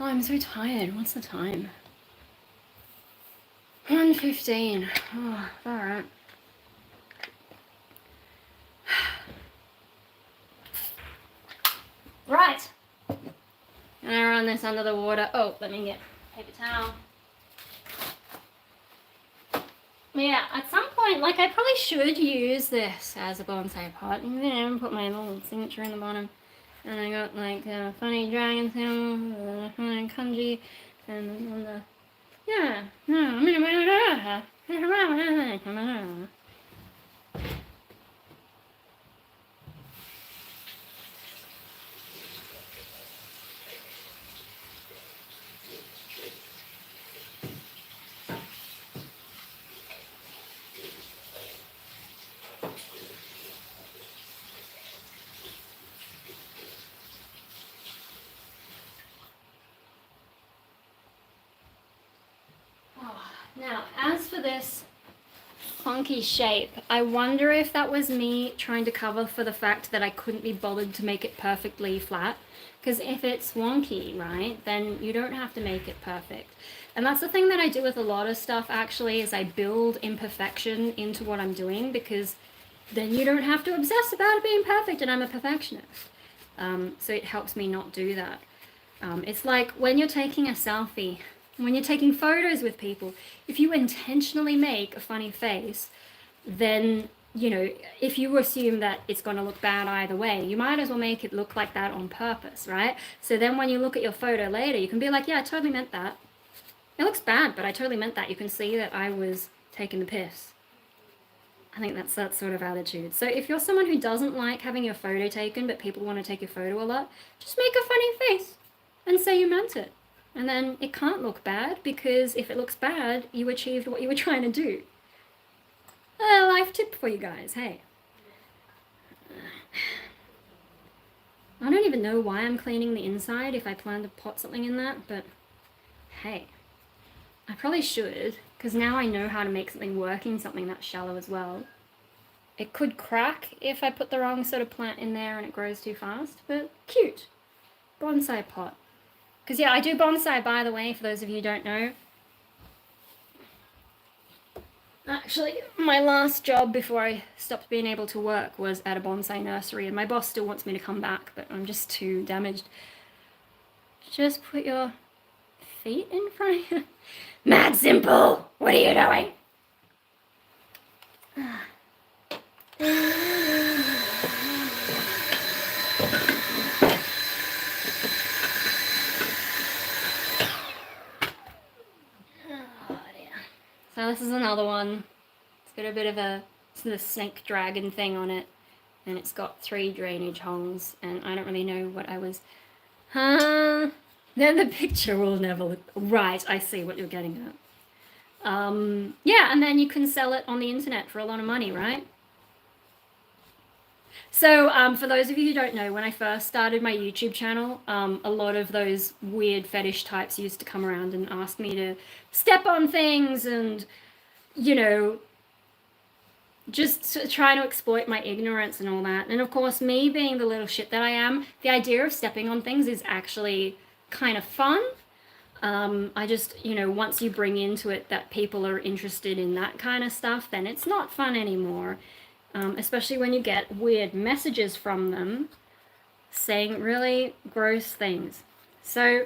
I'm so tired. What's the time? 1:15. Oh, alright. Right. And I run this under the water. Oh, let me get paper towel. Yeah, at some point, like, I probably should use this as a bonsai pot. And then put my little signature in the bottom. And I got, like, a funny dragon symbol, a funny kanji, and on the Yeah. Now, as for this funky shape, I wonder if that was me trying to cover for the fact that I couldn't be bothered to make it perfectly flat. Because if it's wonky, right, then you don't have to make it perfect. And that's the thing that I do with a lot of stuff, actually, is I build imperfection into what I'm doing, because then you don't have to obsess about it being perfect, and I'm a perfectionist. So it helps me not do that. It's like when you're taking a selfie, when you're taking photos with people, if you intentionally make a funny face, then, you know, if you assume that it's going to look bad either way, you might as well make it look like that on purpose, right? So then when you look at your photo later, you can be like, yeah, I totally meant that. It looks bad, but I totally meant that. You can see that I was taking the piss. I think that's that sort of attitude. So if you're someone who doesn't like having your photo taken, but people want to take your photo a lot, just make a funny face and say you meant it. And then it can't look bad, because if it looks bad, you achieved what you were trying to do. A life tip for you guys, hey. I don't even know why I'm cleaning the inside if I plan to pot something in that, but hey. I probably should, because now I know how to make something working, something that's shallow as well. It could crack if I put the wrong sort of plant in there and it grows too fast, but cute. Bonsai pot. Because yeah, I do bonsai, by the way, for those of you who don't know. Actually, my last job before I stopped being able to work was at a bonsai nursery, and my boss still wants me to come back, but I'm just too damaged. Just put your feet in front of you. Mad simple! What are you doing? So this is another one. It's got a bit of a sort of snake dragon thing on it, and it's got 3 drainage holes, and I don't really know what I was... Then the picture will never look... Right, I see what you're getting at. Yeah, and then you can sell it on the internet for a lot of money, right? So for those of you who don't know, when I first started my YouTube channel, a lot of those weird fetish types used to come around and ask me to step on things and, you know, just try to exploit my ignorance and all that. And of course, me being the little shit that I am, the idea of stepping on things is actually kind of fun. I just, you know, once you bring into it that people are interested in that kind of stuff, then it's not fun anymore. Especially when you get weird messages from them saying really gross things. So,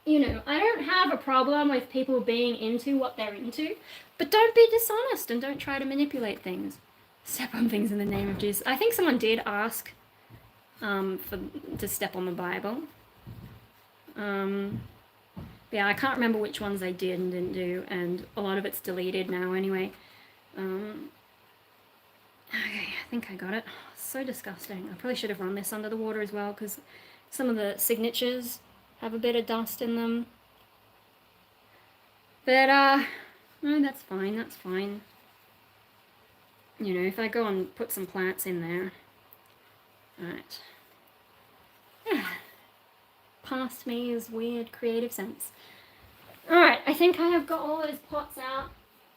you know, I don't have a problem with people being into what they're into, but don't be dishonest and don't try to manipulate things. Step on things in the name of Jesus. I think someone did ask to step on the Bible. Yeah, I can't remember which ones I did and didn't do, and a lot of it's deleted now anyway. Okay, I think I got it. So disgusting. I probably should have run this under the water as well, because some of the signatures have a bit of dust in them. But, no, that's fine, that's fine. You know, if I go and put some plants in there. Alright. Past me is weird creative sense. Alright, I think I have got all those pots out,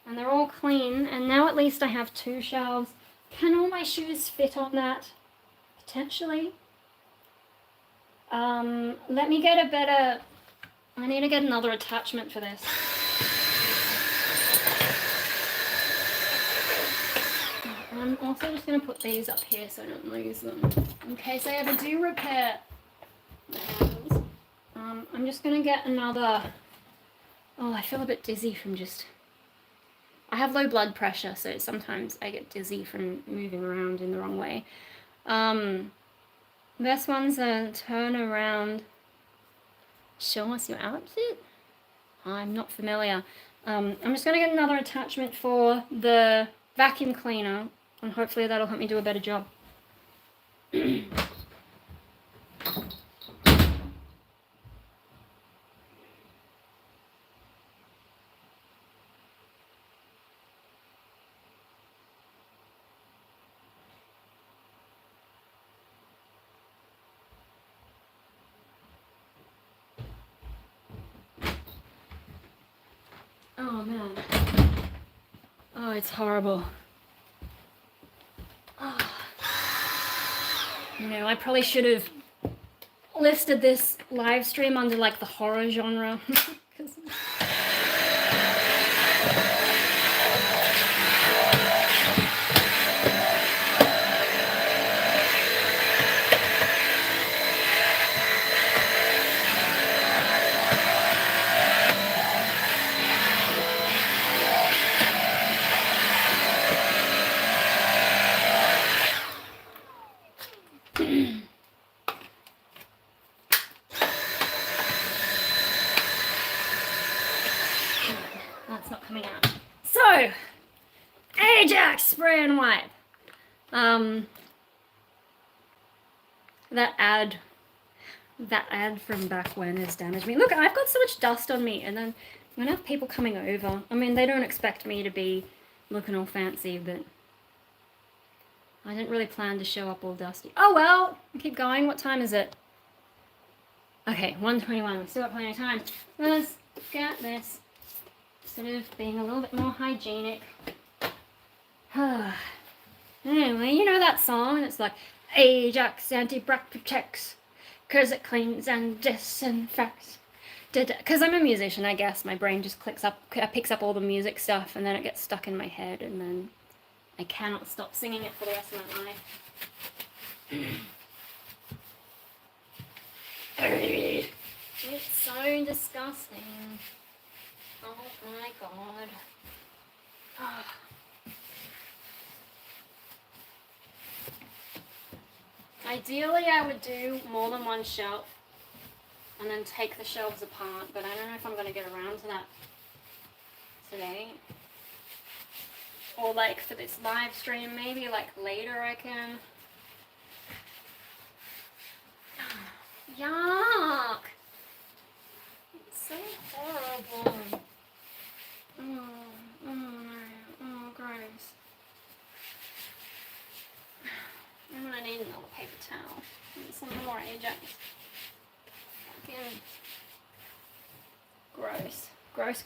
and they're all clean, and now at least I have 2 shelves. Can all my shoes fit on that? Potentially. Let me get a better... I need to get another attachment for this. I'm also just going to put these up here so I don't lose them, in case I ever do repair my hands. I'm just going to get another... Oh, I feel a bit dizzy from just... I have low blood pressure, so sometimes I get dizzy from moving around in the wrong way. This one's a turn around. Show us your outfit? I'm not familiar. I'm just going to get another attachment for the vacuum cleaner, and hopefully that'll help me do a better job. Oh man. Oh, it's horrible. Oh. You know, I probably should have listed this live stream under like the horror genre. That's not coming out. So, Ajax spray and wipe. That ad from back when has damaged me. Look, I've got so much dust on me, and then I'm gonna have people coming over. I mean, they don't expect me to be looking all fancy, but I didn't really plan to show up all dusty. Oh well, keep going. What time is it? Okay, 1:21. We've still got plenty of time. Let's get this. Sort of being a little bit more hygienic. Anyway, you know that song, and it's like, Ajax anti-brack protects, cause it cleans and disinfects. Because I'm a musician, I guess, my brain just picks up all the music stuff, and then it gets stuck in my head, and then I cannot stop singing it for the rest of my life. It's so disgusting. Oh my god. Oh. Ideally, I would do more than one shelf and then take the shelves apart, but I don't know if I'm going to get around to that today. Or like for this live stream, maybe like later I can. Yuck! It's so horrible. Oh, gross. I'm gonna need another paper towel and some more Ajax. Fucking gross. Gross.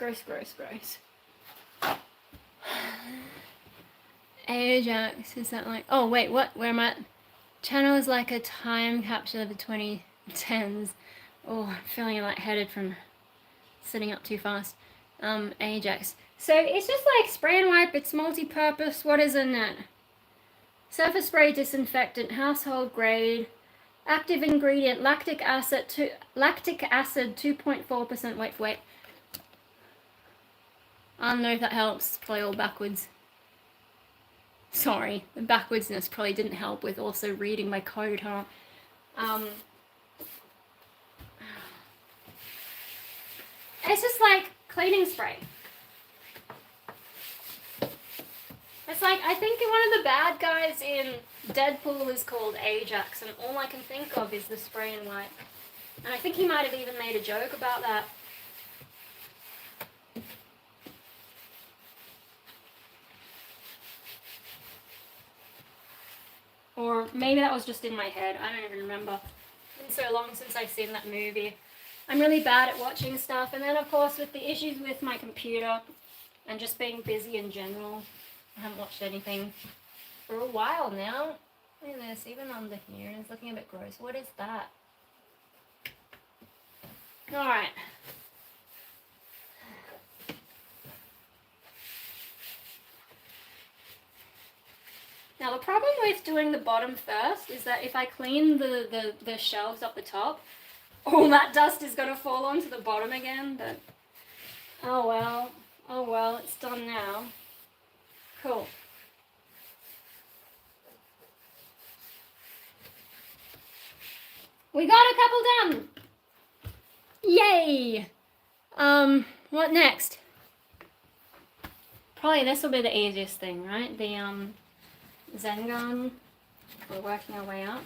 Ajax, is that like, oh wait, what, where am I at? Channel is like a time capsule of the 2010s. Oh, I'm feeling lightheaded from sitting up too fast. Ajax. So it's just like spray and wipe, it's multi-purpose. What is in it? Surface spray disinfectant, household grade, active ingredient, lactic acid 2.4%. Wait. I don't know if that helps. It's probably all backwards. Sorry, the backwardsness probably didn't help with also reading my code, huh? It's just like cleaning spray. It's like, I think one of the bad guys in Deadpool is called Ajax, and all I can think of is the spray and wipe. And I think he might have even made a joke about that. Or maybe that was just in my head. I don't even remember. It's been so long since I've seen that movie. I'm really bad at watching stuff. And then, of course, with the issues with my computer and just being busy in general, I haven't watched anything for a while now. Look at this. Even under here, it's looking a bit gross. What is that? All right. Now the problem with doing the bottom first is that if I clean the shelves up the top, all that dust is going to fall onto the bottom again, but oh well, it's done now. Cool. We got a couple done! Yay! What next? Probably this will be the easiest thing, right? The Zen gun. We're working our way up.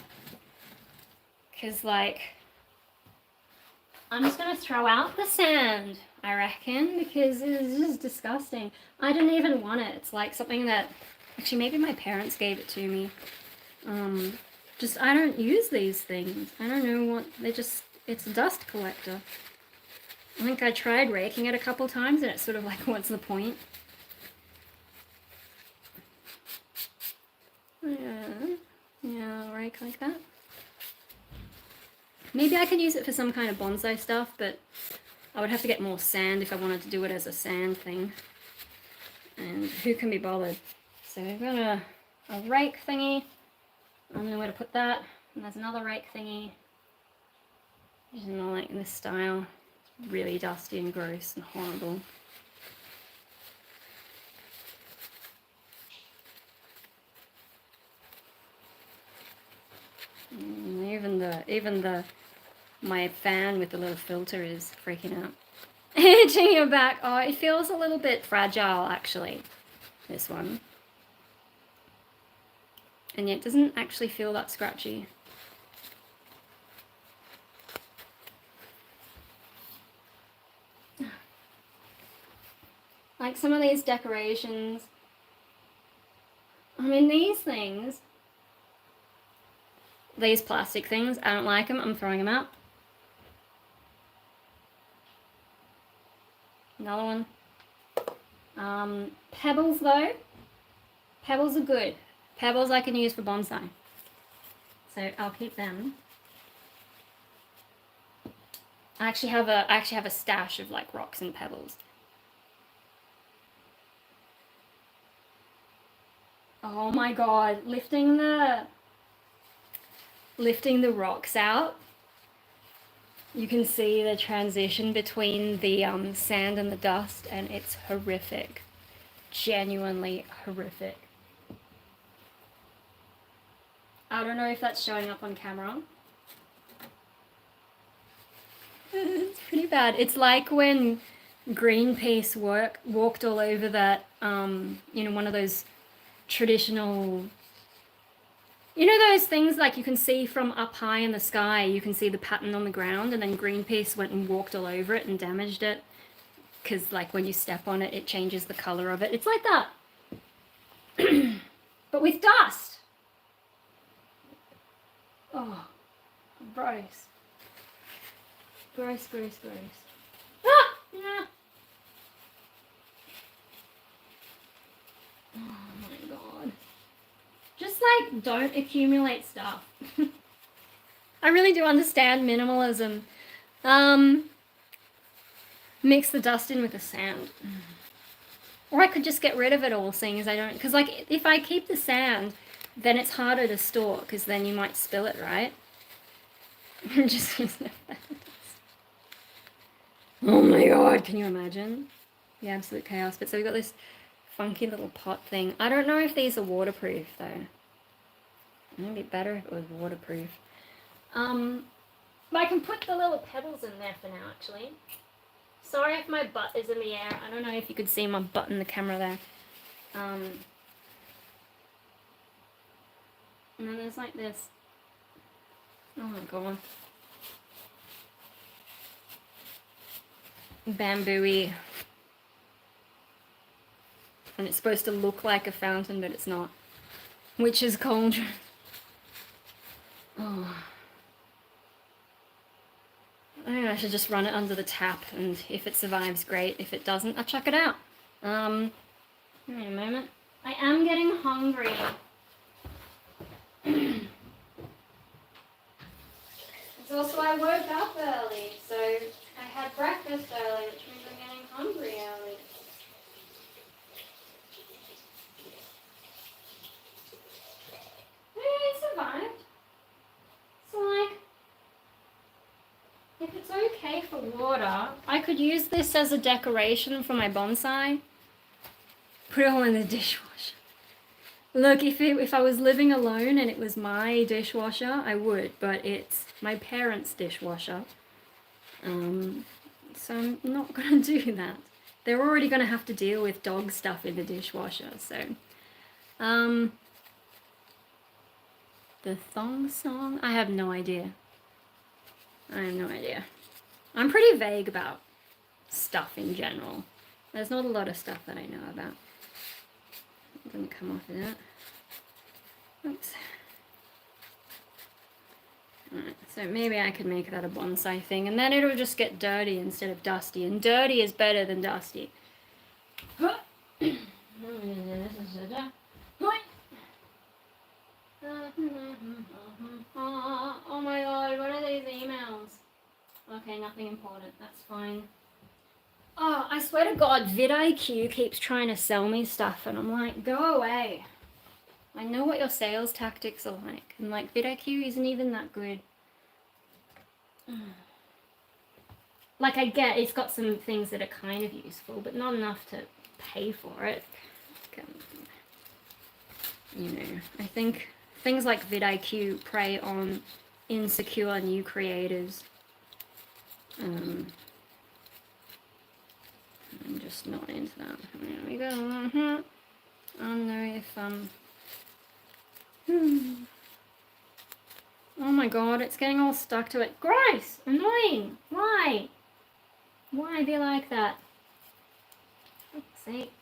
Because, like, I'm just going to throw out the sand, I reckon, because it's just disgusting. I didn't even want it. It's like something that, actually, maybe my parents gave it to me. Just, I don't use these things. I don't know what, it's a dust collector. I think I tried raking it a couple times and it's sort of like, what's the point? Yeah, rake like that. Maybe I could use it for some kind of bonsai stuff, but I would have to get more sand if I wanted to do it as a sand thing. And who can be bothered? So we've got a rake thingy. I don't know where to put that. And there's another rake thingy. Just not like this style. It's really dusty and gross and horrible. Even my fan with the little filter is freaking out. Itching your back. Oh, it feels a little bit fragile actually, this one. And yet it doesn't actually feel that scratchy. Like some of these decorations. I mean, these things, these plastic things, I don't like them. I'm throwing them out. Another one. Pebbles though. Pebbles are good. Pebbles I can use for bonsai. So I'll keep them. I actually have a stash of like rocks and pebbles. Oh my god, lifting the rocks out. You can see the transition between the sand and the dust, and it's horrific. Genuinely horrific. I don't know if that's showing up on camera. It's pretty bad. It's like when Greenpeace walked all over that, you know, one of those traditional, you know, those things like you can see from up high in the sky, you can see the pattern on the ground, and then Greenpeace went and walked all over it and damaged it because like when you step on it, it changes the color of it. It's like that. But with dust. Oh, gross. Gross, gross, gross. Ah! Yeah. Oh my god. Just like, don't accumulate stuff. I really do understand minimalism. Mix the dust in with the sand. Or I could just get rid of it all, seeing as I don't, because like if I keep the sand, then it's harder to store, because then you might spill it, right? Just use the oh my god, can you imagine? The absolute chaos. But so we've got this funky little pot thing. I don't know if these are waterproof though. It'd be better if it was waterproof. But I can put the little pebbles in there for now actually. Sorry if my butt is in the air. I don't know if you could see my butt in the camera there. And then there's like this. Oh my god. Bamboo-y. And it's supposed to look like a fountain, but it's not. Witch's cauldron. Oh. I think I should just run it under the tap, and if it survives, great. If it doesn't, I'll chuck it out. Give me a moment. I am getting hungry. It's also, I woke up early, so I had breakfast early, which means I'm getting hungry early. Yeah, I survived. So like, if it's okay for water, I could use this as a decoration for my bonsai. Put it all in the dishwasher. Look, if I was living alone and it was my dishwasher, I would, but it's my parents' dishwasher. So so I'm not gonna do that. They're already gonna have to deal with dog stuff in the dishwasher, so. The thong song? I have no idea. I have no idea. I'm pretty vague about stuff in general. There's not a lot of stuff that I know about. I'm gonna come off of that. Oops. Alright, so maybe I could make that a bonsai thing, and then it'll just get dirty instead of dusty, and dirty is better than dusty. Oh my god, what are these emails? Okay, nothing important, that's fine. Oh, I swear to god, vidIQ keeps trying to sell me stuff, and I'm like, go away. I know what your sales tactics are like, and like, vidIQ isn't even that good. Like, I get it's got some things that are kind of useful, but not enough to pay for it. You know, I think things like vidIQ prey on insecure new creators. I'm just not into that. There we go. I don't know if Oh my god, it's getting all stuck to it. Gross! Annoying! Why? Why be like that? For fuck's sake.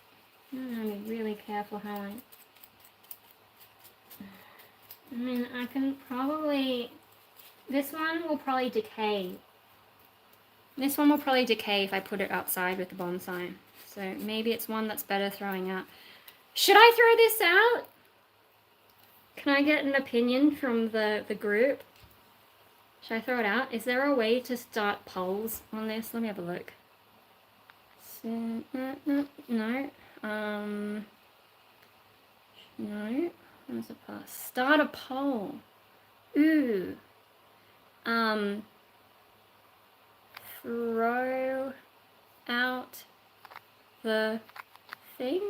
I'm gonna be really careful how I mean, I can probably... This one will probably decay. This one will probably decay if I put it outside with the bonsai. So maybe it's one that's better throwing out. Should I throw this out? Can I get an opinion from the group? Should I throw it out? Is there a way to start polls on this? Let me have a look. So, no. No. Where's the pass? Start a poll. Ooh. Throw out the thing?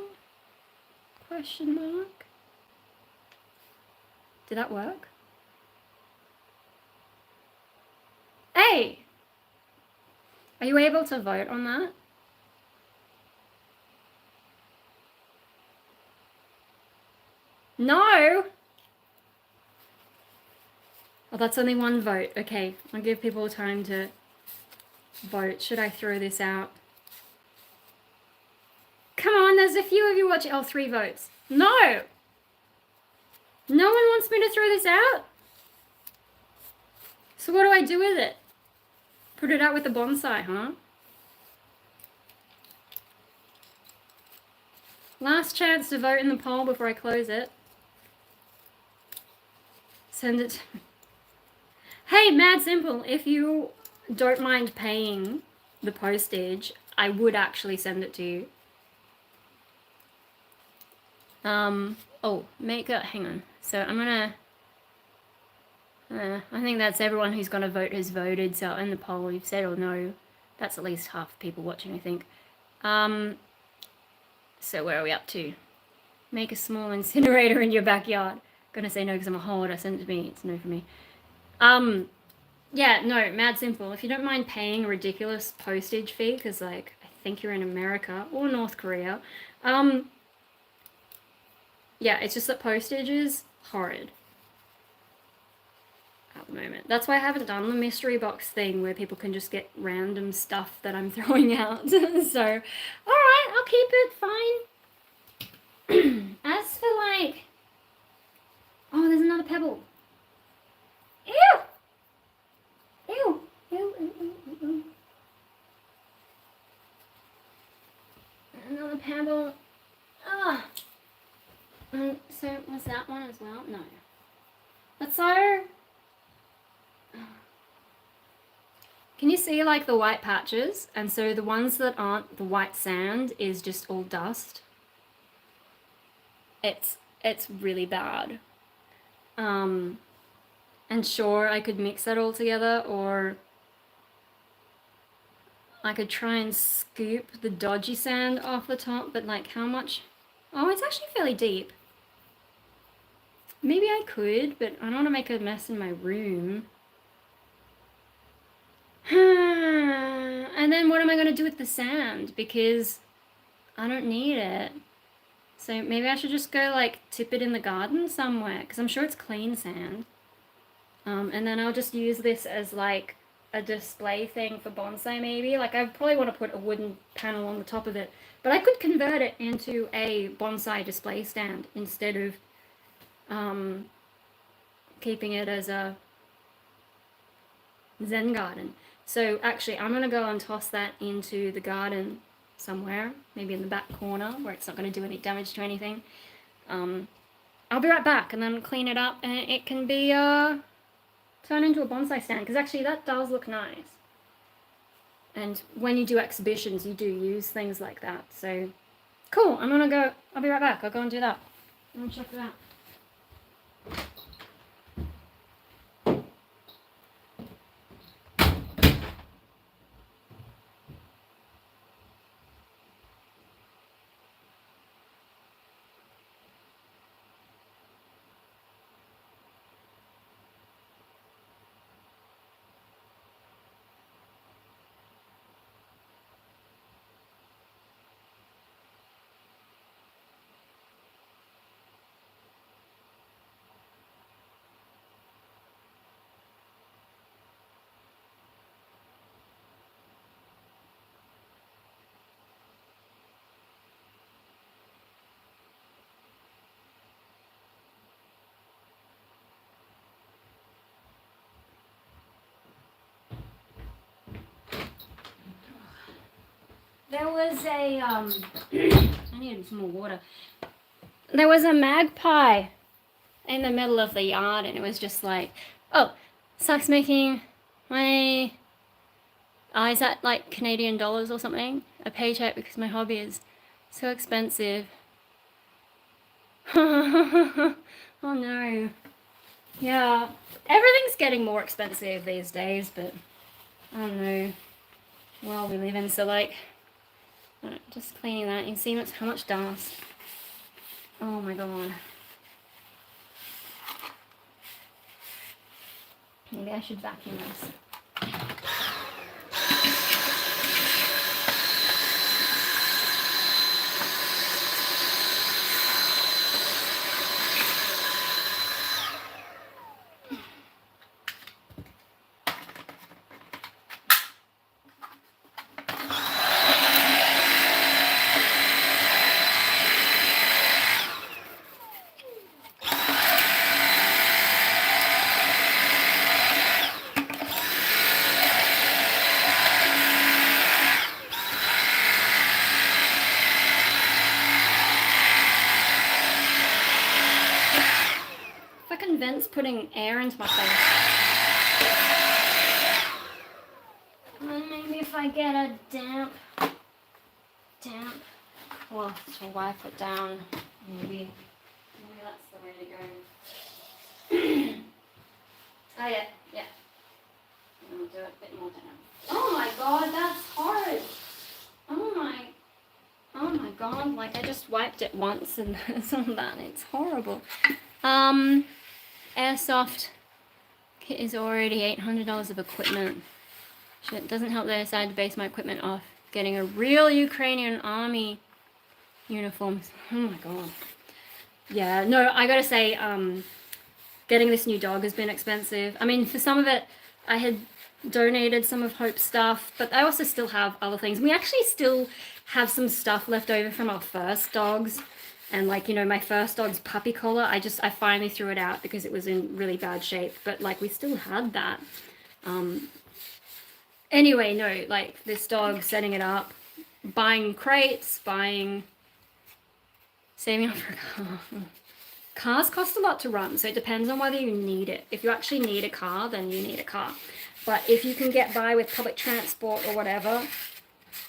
Question mark. Did that work? Hey! Are you able to vote on that? No! Oh, that's only one vote. Okay, I'll give people time to vote. Should I throw this out? Come on, there's a few of you watching. Oh, 3 votes. No! No one wants me to throw this out? So what do I do with it? Put it out with the bonsai, huh? Last chance to vote in the poll before I close it. Send it. Hey, Mad Simple, if you don't mind paying the postage, I would actually send it to you. Oh, hang on. So I'm gonna, I think that's everyone who's gonna vote has voted, so in the poll you've said or no. That's at least half the people watching, I think. So where are we up to? Make a small incinerator in your backyard. Gonna say no because I'm a hoarder, send it to me, it's no for me. Yeah, no, Mad Simple, if you don't mind paying a ridiculous postage fee, because like, I think you're in America or North Korea, yeah, it's just that postage is horrid at the moment. That's why I haven't done the mystery box thing where people can just get random stuff that I'm throwing out. So, alright, I'll keep it fine. As for like... Oh, there's another pebble. Ew! Ew! Ew, ew, ew, ew, ew. Another pebble. Ah! So, was that one as well? No. But so... Can you see like the white patches? And so the ones that aren't the white sand is just all dust. It's really bad. And sure, I could mix that all together, or I could try and scoop the dodgy sand off the top, but like how much? Oh, it's actually fairly deep. Maybe I could, but I don't want to make a mess in my room. And then what am I going to do with the sand? Because I don't need it. So maybe I should just go like tip it in the garden somewhere, because I'm sure it's clean sand. And then I'll just use this as like a display thing for bonsai maybe. Like I probably want to put a wooden panel on the top of it, but I could convert it into a bonsai display stand instead of keeping it as a Zen garden. So actually I'm gonna go and toss that into the garden somewhere, maybe in the back corner where it's not gonna do any damage to anything. I'll be right back and then clean it up and it can be turned into a bonsai stand, because actually that does look nice. And when you do exhibitions, you do use things like that. So cool, I'm gonna go, I'll be right back. I'll go and do that. I'm gonna check it out. There was a, I needed some more water. There was a magpie in the middle of the yard, and it was just like, oh, sucks making my, is that like Canadian dollars or something? A paycheck, because my hobby is so expensive. Oh no. Yeah, everything's getting more expensive these days, but I don't know. World we live in, so like, just cleaning that. You can see how much dust. Oh my god. Maybe I should vacuum this. Vent's putting air into my face. And then maybe if I get a damp cloth to wipe it down, maybe that's the way to go. Oh yeah. I'm gonna do it a bit more down. Oh my god, that's horrid. Oh my god, like I just wiped it once and it's on that. It's horrible. Airsoft kit is already $800 of equipment. Shit, doesn't help that I decided to base my equipment off getting a real Ukrainian army uniforms. Oh my god. Yeah, no, I gotta say, getting this new dog has been expensive. I mean, for some of it, I had donated some of Hope's stuff, but I also still have other things. We actually still have some stuff left over from our first dogs. And like, you know, my first dog's puppy collar, I finally threw it out because it was in really bad shape. But like, we still had that. Anyway, no, like this dog, setting it up, buying crates, saving up for a car. Cars cost a lot to run, so it depends on whether you need it. If you actually need a car, then you need a car. But if you can get by with public transport or whatever,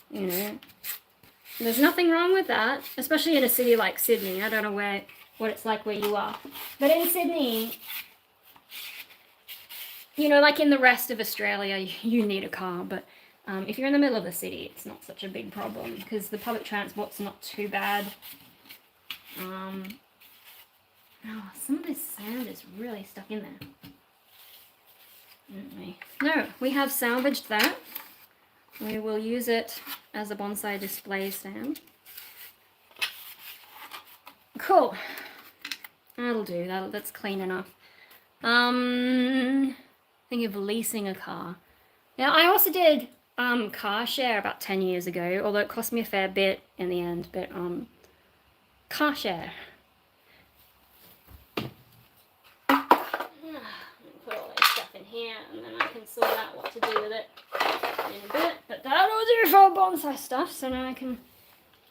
you know, there's nothing wrong with that, especially in a city like Sydney. I don't know what it's like where you are. But in Sydney, you know, like in the rest of Australia, you need a car. But if you're in the middle of the city, it's not such a big problem because the public transport's not too bad. Oh, some of this sand is really stuck in there. No, we have salvaged that. We will use it as a bonsai display stand. Cool. That'll do. That's clean enough. Think of leasing a car. Yeah, I also did car share about 10 years ago, although it cost me a fair bit in the end, but car share. Put all this stuff in here and then I can sort out what to do with it in a bit. But that'll do for bonsai stuff, so now I can...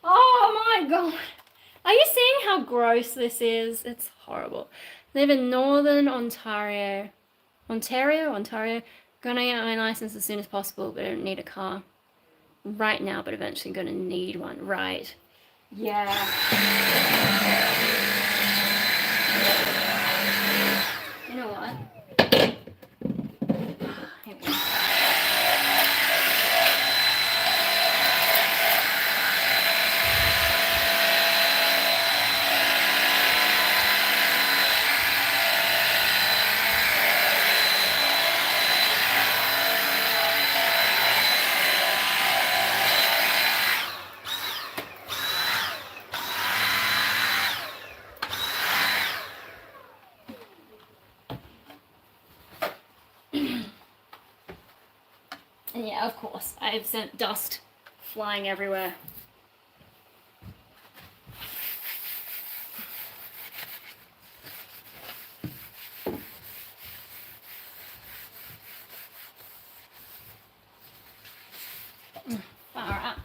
Oh my god! Are you seeing how gross this is? It's horrible. I live in northern Ontario. Ontario? Gonna get my license as soon as possible, but I don't need a car right now, but eventually gonna need one. Right. Yeah. You know what? Here we go. And yeah, of course, I've sent dust flying everywhere. Far out.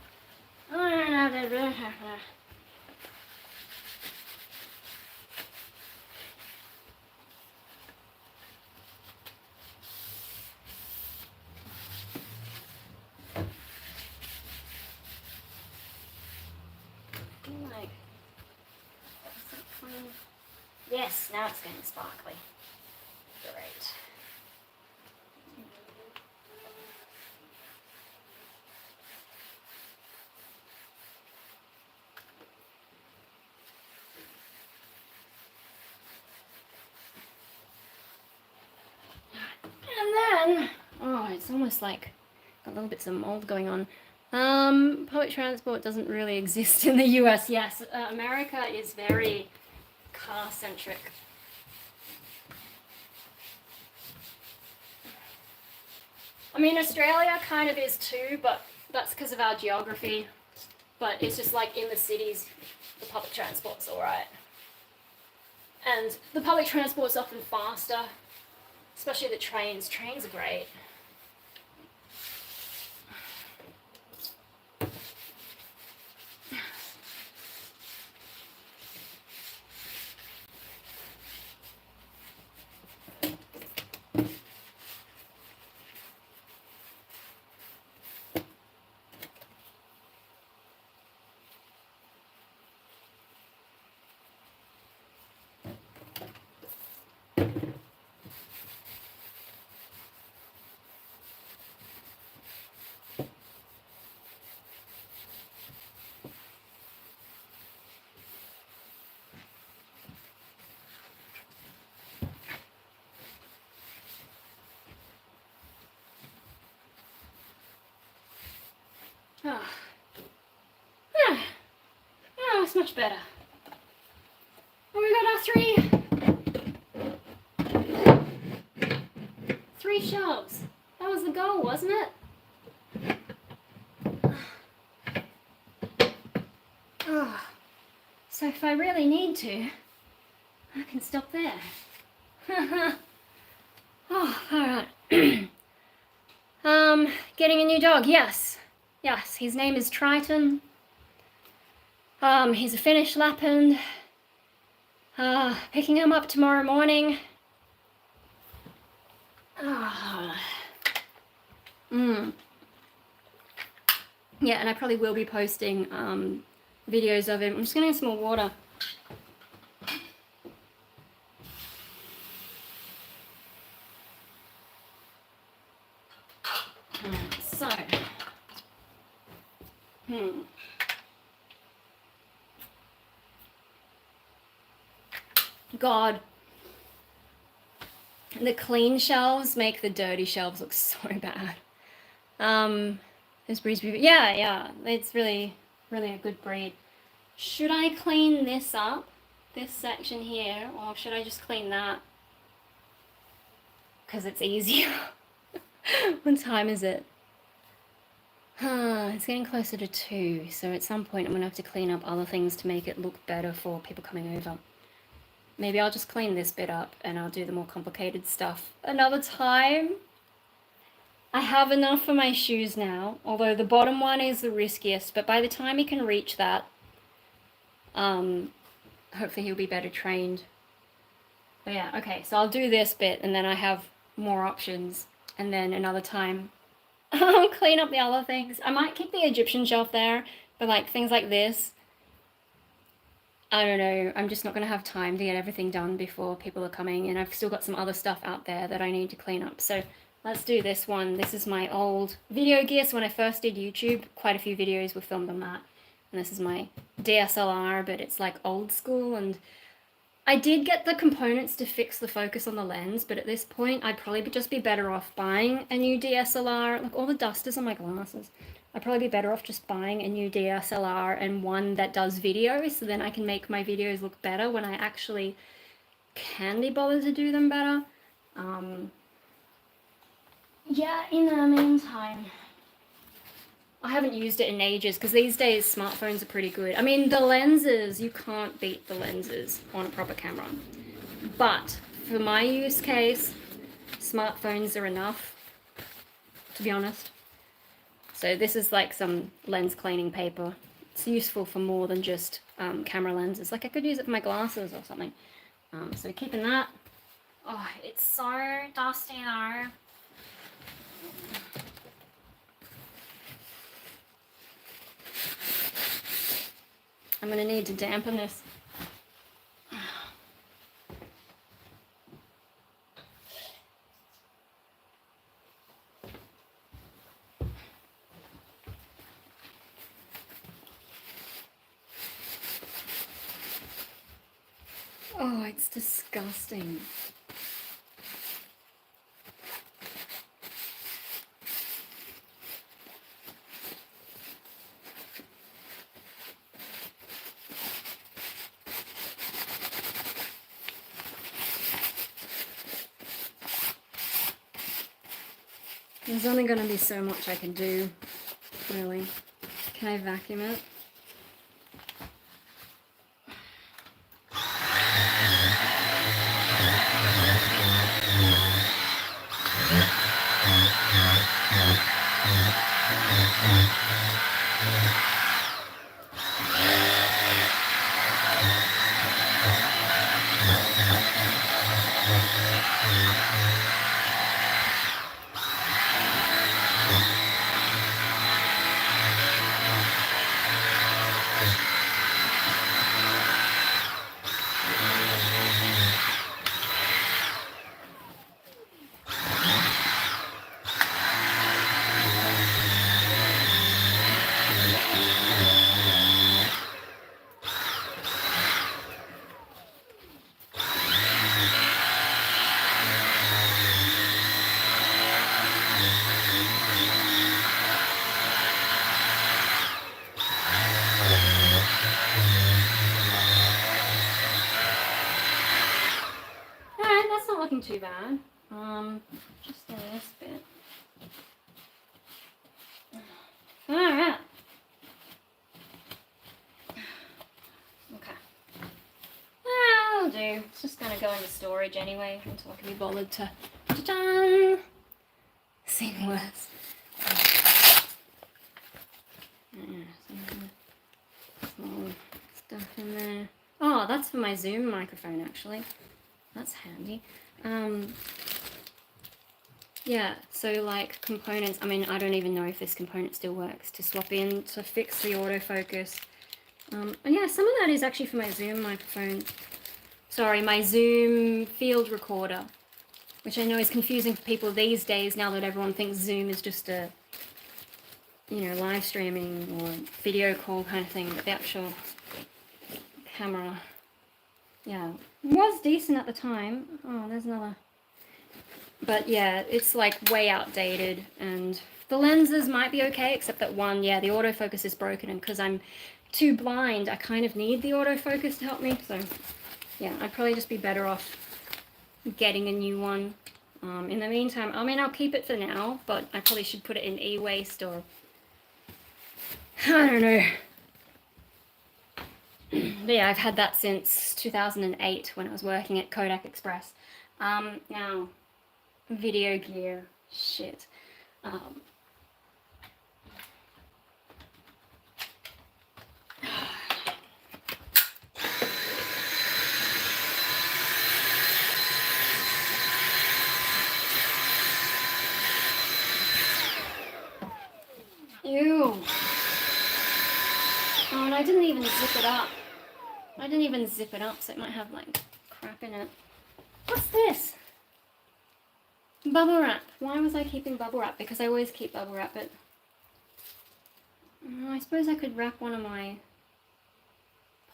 Yes, now it's getting sparkly. Great. And then, oh, it's almost like got little bits of mold going on. Public transport doesn't really exist in the US. Yes, America is very car-centric. I mean, Australia kind of is too, but that's because of our geography. But it's just like in the cities, the public transport's alright. And the public transport's often faster, especially the trains. Trains are great. Oh. Oh, it's much better. And we got our three shelves. That was the goal, wasn't it? Oh. So if I really need to, I can stop there. Oh, alright. Getting a new dog, yes. Yes, his name is Triton. He's a Finnish Lapland. Picking him up tomorrow morning. Yeah, and I probably will be posting videos of him. I'm just getting some more water. So, God, The clean shelves make the dirty shelves look so bad. This breed's, yeah, it's really a good breed. Should I clean this up, this section here, or should I just clean that? Because it's easier. What time is it? It's getting closer to 2, so at some point I'm gonna have to clean up other things to make it look better for people coming over. Maybe I'll just clean this bit up and I'll do the more complicated stuff another time. I have enough for my shoes now, although the bottom one is the riskiest, but by the time he can reach that, hopefully he'll be better trained. But yeah, okay, so I'll do this bit and then I have more options, and then another time I'll clean up the other things. I might keep the Egyptian shelf there, but like things like this, I don't know, I'm just not going to have time to get everything done before people are coming, and I've still got some other stuff out there that I need to clean up. So let's do this one. This is my old video gear. So when I first did YouTube, quite a few videos were filmed on that. And this is my DSLR, but it's like old school, and I did get the components to fix the focus on the lens, but at this point I'd probably just be better off buying a new DSLR. Like, all the dust is on my glasses. I'd probably be better off just buying a new DSLR and one that does video, so then I can make my videos look better when I actually can be bothered to do them better. Yeah, in the meantime, I haven't used it in ages because these days smartphones are pretty good. I mean, the lenses, you can't beat the lenses on a proper camera. But for my use case, smartphones are enough, to be honest. So this is like some lens cleaning paper. It's useful for more than just camera lenses. Like, I could use it for my glasses or something. So keeping that. Oh, it's so dusty though. I'm going to need to dampen this. Oh, it's disgusting. There's only going to be so much I can do, really. Can I vacuum it? Too bad. Just do this bit. Alright. Okay. That'll do. It's just gonna go into storage anyway until I can be bothered to sing words. Some stuff in there. Oh, that's for my Zoom microphone actually. That's handy. Yeah, so like components, I mean, I don't even know if this component still works to swap in to fix the autofocus. And yeah, some of that is actually for my Zoom microphone. Sorry, my Zoom field recorder, which I know is confusing for people these days now that everyone thinks Zoom is just a, you know, live streaming or video call kind of thing, but the actual camera, yeah, was decent at the time. Oh, there's another But yeah, it's like way outdated, and the lenses might be okay, except that one, yeah, the autofocus is broken, and because I'm too blind, I kind of need the autofocus to help me, so yeah, I'd probably just be better off getting a new one. In the meantime, I mean, I'll keep it for now, but I probably should put it in e-waste, or I don't know. But yeah, I've had that since 2008 when I was working at Kodak Express. Now, video gear, shit. Ew. Oh, and I didn't even zip it up. I didn't even zip it up, so it might have like crap in it. What's this? Bubble wrap. Why was I keeping bubble wrap? Because I always keep bubble wrap, but I suppose I could wrap one of my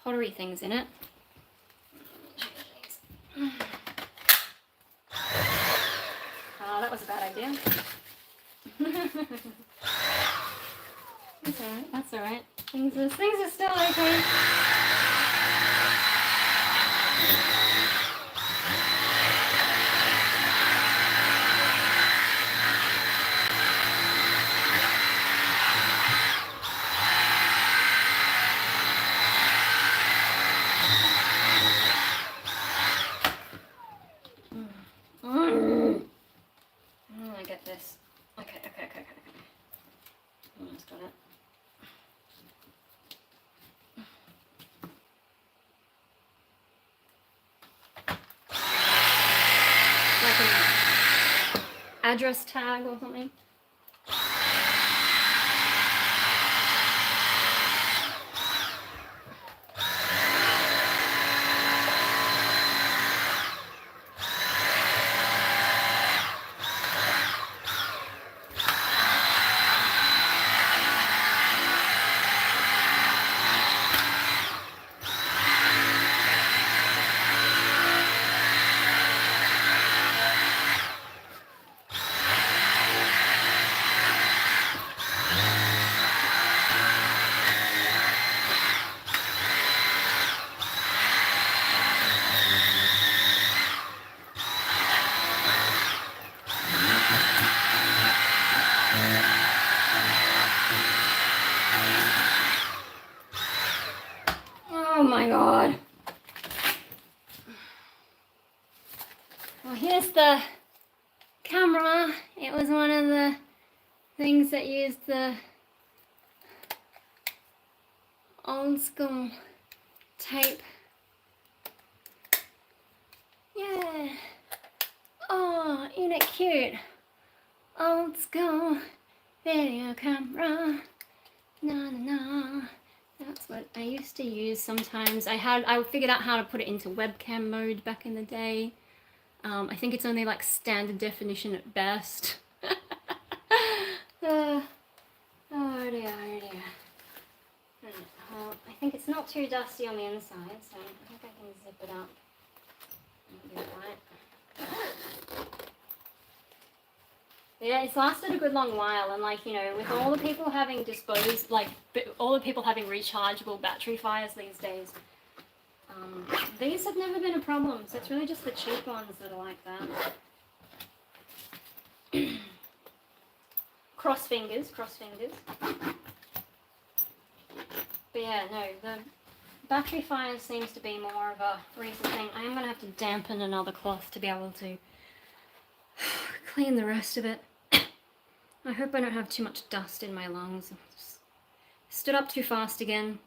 pottery things in it. Oh, that was a bad idea. That's alright, that's alright. Things are still okay. I get this. Okay. Almost got it. Like an address tag or something. Oh my god. Well, here's the camera. It was one of the things that used the old school tape. Yeah. Oh, isn't it cute? Old school video camera. No. That's what I used to use sometimes. I figured out how to put it into webcam mode back in the day. I think it's only like standard definition at best. Oh dear. Well, I think it's not too dusty on the inside, so I think I can zip it up. Yeah, it's lasted a good long while, and like, you know, with all the people having all the people having rechargeable battery fires these days, these have never been a problem, so it's really just the cheap ones that are like that. Cross fingers. But yeah, no, the battery fire seems to be more of a recent thing. I am going to have to dampen another cloth to be able to clean the rest of it. I hope I don't have too much dust in my lungs. Just stood up too fast again.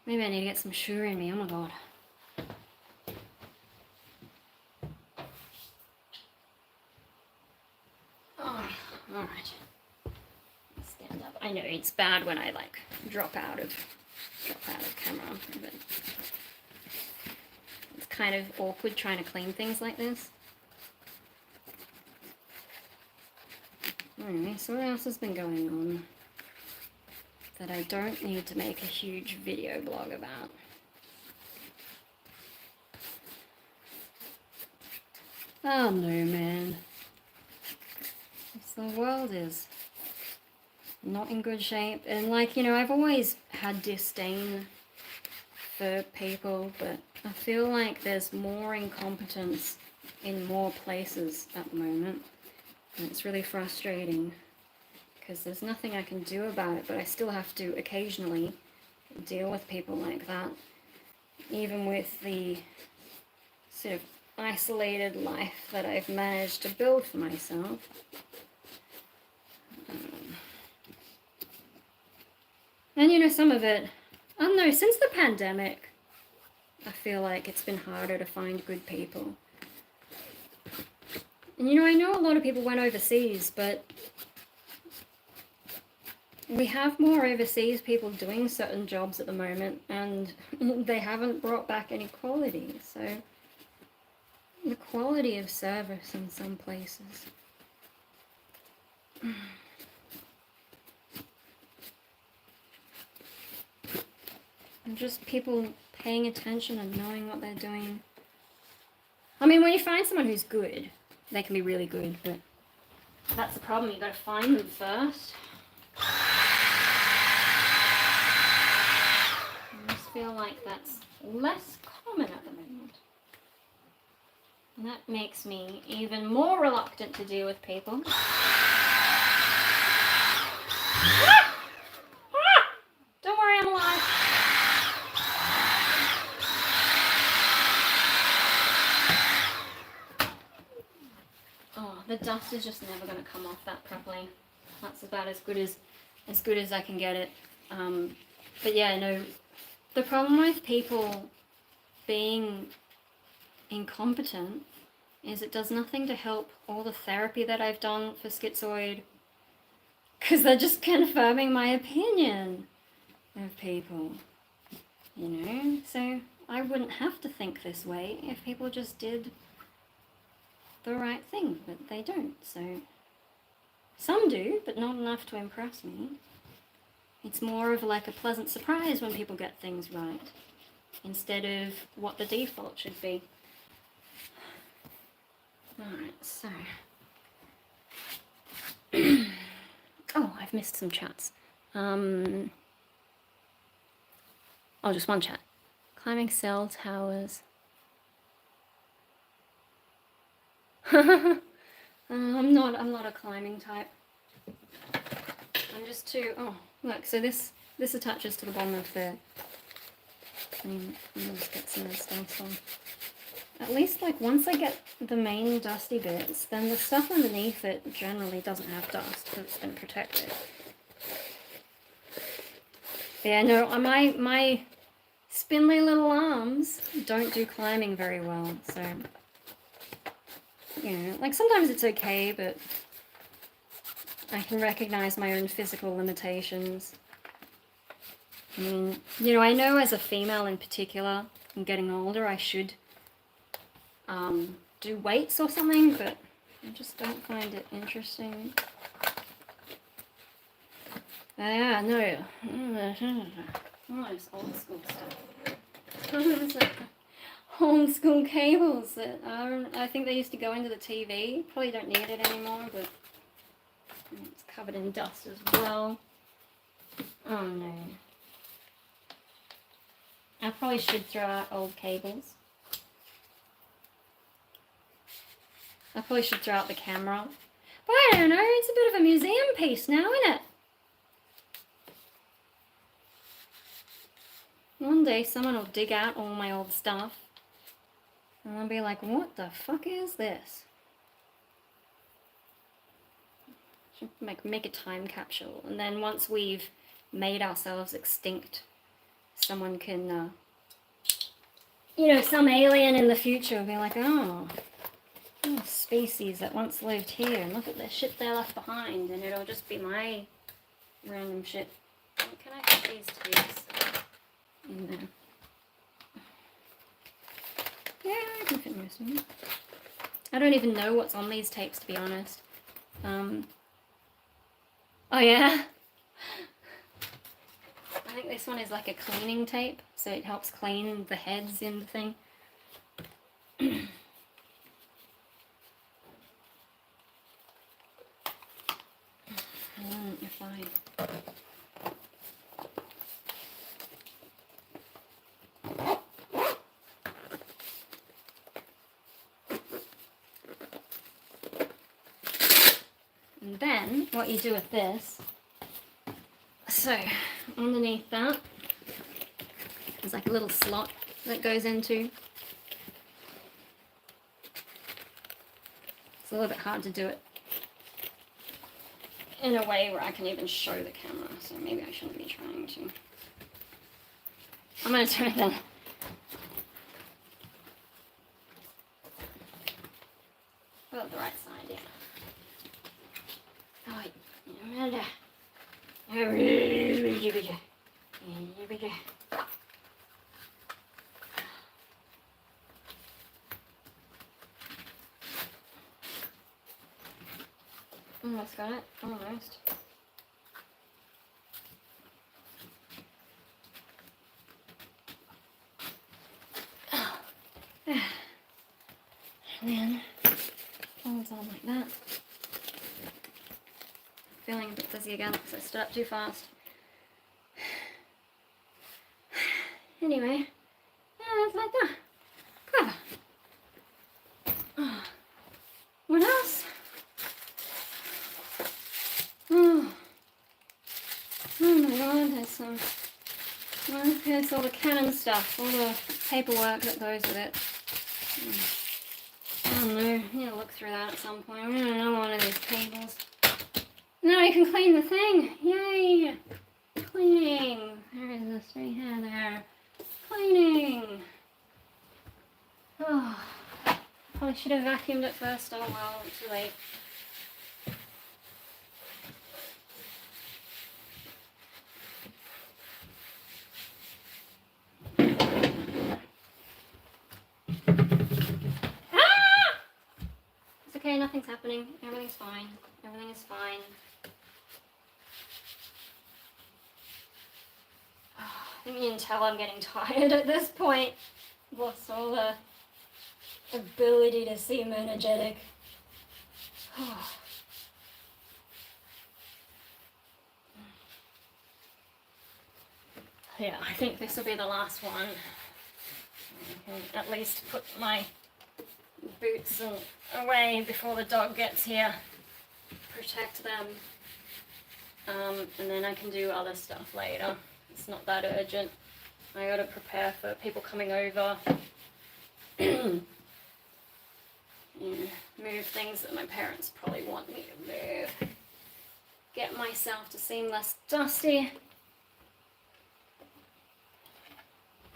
Maybe I need to get some sugar in me. Oh my god. Oh, alright. Stand up. I know it's bad when I like drop out of camera, but it's kind of awkward trying to clean things like this. Anyway, so what else has been going on that I don't need to make a huge video blog about? Oh no, man. The world is not in good shape. And like, you know, I've always had disdain for people, but I feel like there's more incompetence in more places at the moment. And it's really frustrating because there's nothing I can do about it, but I still have to occasionally deal with people like that. Even with the sort of isolated life that I've managed to build for myself. And you know, some of it, I don't know, since the pandemic, I feel like it's been harder to find good people. And you know, I know a lot of people went overseas, but we have more overseas people doing certain jobs at the moment, and they haven't brought back any quality, so the quality of service in some places. And just people paying attention and knowing what they're doing. I mean, when you find someone who's good, they can be really good, but that's the problem, you gotta find them first. I just feel like that's less common at the moment. And that makes me even more reluctant to deal with people. Don't worry, I'm alive. Oh, the dust is just never going to come off that properly. That's about as good as I can get it. But yeah, no, the problem with people being incompetent is it does nothing to help all the therapy that I've done for schizoid, because they're just confirming my opinion of people, you know? So I wouldn't have to think this way if people just did the right thing, but they don't. So some do, but not enough to impress me. It's more of like a pleasant surprise when people get things right, instead of what the default should be. Alright, so... oh, I've missed some chats. Oh, just one chat. Climbing cell towers. I'm not a climbing type. I'm just too... oh, look, so this attaches to the bottom of the... let me just get some of this dust on. At least, like, once I get the main dusty bits, then the stuff underneath it generally doesn't have dust because it's been protected. But yeah, no, my spindly little arms don't do climbing very well, so... you know, like, sometimes it's okay, but I can recognize my own physical limitations. I mean, you know, I know as a female in particular, I'm getting older, I should do weights or something, but I just don't find it interesting. Yeah, no. Oh, it's old school stuff. It's like old school cables that I think they used to go into the TV. Probably don't need it anymore, but it's covered in dust as well. Oh no. I probably should throw out old cables. I probably should throw out the camera. But I don't know, it's a bit of a museum piece now, isn't it? One day someone will dig out all my old stuff and I'll be like, what the fuck is this? Should make a time capsule, and then once we've made ourselves extinct, someone can, you know, some alien in the future will be like, oh, species that once lived here, and look at the shit they left behind, and it'll just be my random shit. Can I put these tapes in there? Yeah, I can fit most of them. I don't even know what's on these tapes, to be honest. Oh yeah? I think this one is like a cleaning tape, so it helps clean the heads in the thing. what you do with this. So, underneath that, there's like a little slot that goes into. It's a little bit hard to do it in a way where I can even show the camera, so maybe I shouldn't be trying to. I'm going to turn it then. Oh, the right side, yeah. Oh, yeah. Almost got it, almost. And then folds on like that. Feeling a bit dizzy again because I stood up too fast. Anyway, yeah, it's like that. Clever. What else? Oh my god, there's some. Well, here's all the canon stuff, all the paperwork that goes with it. I don't know, you need to look through that at some point. I'm gonna know one of these tables. Now you can clean the thing! Yay! Cleaning! There is a straight hair there. Cleaning! Oh, probably should have vacuumed it first. Oh well, too late. It's okay, nothing's happening. Everything's fine. Everything is fine. I think you can tell I'm getting tired at this point. Lost all the ability to seem energetic. Yeah, I think this will be the last one. I can at least put my boots away before the dog gets here. Protect them. And then I can do other stuff later. It's not that urgent. I gotta prepare for people coming over. And move things that my parents probably want me to move. Get myself to seem less dusty.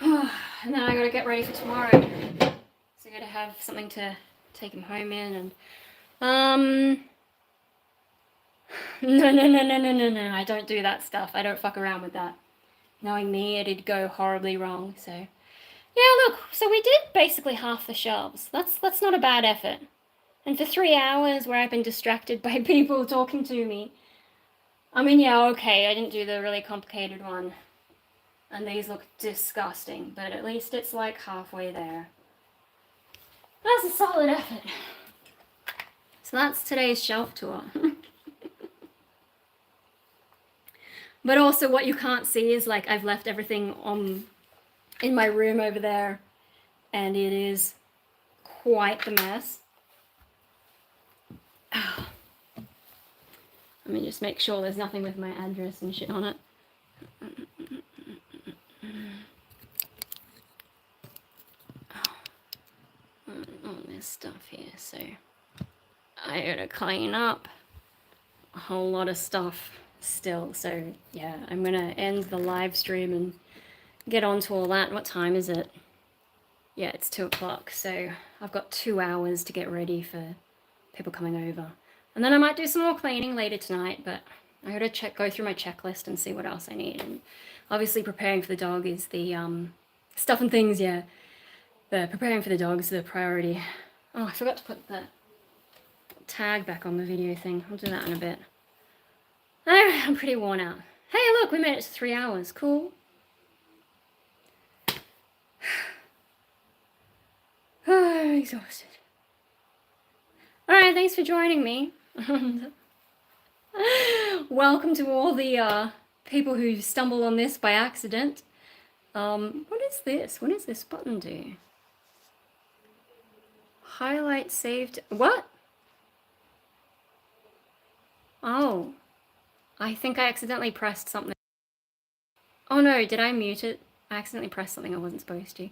And then I gotta get ready for tomorrow. So I gotta have something to take him home in and No, I don't do that stuff. I don't fuck around with that. Knowing me, it'd go horribly wrong, so. Yeah, look, so we did basically half the shelves. That's not a bad effort. And for 3 hours where I've been distracted by people talking to me. I mean, yeah, okay, I didn't do the really complicated one. And these look disgusting, but at least it's like halfway there. That's a solid effort. So that's today's shelf tour. But also what you can't see is like I've left everything in my room over there, and it is quite the mess. Oh. Let me just make sure there's nothing with my address and shit on it. All this stuff here, so I gotta clean up a whole lot of stuff still. So yeah, I'm gonna end the live stream and get on to all that. What time is it? Yeah, it's 2 o'clock, so I've got 2 hours to get ready for people coming over. And then I might do some more cleaning later tonight, but I gotta go through my checklist and see what else I need. And obviously preparing for the dog is the stuff and things, yeah. The preparing for the dog is the priority. Oh, I forgot to put the tag back on the video thing. I'll do that in a bit. Oh, I'm pretty worn out. Hey, look, we made it to 3 hours. Cool. Oh, I'm exhausted. Alright, thanks for joining me. Welcome to all the people who stumble on this by accident. What is this? What does this button do? Highlight saved. What? Oh, I think I accidentally pressed something. Oh no, did I mute it? I accidentally pressed something I wasn't supposed to.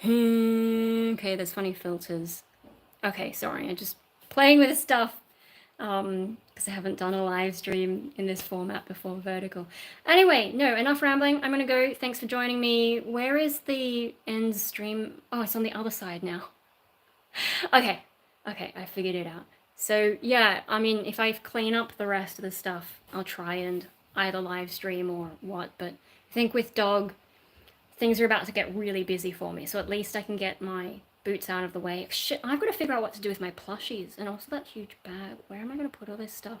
Okay, there's funny filters. Okay, sorry, I'm just playing with stuff. Because I haven't done a live stream in this format before, vertical. Anyway, no, enough rambling. I'm gonna go. Thanks for joining me. Where is the end stream? Oh, it's on the other side now. Okay, I figured it out. So yeah, I mean, if I clean up the rest of the stuff, I'll try and either live stream or what, but I think with dog, things are about to get really busy for me, so at least I can get my boots out of the way. Shit, I've got to figure out what to do with my plushies, and also that huge bag. Where am I going to put all this stuff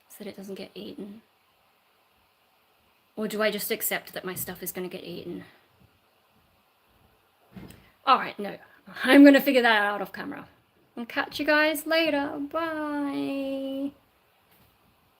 so that it doesn't get eaten? Or do I just accept that my stuff is going to get eaten? Alright, no. I'm going to figure that out off camera. I'll catch you guys later. Bye.